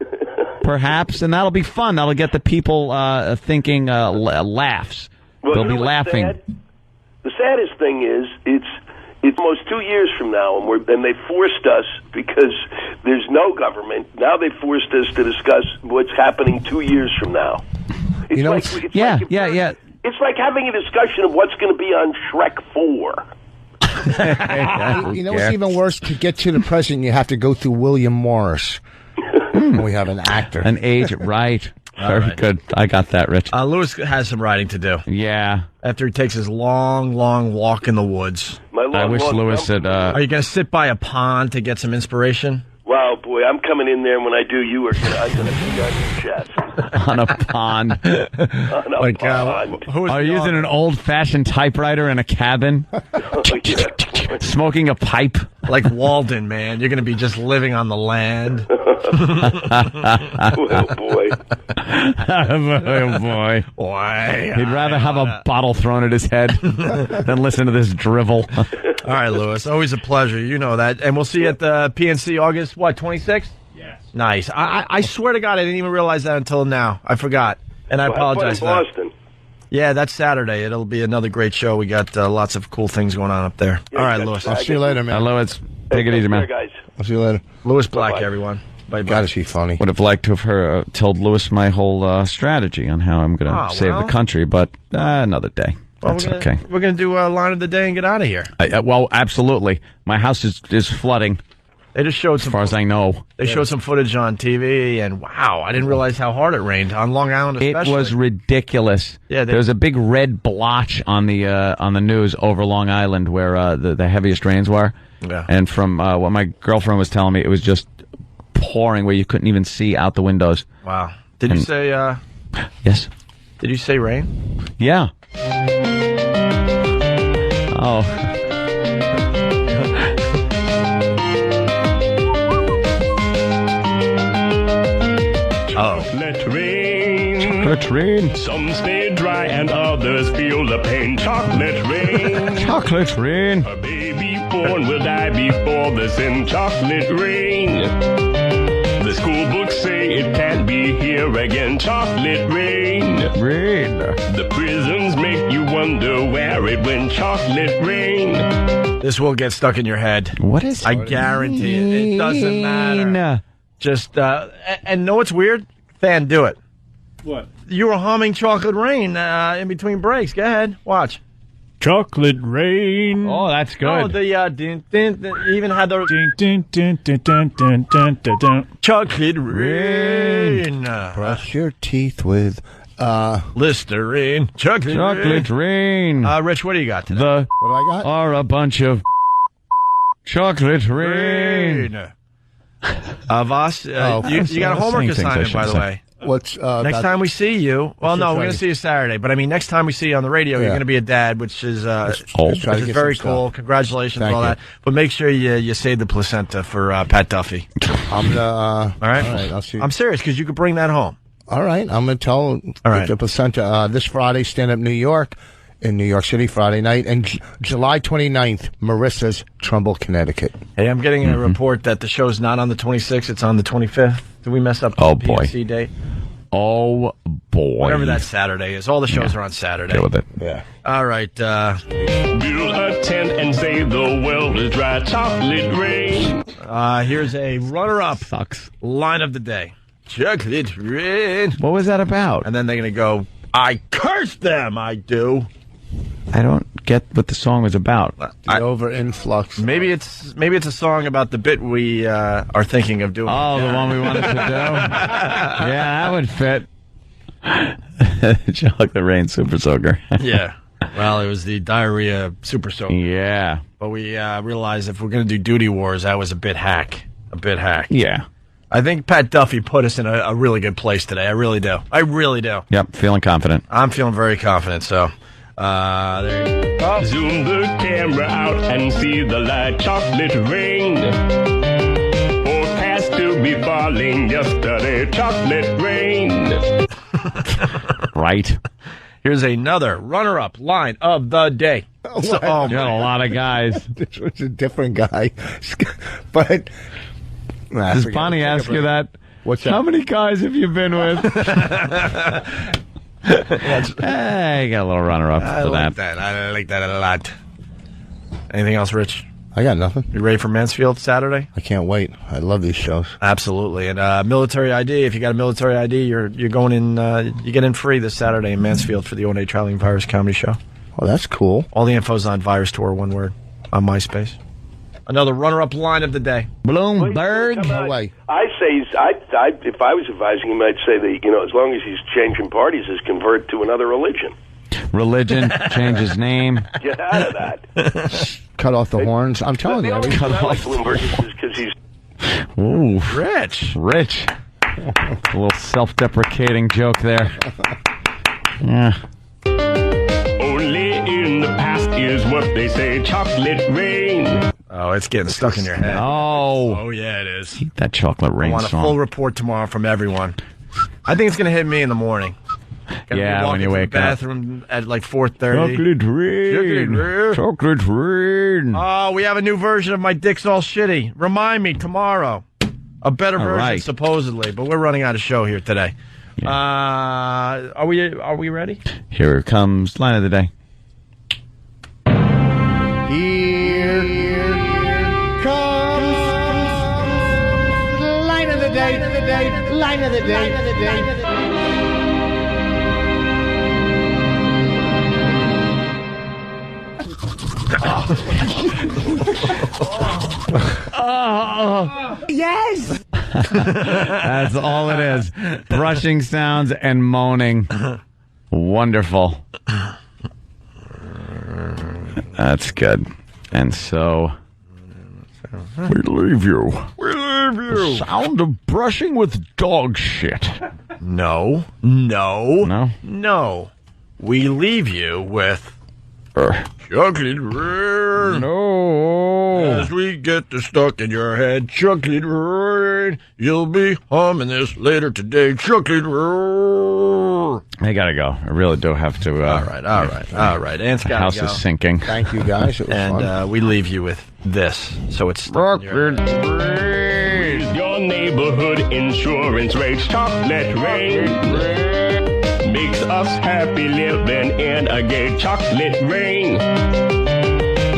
perhaps, and that'll be fun. That'll get the people thinking laughs. Well, They'll be laughing. The saddest thing is, it's almost 2 years from now, and they forced us, because there's no government, now they forced us to discuss what's happening 2 years from now. It's It's like having a discussion of what's going to be on Shrek 4. You know what's even worse? To get to the president, you have to go through William Morris. We have an actor. An age, right. Very right. good. I got that, Rich. Lewis has some writing to do. Yeah. After he takes his long, long walk in the woods. I wish Lewis had... Are you going to sit by a pond to get some inspiration? Wow, boy, I'm coming in there, and when I do, I'm going to be on your chest. On a pond. On a pond. Are you using an old-fashioned typewriter in a cabin? Smoking a pipe? Like Walden, man. You're going to be just living on the land. Oh, boy. Oh, boy. Boy. He'd rather have a bottle thrown at his head than listen to this drivel. All right, Lewis. Always a pleasure. You know that. And we'll see you at the PNC August, 26th? Yes. Nice. I swear to God, I didn't even realize that until now. I forgot. And I apologize for that. Boston. Yeah, that's Saturday. It'll be another great show. We got lots of cool things going on up there. Yeah, All right, that's Lewis. I'll see you later, man. Lewis. Take it easy, man. guys. I'll see you later. Lewis Black, Bye-bye. everyone. Bye-bye. Gotta be funny. Would have liked to have told Lewis my whole strategy on how I'm going to save the country, but another day. Well, That's okay. We're going to do a line of the day and get out of here. Well, absolutely. My house is flooding. They just showed as far as I know. They showed some footage on TV, and wow, I didn't realize how hard it rained on Long Island especially. It was ridiculous. Yeah, there was a big red blotch on the news over Long Island where the heaviest rains were. Yeah. And from what my girlfriend was telling me, it was just pouring where you couldn't even see out the windows. Wow. Did you say... Yes. Did you say rain? Yeah. Oh. Chocolate rain. Chocolate rain. Some stay dry and others feel the pain. Chocolate rain. Chocolate rain. A baby born will die before the sin. Chocolate rain. The school books say it can't be here again. Chocolate rain. Rain. The prisons make you wonder where it went. Chocolate rain. This will get stuck in your head. What is I guarantee it. It doesn't matter. Just, and know what's weird? Fan, do it. What? You were humming Chocolate Rain in between breaks. Go ahead. Watch. Chocolate rain. Oh, that's good. Oh, the even had the Chocolate Rain. Brush your teeth with Listerine. Chocolate rain. Rich, what do you got today? The what do I got? Are a bunch of chocolate rain. Voss, you got a homework assignment, by the way. What's next time we see you? Well, no, we're going to see you Saturday. But I mean, next time we see you on the radio, you're going to be a dad, which is very cool. Congratulations on all that. But make sure you save the placenta for Pat Duffy. I'm gonna. All right, I'll see. I'm serious because you could bring that home. All right, I'm gonna tell the placenta this Friday. Stand Up New York in New York City Friday night, and July 29th, Marissa's Trumbull, Connecticut. Hey, I'm getting a report that the show's not on the 26th; it's on the 25th. Did we mess up the PNC date? Oh, boy. Whatever that Saturday is. All the shows are on Saturday. Deal with it. Yeah. All right. Build a tent and say the well is dry. Chocolate rain. Here's a runner-up line of the day. Chocolate rain. What was that about? And then they're going to go, I curse them, I do. I don't get what the song was about. The over influx. Maybe it's a song about the bit we are thinking of doing. Oh, the one we wanted to do? Yeah, that would fit. Chocolate Rain Super Soaker. Yeah. Well, it was the diarrhea Super Soaker. Yeah. But we realized if we're going to do Duty Wars, that was a bit hack. Yeah. I think Pat Duffy put us in a really good place today. I really do. Yep, feeling confident. I'm feeling very confident, so... there you go. Zoom the camera out and see the light. Chocolate rain. Forecast to be falling yesterday. Chocolate rain. Right. Here's another runner-up line of the day. You got a lot of guys. This was a different guy. But... Does Bonnie ask you that? What's that? How many guys have you been with? Hey, got a little runner-up for that. I like that a lot. Anything else, Rich? I got nothing. You ready for Mansfield Saturday? I can't wait. I love these shows. Absolutely. And military ID, if you got a military ID, you're going in, you get in free this Saturday in Mansfield for the O&A Traveling Virus Comedy Show. Oh, that's cool. All the info's on Virus Tour, one word, on MySpace. Another runner-up line of the day. Bloomberg. No way. I say, if I was advising him, I'd say that, as long as he's changing parties, is convert to another religion. Religion, change his name. Get out of that. Cut off the horns. I'm telling you. Cut off Bloomberg is because he's... Ooh. Rich. A little self-deprecating joke there. Yeah. Only in the past is what they say. Chocolate rain. Oh, it's getting stuck in your head. Oh, yeah, it is. Eat that Chocolate Rain I want a song. full report tomorrow from everyone. I think it's going to hit me in the morning. Yeah, when you wake the bathroom at like 4:30. Chocolate rain. Oh, we have a new version of My Dick's All Shitty. Remind me tomorrow. A better version, supposedly, but we're running out of show here today. Are we ready? Here comes line of the day. Here comes line of the day, line of the day. Oh, yes. That's all it is. Brushing sounds and moaning. Wonderful. That's good. And so we leave you. We leave you. The sound of brushing with dog shit. No. We leave you with chocolate rain. No. As we get this stuck in your head, chocolate rain. You'll be humming this later today. Chocolate rain. I gotta go. I really do have to. All right. Ant's the gotta house go. is sinking. Thank you, guys. It was And fun. we leave you with this. So it's stuck in your head. Your neighborhood insurance rates chocolate rain. Makes us happy living in a gay chocolate rain.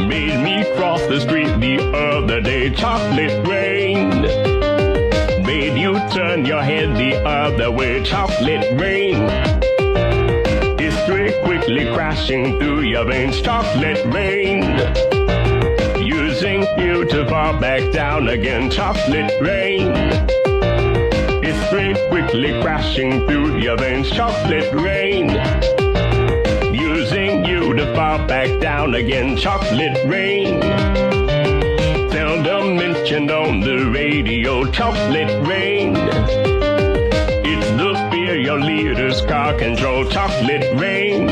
Made me cross the street the other day, chocolate rain. Made you turn your head the other way, chocolate rain. History quickly crashing through your veins, chocolate rain. Using you to fall back down again, chocolate rain. History quickly crashing through your veins, chocolate rain. Using you to fall back down again, chocolate rain. Seldom mentioned on the radio, chocolate rain. It's the fear your leaders car control, chocolate rain.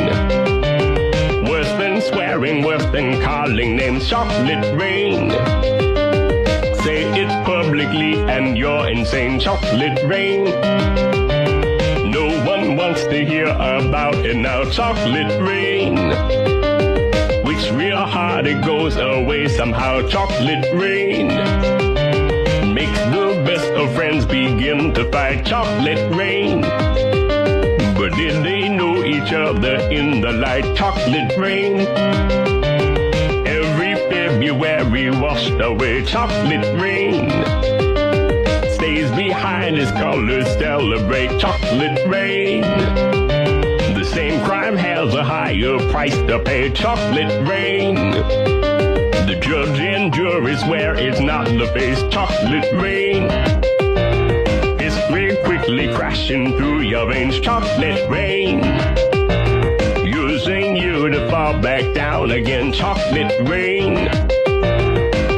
Worse than swearing, worse than calling names, chocolate rain. Say it publicly and you're insane, chocolate rain. No one wants to hear about it now, chocolate rain. Which real hard it goes away somehow, chocolate rain. Makes the best of friends begin to fight, chocolate rain. But did they know each other in the light, chocolate rain? Every February washed away, chocolate rain. Stays behind his colors, celebrate, chocolate rain. The same crime has a higher price to pay, chocolate rain. The judge and jury swear it's not the face, chocolate rain. History quickly crashing through your veins, chocolate rain. Using you to fall back down again, chocolate rain.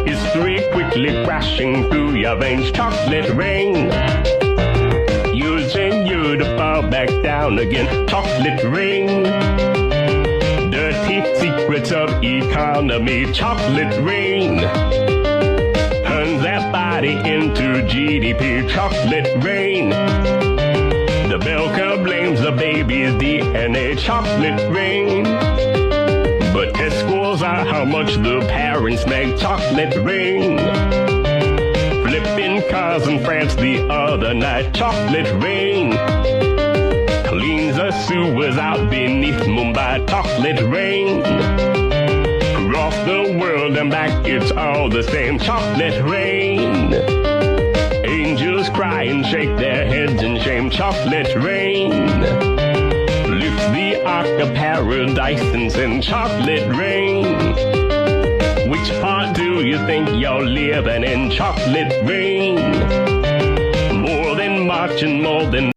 History quickly crashing through your veins, chocolate rain. Using you to fall back down again, chocolate rain. Dirty secrets of economy, chocolate rain. Turns that body into GDP, chocolate rain. The milker blames the baby's DNA, chocolate rain. But test scores are how much the parents make, chocolate rain. Flipping cars in France the other night, chocolate rain. Cleans the sewers out beneath Mumbai, chocolate rain. Across the world and back, it's all the same, chocolate rain. Angels cry and shake their heads in shame, chocolate rain. Lifts the ark of paradise and sends chocolate rain. Which part do you think you're living in, chocolate rain? More than March and more than